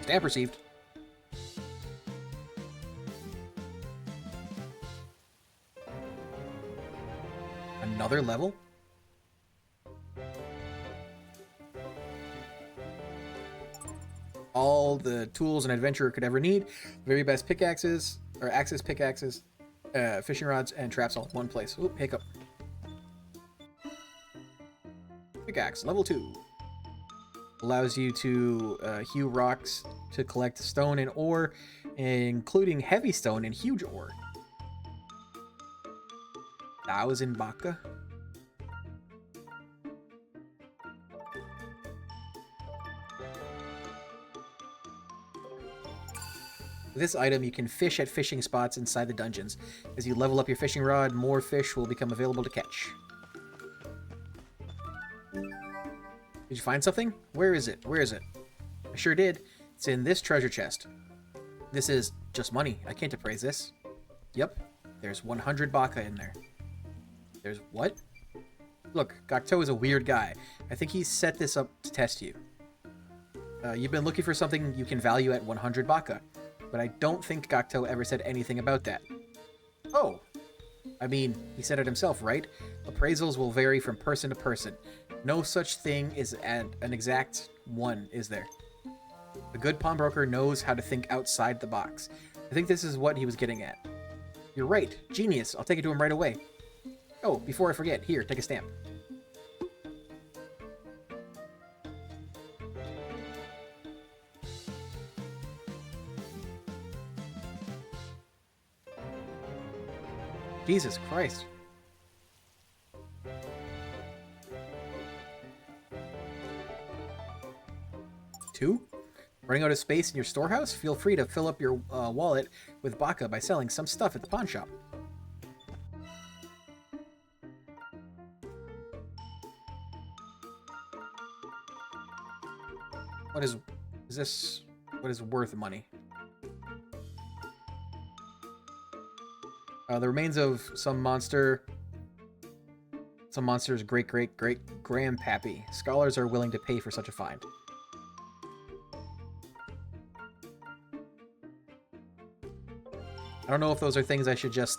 Stamp received. Another level? All the tools an adventurer could ever need. Very best pickaxes, or axis pickaxes, fishing rods, and traps all in one place. Oop, hiccup. Pickaxe, level 2. Allows you to hew rocks to collect stone and ore, including heavy stone and huge ore. 1,000 baka. With this item, you can fish at fishing spots inside the dungeons. As you level up your fishing rod, more fish will become available to catch. Did you find something? Where is it? Where is it? I sure did. It's in this treasure chest. This is just money. I can't appraise this. Yep. There's 100 baka in there. There's what? Look, Gokto is a weird guy. I think he set this up to test you. You've been looking for something you can value at 100 baka, but I don't think Gokto ever said anything about that. Oh. I mean, he said it himself, right? Appraisals will vary from person to person. No such thing is an exact one, is there? A good pawnbroker knows how to think outside the box. I think this is what he was getting at. You're right. Genius. I'll take it to him right away. Oh, before I forget, here, take a stamp. Jesus Christ. Two? Running out of space in your storehouse? Feel free to fill up your wallet with baka by selling some stuff at the pawn shop. What is this? What is worth money? The remains of some monster's great-great-great-grandpappy. Scholars are willing to pay for such a find. I don't know if those are things I should just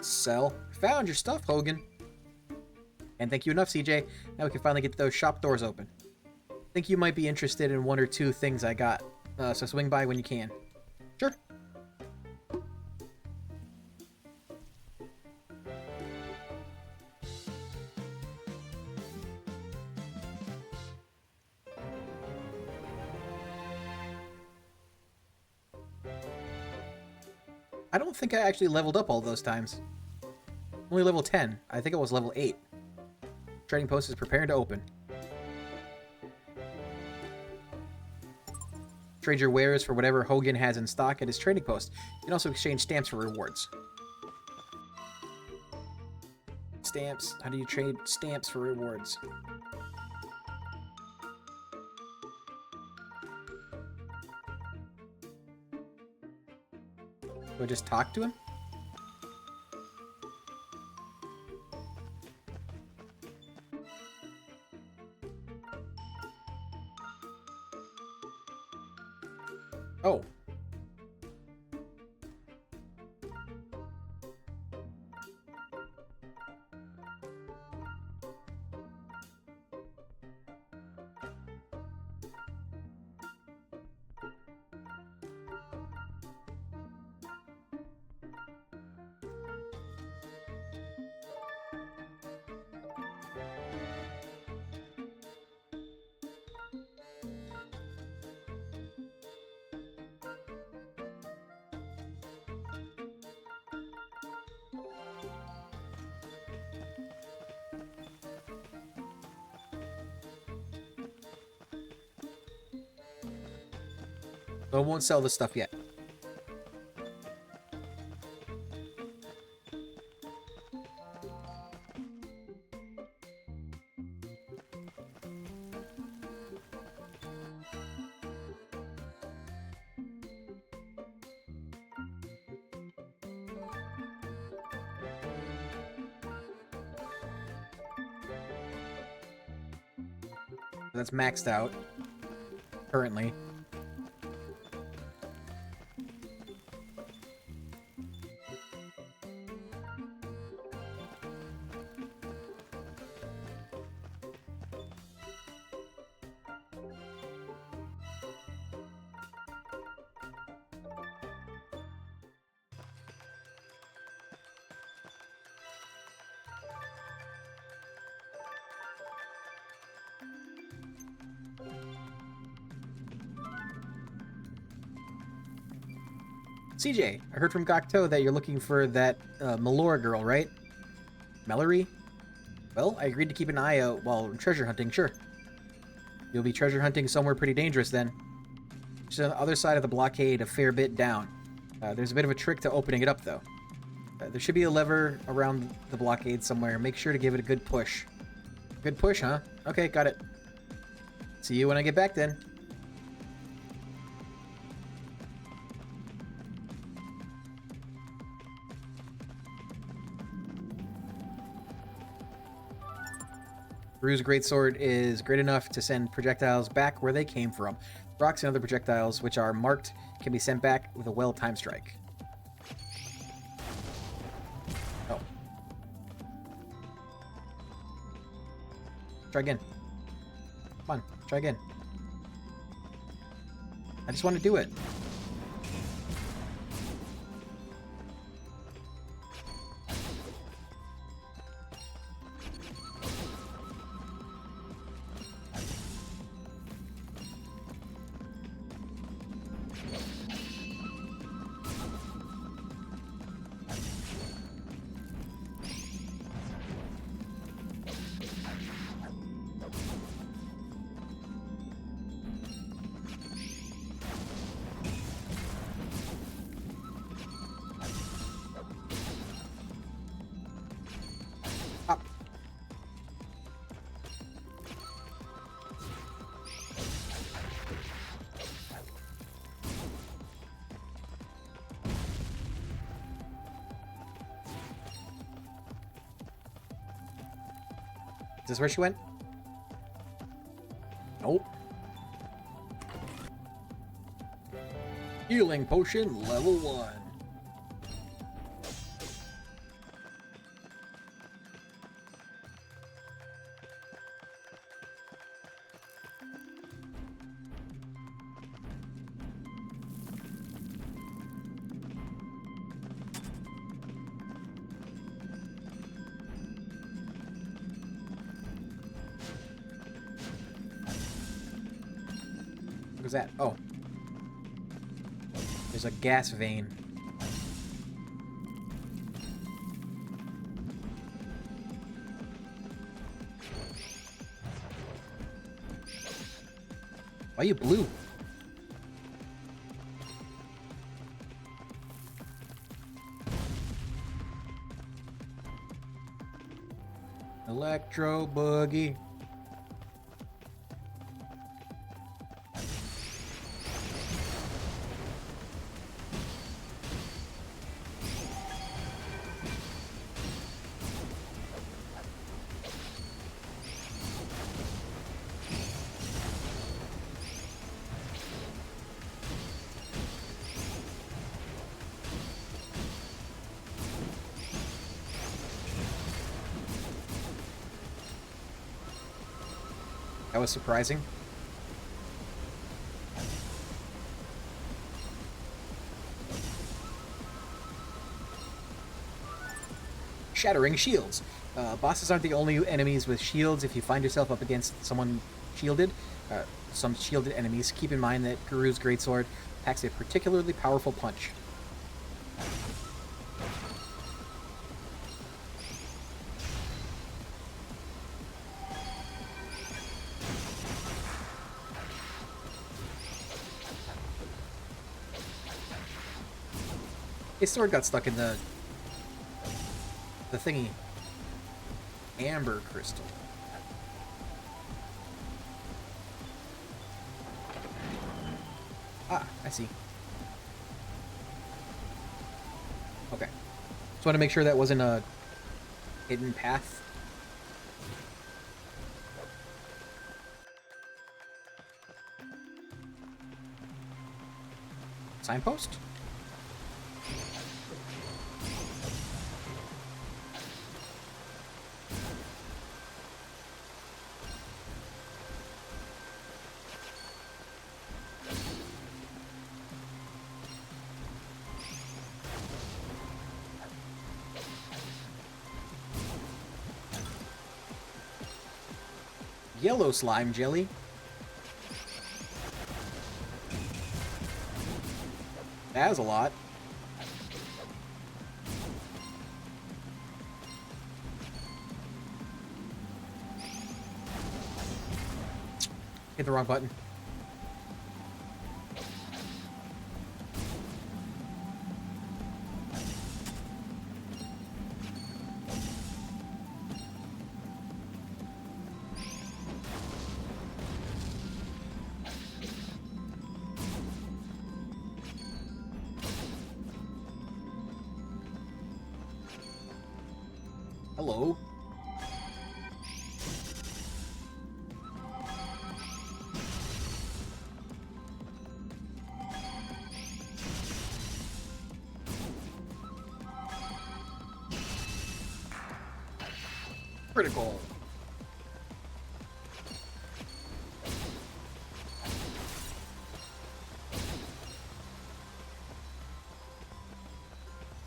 sell. Found your stuff, Hogan. And thank you enough, CJ. Now we can finally get those shop doors open. Think you might be interested in one or two things I got, so swing by when you can. Sure. I don't think I actually leveled up all those times. Only level 10. I think I was level 8. Trading post is preparing to open. Trade your wares for whatever Hogan has in stock at his trading post. You can also exchange stamps for rewards. Stamps. How do you trade stamps for rewards? Do I just talk to him? Oh. So I won't sell this stuff yet. That's maxed out currently. CJ, I heard from Gokto that you're looking for that Melora girl, right? Mallory? Well, I agreed to keep an eye out while treasure hunting, sure. You'll be treasure hunting somewhere pretty dangerous then. Just on the other side of the blockade, a fair bit down. There's a bit of a trick to opening it up, though. There should be a lever around the blockade somewhere. Make sure to give it a good push. Good push, huh? Okay, got it. See you when I get back, then. Rue's greatsword is great enough to send projectiles back where they came from. Rocks and other projectiles, which are marked, can be sent back with a well-timed strike. Oh. Try again. Come on, try again. I just want to do it. Is this where she went? Nope. Healing potion level 1. What was that? Oh. There's a gas vein. Why are you blue? Electro boogie. That was surprising. Shattering shields. Bosses aren't the only enemies with shields. If you find yourself up against someone shielded, some shielded enemies, keep in mind that Guru's Greatsword packs a particularly powerful punch. His sword got stuck in the thingy. Amber crystal. Ah, I see. Okay. Just want to make sure that wasn't a hidden path. Signpost? Yellow slime jelly. That was a lot. Hit the wrong button. Hello. Critical.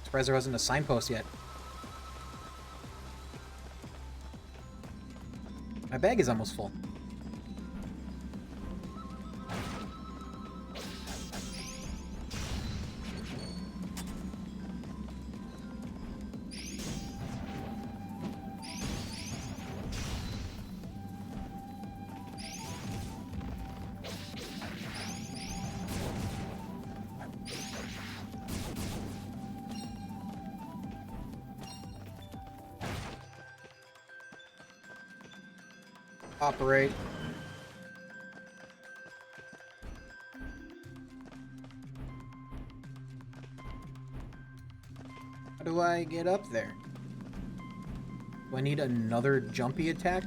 Surprised there wasn't a signpost yet. My bag is almost full. Operate. How do I get up there? Do I need another jumpy attack?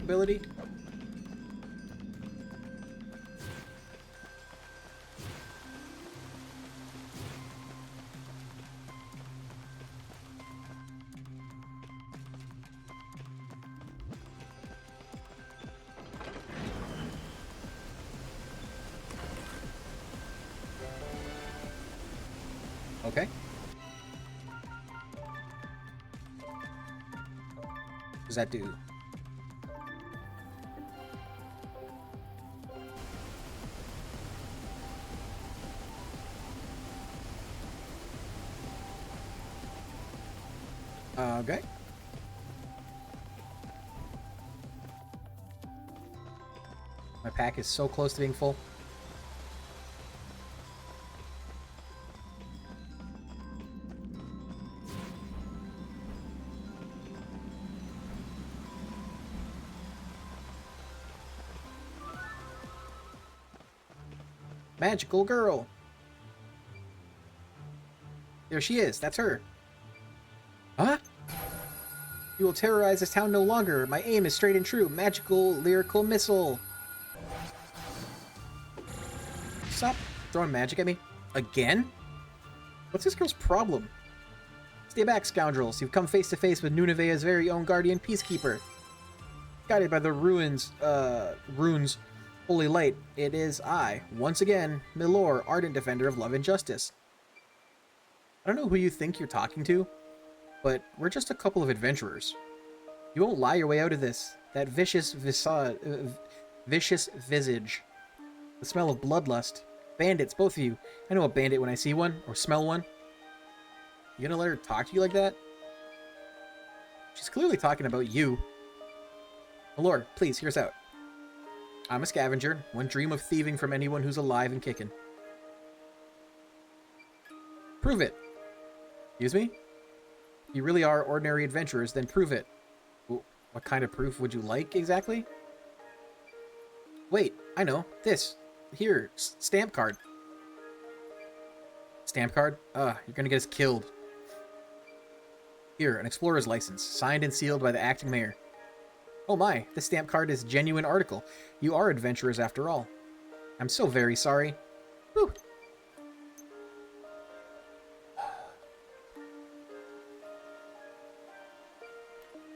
ability? Okay. What does that do? Okay. My pack is so close to being full. Magical girl. There she is. That's her. Huh? You will terrorize this town no longer. My aim is straight and true. Magical lyrical missile. Stop throwing magic at me. Again? What's this girl's problem? Stay back, scoundrels. You've come face to face with Nunevea's very own guardian peacekeeper. Guided by the runes, holy light, it is I, once again, Milor, ardent defender of love and justice. I don't know who you think you're talking to, but we're just a couple of adventurers. You won't lie your way out of this. That vicious visage, the smell of bloodlust. Bandits, both of you. I know a bandit when I see one, or smell one. You gonna let her talk to you like that? She's clearly talking about you. Lord, please, hear us out. I'm a scavenger. One dream of thieving from anyone who's alive and kicking. Prove it. Excuse me? If you really are ordinary adventurers, then prove it. What kind of proof would you like, exactly? Wait, I know. This. Here, stamp card. Stamp card? You're gonna get us killed. Here, an explorer's license, signed and sealed by the acting mayor. Oh my, this stamp card is genuine article. You are adventurers after all. I'm so very sorry. Whew.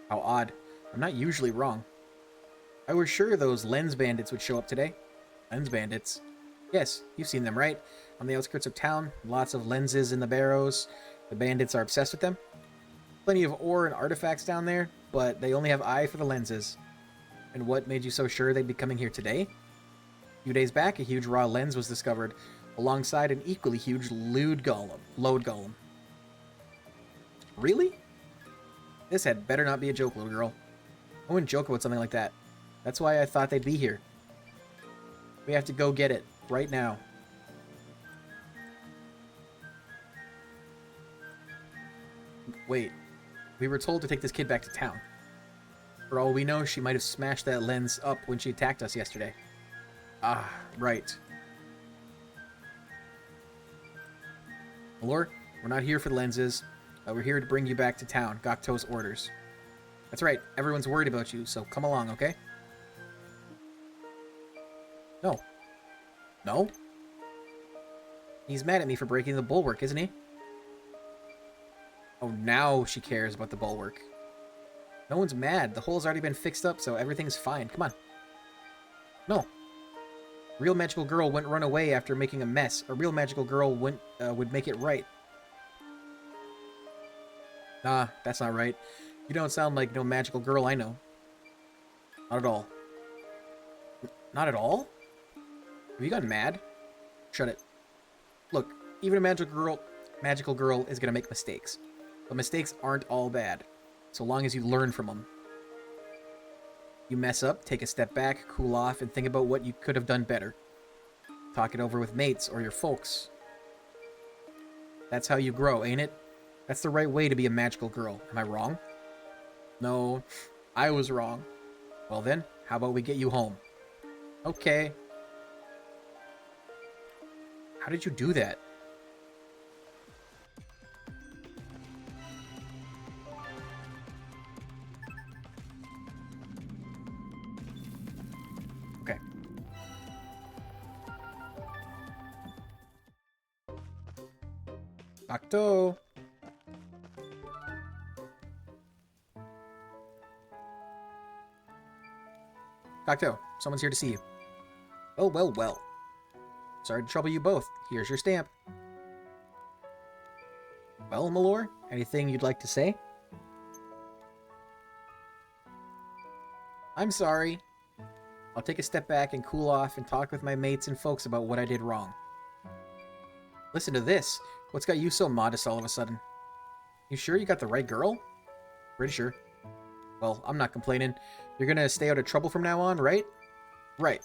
How odd. I'm not usually wrong. I was sure those lens bandits would show up today. Lens bandits? Yes, you've seen them, right? On the outskirts of town, lots of lenses in the barrows. The bandits are obsessed with them. Plenty of ore and artifacts down there, but they only have eye for the lenses. And what made you so sure they'd be coming here today? A few days back, a huge raw lens was discovered, alongside an equally huge load golem. Really? This had better not be a joke, little girl. I wouldn't joke about something like that. That's why I thought they'd be here. We have to go get it, right now. Wait, we were told to take this kid back to town. For all we know, she might have smashed that lens up when she attacked us yesterday. Ah, right. Malor, we're not here for the lenses. We're here to bring you back to town. Gokto's orders. That's right, everyone's worried about you, so come along, okay? No. No? He's mad at me for breaking the bulwark, isn't he? Oh, now she cares about the bulwark. No one's mad. The hole's already been fixed up, so everything's fine. Come on. No. Real magical girl wouldn't run away after making a mess. A real magical girl would make it right. Nah, that's not right. You don't sound like no magical girl I know. Not at all. Not at all? Have you gone mad? Shut it. Look, even a magical girl is gonna make mistakes. But mistakes aren't all bad, so long as you learn from them. You mess up, take a step back, cool off, and think about what you could have done better. Talk it over with mates or your folks. That's how you grow, ain't it? That's the right way to be a magical girl. Am I wrong? No, I was wrong. Well then, how about we get you home? Okay. How did you do that? Octo. Octo, someone's here to see you. Oh, well, well. Sorry to trouble you both. Here's your stamp. Well, Malor, anything you'd like to say? I'm sorry. I'll take a step back and cool off and talk with my mates and folks about what I did wrong. Listen to this. What's got you so modest all of a sudden? You sure you got the right girl? Pretty sure. Well, I'm not complaining. You're gonna stay out of trouble from now on, right? Right.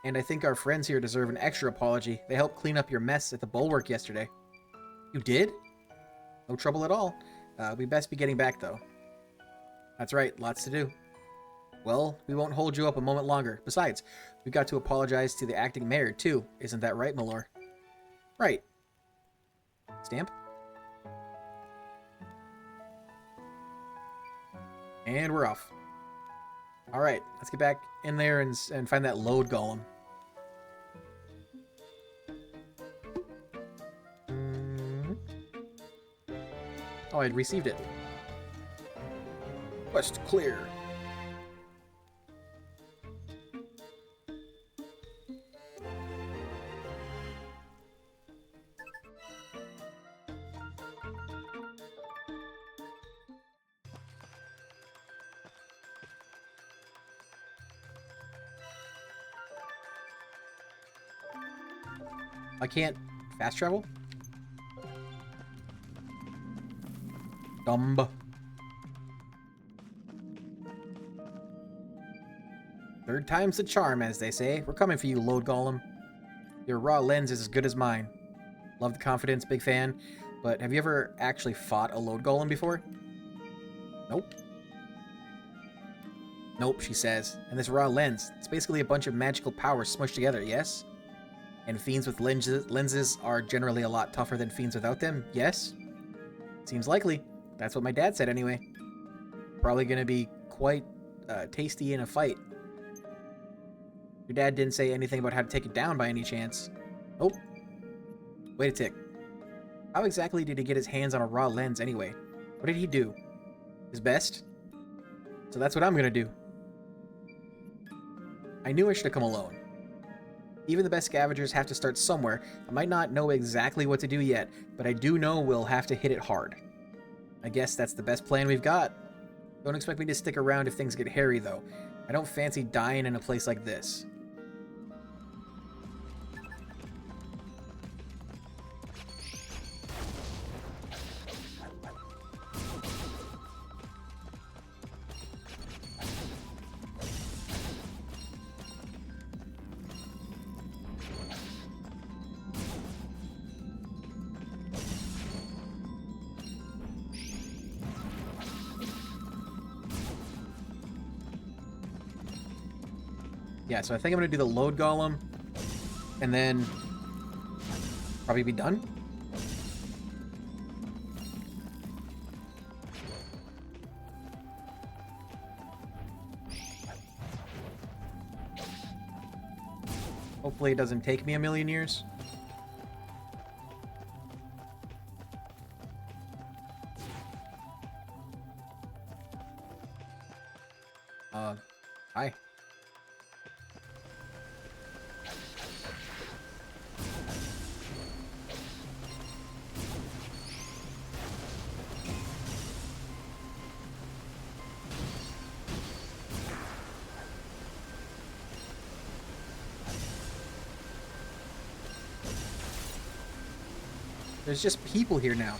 And I think our friends here deserve an extra apology. They helped clean up your mess at the bulwark yesterday. You did? No trouble at all. We best be getting back, though. That's right, lots to do. Well, we won't hold you up a moment longer. Besides, we've got to apologize to the acting mayor, too. Isn't that right, Malor? Right. Stamp? And we're off. Alright, let's get back in there and find that load golem. Oh, I'd received it. Quest clear. I can't fast travel? Dumb. Third time's the charm, as they say. We're coming for you, Load Golem. Your raw lens is as good as mine. Love the confidence, big fan. But have you ever actually fought a Load Golem before? Nope. Nope, she says. And this raw lens, it's basically a bunch of magical powers smushed together, yes? And fiends with lenses are generally a lot tougher than fiends without them, yes? Seems likely. That's what my dad said anyway. Probably gonna be quite tasty in a fight. Your dad didn't say anything about how to take it down by any chance. Oh. Wait a tick. How exactly did he get his hands on a raw lens anyway? What did he do? His best? So that's what I'm gonna do. I knew I should have come alone. Even the best scavengers have to start somewhere. I might not know exactly what to do yet, but I do know we'll have to hit it hard. I guess that's the best plan we've got. Don't expect me to stick around if things get hairy, though. I don't fancy dying in a place like this. Yeah, so I think I'm going to do the load golem, and then probably be done. Hopefully it doesn't take me a million years. Hi. There's just people here now.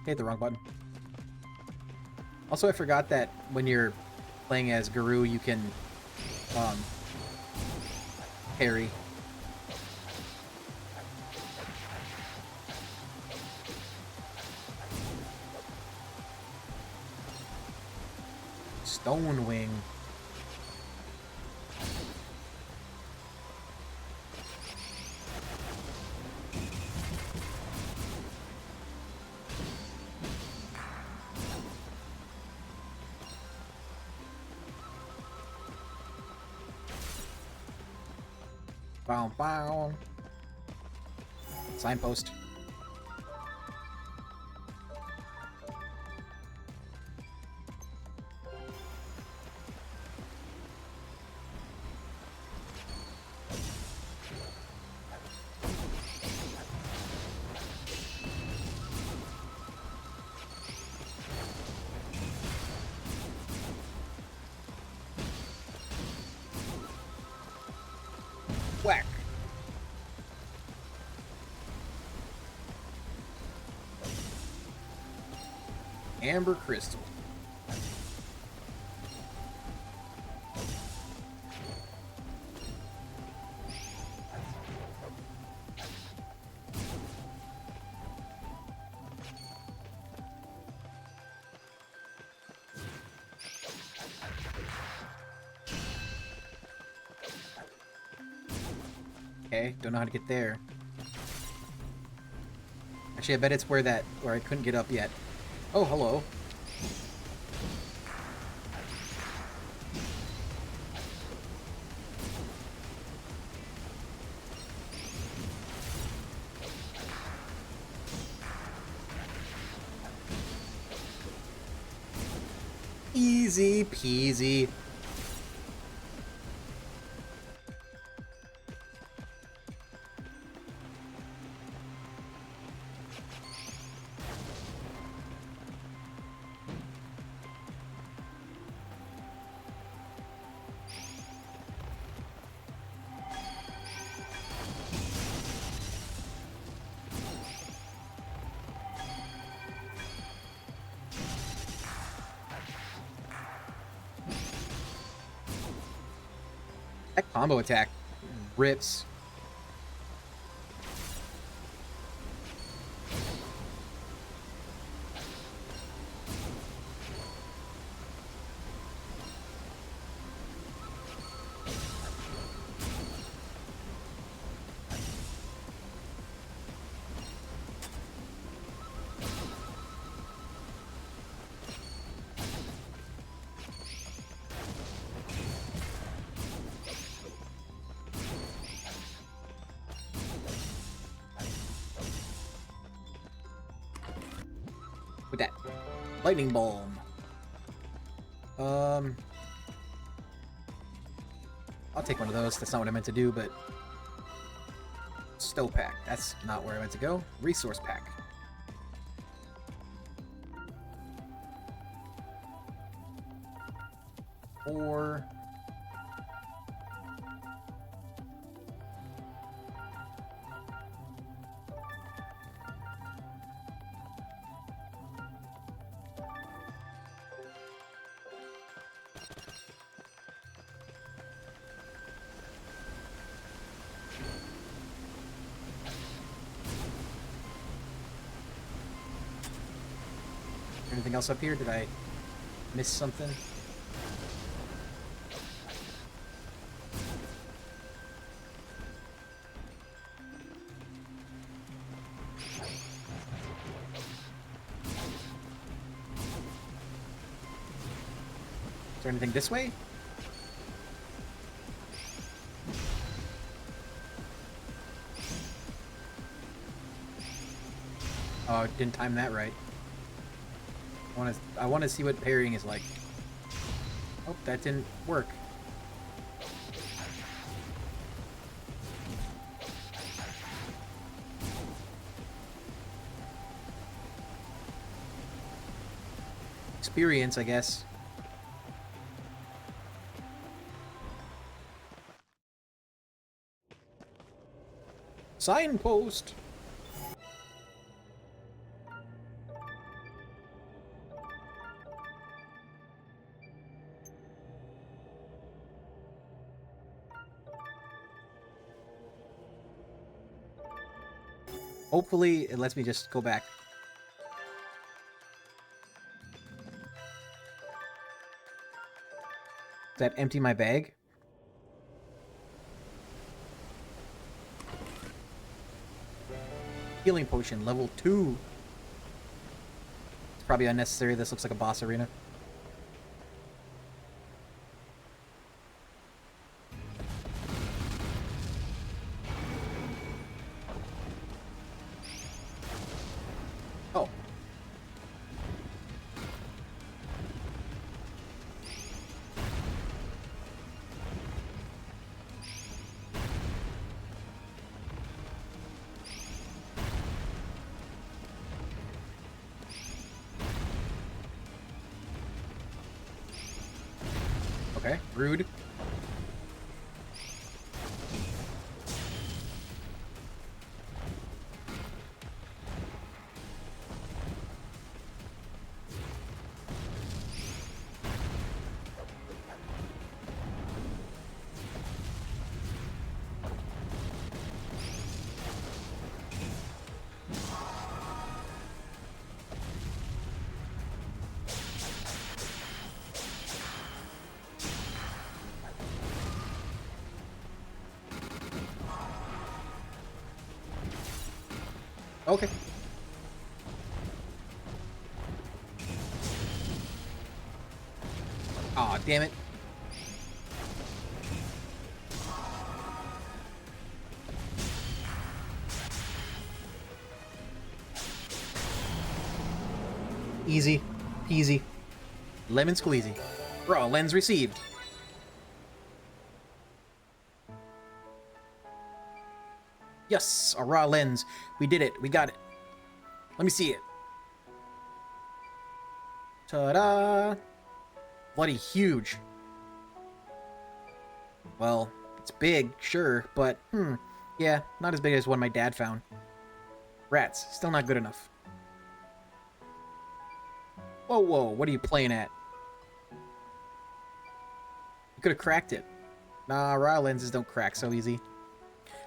Hit the wrong button. Also, I forgot that when you're playing as Guru, you can parry. Stone Wing. Bow, bow. Signpost. Whack. Amber crystal. Okay, don't know how to get there. Actually, I bet it's where I couldn't get up yet. Oh, hello. Easy peasy. That combo attack rips. With that lightning bulb. I'll take one of those. That's not what I meant to do, but stow pack. That's not where I meant to go. Resource pack. Or anything else up here? Did I miss something? Is there anything this way? Oh, didn't time that right. I want to see what parrying is like. Oh, that didn't work. Experience, I guess. Signpost. Hopefully, it lets me just go back. Does that empty my bag? Healing potion, level 2. It's probably unnecessary. This looks like a boss arena. Okay, rude. Okay. Aw, damn it. Easy. Peasy. Lemon squeezy. Raw lens received. Yes, a raw lens. We did it. We got it. Let me see it. Ta-da! Bloody huge. Well, it's big, sure, but, yeah, not as big as one my dad found. Rats, still not good enough. Whoa, whoa, what are you playing at? You could have cracked it. Nah, raw lenses don't crack so easy.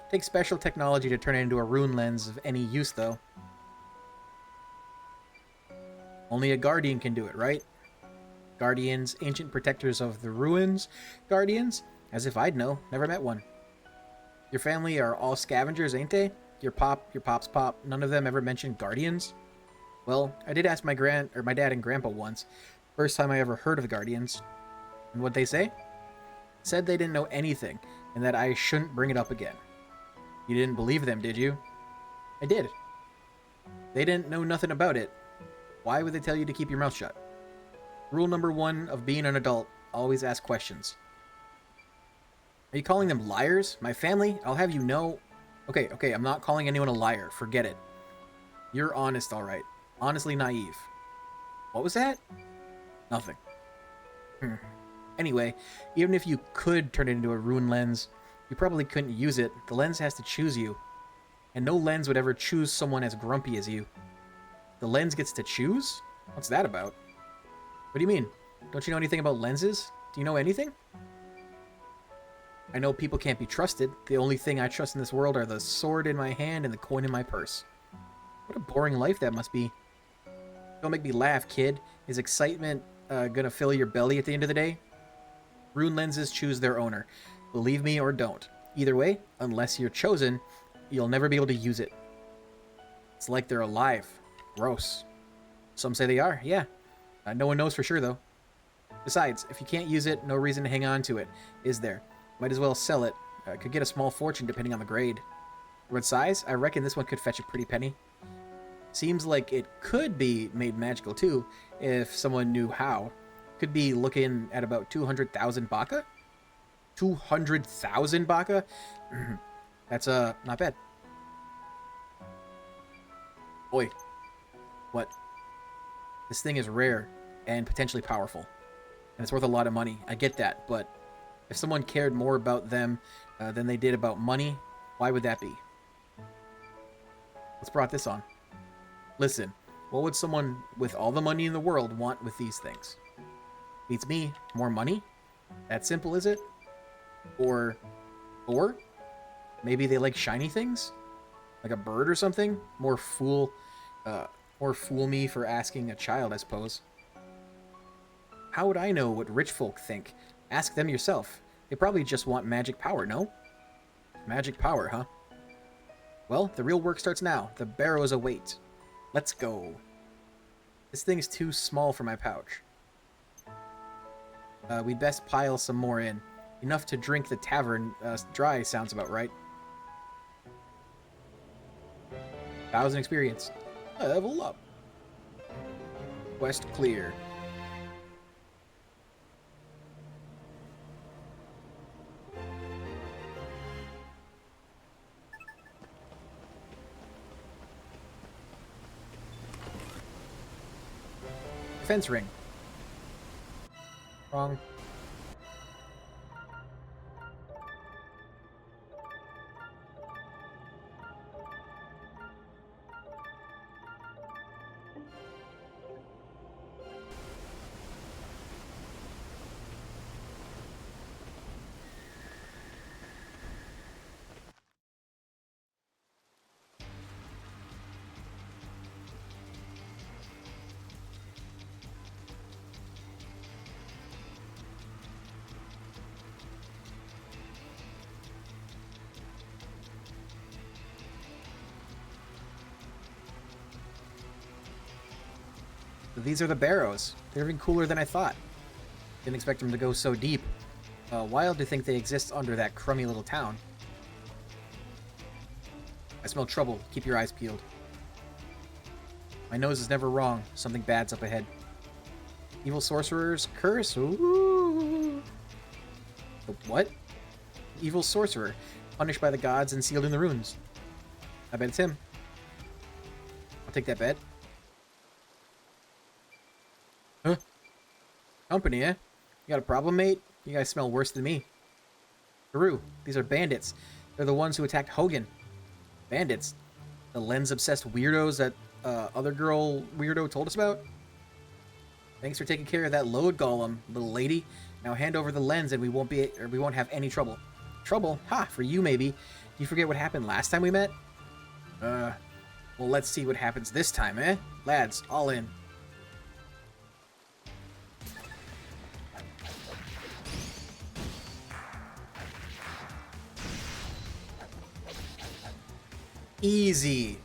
Takes special technology to turn it into a rune lens of any use, though. Only a guardian can do it, right? Guardians, ancient protectors of the ruins. Guardians? As if I'd know. Never met one. Your family are all scavengers, ain't they? Your pop's pop, none of them ever mentioned guardians? Well, I did ask my dad and grandpa once. First time I ever heard of the guardians. And what'd they say? Said they didn't know anything, and that I shouldn't bring it up again. You didn't believe them, did you? I did. They didn't know nothing about it. Why would they tell you to keep your mouth shut? Rule number 1 of being an adult, always ask questions. Are you calling them liars? My family? I'll have you know... Okay, I'm not calling anyone a liar. Forget it. You're honest, alright. Honestly naive. What was that? Nothing. Anyway, even if you could turn it into a rune lens, you probably couldn't use it. The lens has to choose you. And no lens would ever choose someone as grumpy as you. The lens gets to choose? What's that about? What do you mean? Don't you know anything about lenses? Do you know anything? I know people can't be trusted. The only thing I trust in this world are the sword in my hand and the coin in my purse. What a boring life that must be. Don't make me laugh, kid. Is excitement gonna fill your belly at the end of the day? Rune lenses choose their owner. Believe me or don't. Either way, unless you're chosen, you'll never be able to use it. It's like they're alive. Gross. Some say they are, yeah. No one knows for sure, though. Besides, if you can't use it, no reason to hang on to it, is there? Might as well sell it. Could get a small fortune depending on the grade. What size? I reckon this one could fetch a pretty penny. Seems like it could be made magical, too, if someone knew how. Could be looking at about 200,000 baka? 200,000 baka? That's, not bad. Oi. What? This thing is rare and potentially powerful. And it's worth a lot of money. I get that, but if someone cared more about them than they did about money, why would that be? What's brought this on? Listen, what would someone with all the money in the world want with these things? Beats me. More money? That simple, is it? Or maybe they like shiny things? Like a bird or something? More fool me for asking a child, I suppose. How would I know what rich folk think? Ask them yourself. They probably just want magic power, no? Magic power, huh? Well, the real work starts now. The barrows await. Let's go. This thing's too small for my pouch. We'd best pile some more in. Enough to drink the tavern dry sounds about right. 1,000 experience. Level up. Quest clear. Defense ring. Wrong. These are the barrows. They're even cooler than I thought. Didn't expect them to go so deep. Wild to think they exist under that crummy little town. I smell trouble. Keep your eyes peeled. My nose is never wrong. Something bad's up ahead. Evil sorcerer's curse? Ooh. The what? Evil sorcerer. Punished by the gods and sealed in the runes. I bet it's him. I'll take that bet. Huh? Company, eh? You got a problem, mate? You guys smell worse than me. Guru, these are bandits. They're the ones who attacked Hogan. Bandits? The lens-obsessed weirdos that other girl weirdo told us about? Thanks for taking care of that load golem, little lady. Now hand over the lens and we won't have any trouble. Trouble? Ha, for you maybe. Do you forget what happened last time we met? Well, let's see what happens this time, eh? Lads, all in. Easy.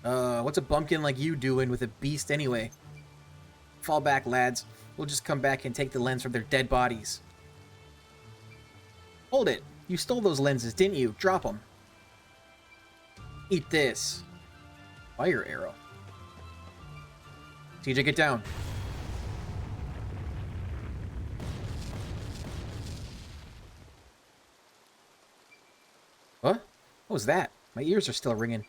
What's a bumpkin like you doing with a beast anyway? Fall back, lads. We'll just come back and take the lens from their dead bodies. Hold it. You stole those lenses, didn't you? Drop them. Eat this. Fire arrow. TJ, get down. What? What was that? My ears are still ringing.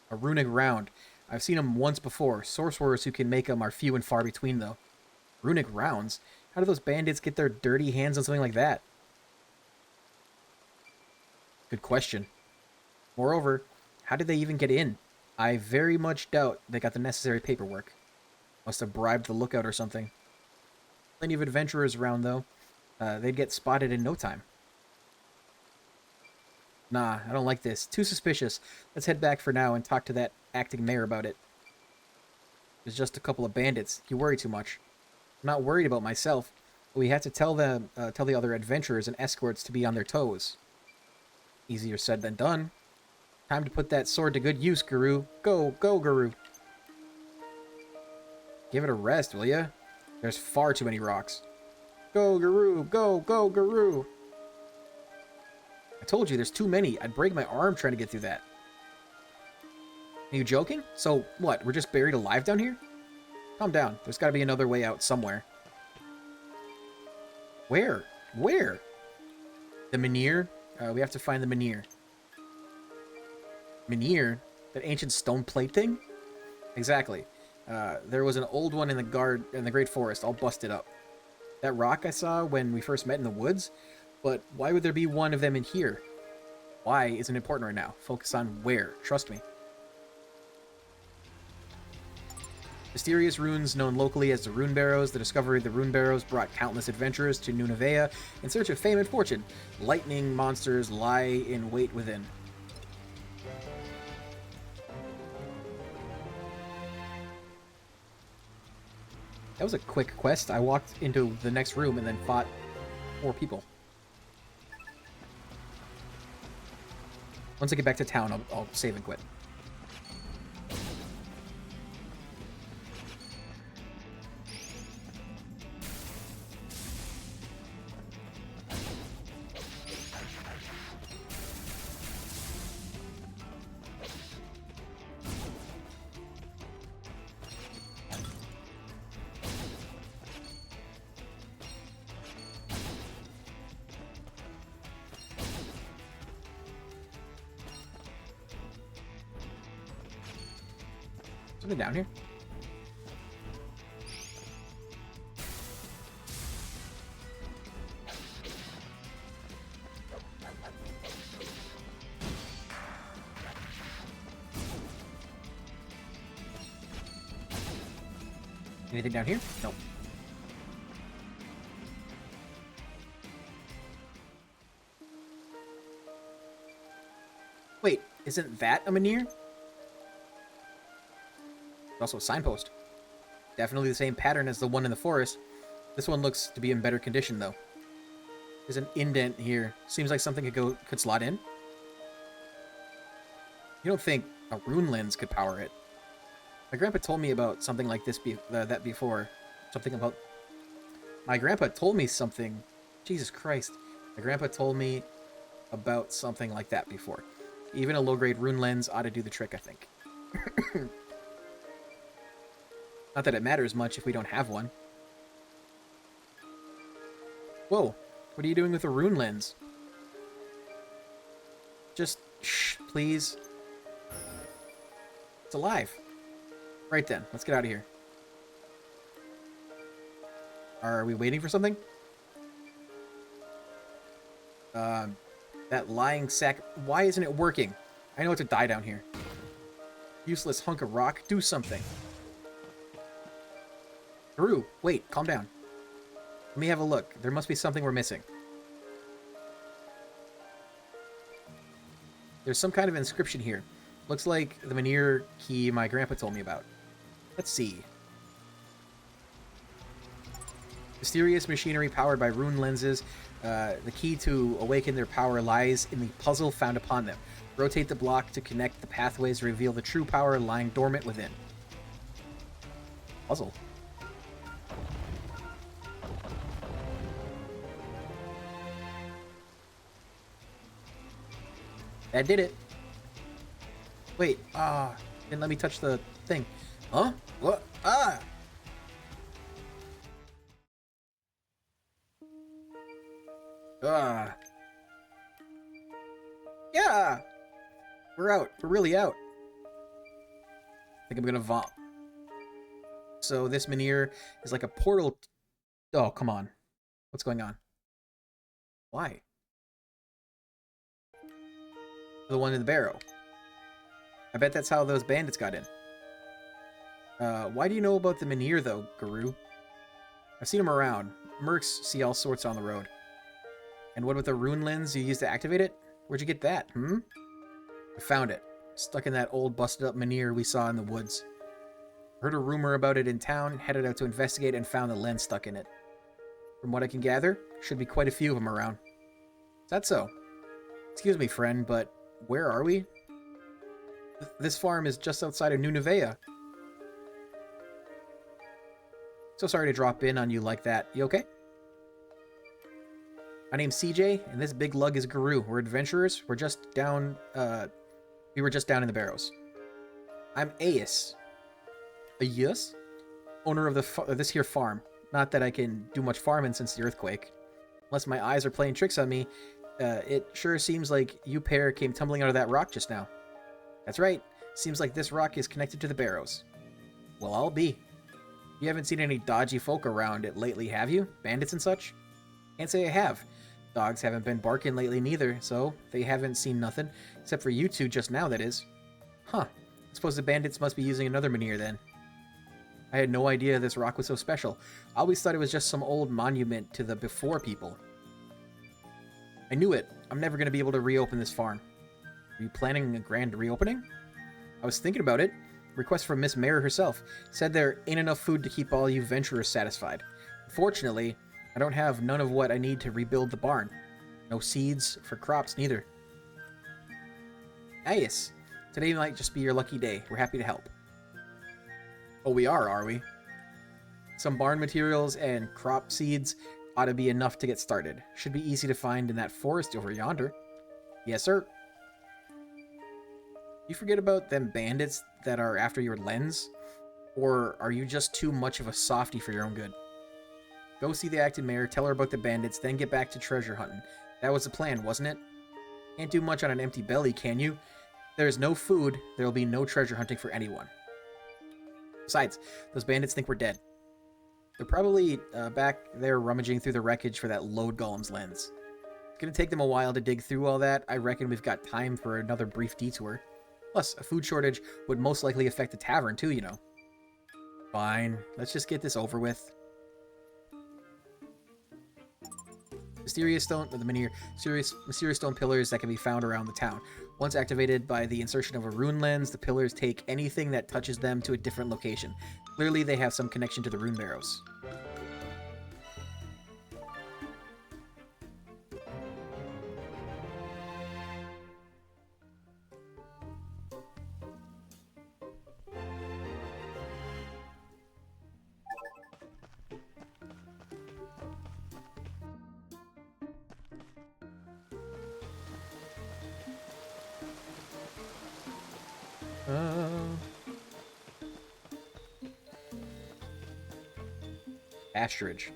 A runic round. I've seen them once before. Sorcerers who can make them are few and far between, though. Runic rounds? How do those bandits get their dirty hands on something like that? Good question. Moreover, how did they even get in? I very much doubt they got the necessary paperwork. Must have bribed the lookout or something. Plenty of adventurers around, though. They'd get spotted in no time. Nah, I don't like this. Too suspicious. Let's head back for now and talk to that acting mayor about it. It's just a couple of bandits. You worry too much. I'm not worried about myself, but we have to tell the other adventurers and escorts to be on their toes. Easier said than done. Time to put that sword to good use, Guru. Go, Guru. Give it a rest, will ya? There's far too many rocks. Go, Guru. Go, Guru. I told you, there's too many. I'd break my arm trying to get through that. Are you joking? So, what? We're just buried alive down here? Calm down. There's got to be another way out somewhere. Where? Where? The Menhir? We have to find the Menhir. Menhir? That ancient stone plate thing? Exactly. There was an old one in the Great Forest, all busted up. That rock I saw when we first met in the woods? But why would there be one of them in here? Why isn't important right now. Focus on where. Trust me. Mysterious runes known locally as the Rune Barrows. The discovery of the Rune Barrows brought countless adventurers to Nunavea in search of fame and fortune. Lightning monsters lie in wait within. That was a quick quest. I walked into the next room and then fought 4 people. Once I get back to town, I'll save and quit. Something down here? Anything down here? Nope. Wait, isn't that a Menhir? Also a signpost. Definitely the same pattern as the one in the forest. This one looks to be in better condition, though. There's an indent here. Seems like something could slot in. You don't think a rune lens could power it? My grandpa told me about something like this that before. Something about... My grandpa told me something... Jesus Christ. My grandpa told me about something like that before. Even a low-grade rune lens ought to do the trick, I think. Not that it matters much if we don't have one. Whoa, what are you doing with a rune lens? Just, shh, please. It's alive. Right then, let's get out of here. Are we waiting for something? That lying sack... Why isn't it working? I know it's a die down here. Useless hunk of rock, do something. Haru, wait, calm down. Let me have a look. There must be something we're missing. There's some kind of inscription here. Looks like the Menhir key my grandpa told me about. Let's see. Mysterious machinery powered by rune lenses. The key to awaken their power lies in the puzzle found upon them. Rotate the block to connect the pathways to reveal the true power lying dormant within. Puzzle. That did it. Wait, didn't let me touch the thing. Huh? What? Ah! Yeah! We're out. We're really out. I think I'm gonna vomit. So this Menhir is like a portal... Oh, come on. What's going on? Why? The one in the barrow. I bet that's how those bandits got in. Why do you know about the Menhir, though, Guru? I've seen them around. Mercs see all sorts on the road. And what about the rune lens you used to activate it? Where'd you get that, I found it. Stuck in that old busted-up Menhir we saw in the woods. Heard a rumor about it in town, headed out to investigate, and found the lens stuck in it. From what I can gather, should be quite a few of them around. Is that so? Excuse me, friend, but where are we? This farm is just outside of New Nevea. So sorry to drop in on you like that. You okay? My name's CJ, and this big lug is Guru. We're adventurers. We're just down, we were just down in the barrows. I'm Aeus. Aeus? Owner of this here farm. Not that I can do much farming since the earthquake. Unless my eyes are playing tricks on me, it sure seems like you pair came tumbling out of that rock just now. That's right. Seems like this rock is connected to the barrows. Well, I'll be. You haven't seen any dodgy folk around it lately, have you? Bandits and such? Can't say I have. Dogs haven't been barking lately neither, so they haven't seen nothing. Except for you two just now, that is. Huh. I suppose the bandits must be using another Menhir then. I had no idea this rock was so special. I always thought it was just some old monument to the before people. I knew it. I'm never going to be able to reopen this farm. Are you planning a grand reopening? I was thinking about it. Request from Miss Mare herself. Said there ain't enough food to keep all you venturers satisfied. Fortunately, I don't have none of what I need to rebuild the barn. No seeds for crops neither. Nice. Today might just be your lucky day. We're happy to help. Oh, we are we? Some barn materials and crop seeds ought to be enough to get started. Should be easy to find in that forest over yonder. Yes, sir. You forget about them bandits that are after your lens? Or are you just too much of a softy for your own good? Go see the acting mayor, tell her about the bandits, then get back to treasure hunting. That was the plan, wasn't it? Can't do much on an empty belly, can you? If there's no food, there'll be no treasure hunting for anyone. Besides, those bandits think we're dead. They're probably back there rummaging through the wreckage for that load golem's lens. It's gonna take them a while to dig through all that. I reckon we've got time for another brief detour. Plus, a food shortage would most likely affect the tavern too, you know. Fine, let's just get this over with. Mysterious stone, the Menhir, mysterious stone pillars that can be found around the town. Once activated by the insertion of a rune lens, the pillars take anything that touches them to a different location. Clearly, they have some connection to the rune barrows. Pasturage.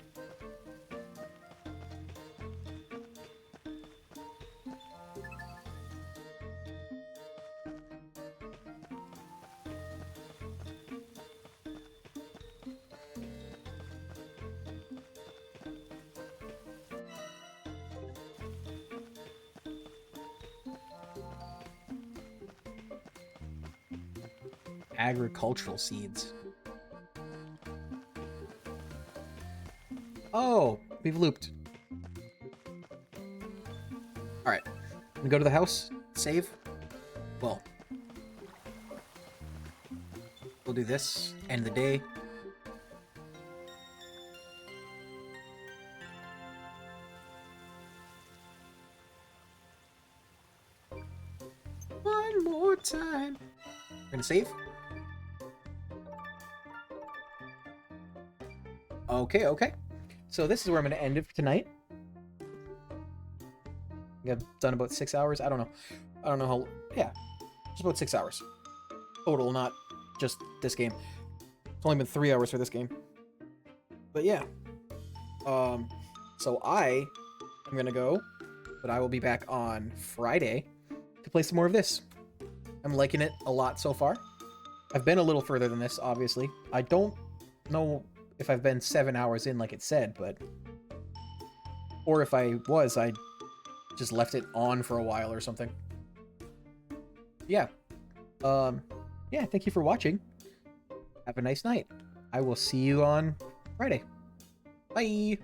Agricultural seeds. Oh, we've looped. Alright. We go to the house, save. Well, we'll do this, end the day. One more time. We're gonna save. Okay, okay. So this is where I'm gonna end it for tonight. I think I've done about 6 hours. I don't know how. Yeah, just about 6 hours total, not just this game. It's only been 3 hours for this game. But yeah. So I am gonna go, but I will be back on Friday to play some more of this. I'm liking it a lot so far. I've been a little further than this, obviously. I don't know if I've been 7 hours in like it said, but... Or if I was, I just left it on for a while or something. Yeah. Yeah, thank you for watching. Have a nice night. I will see you on Friday. Bye!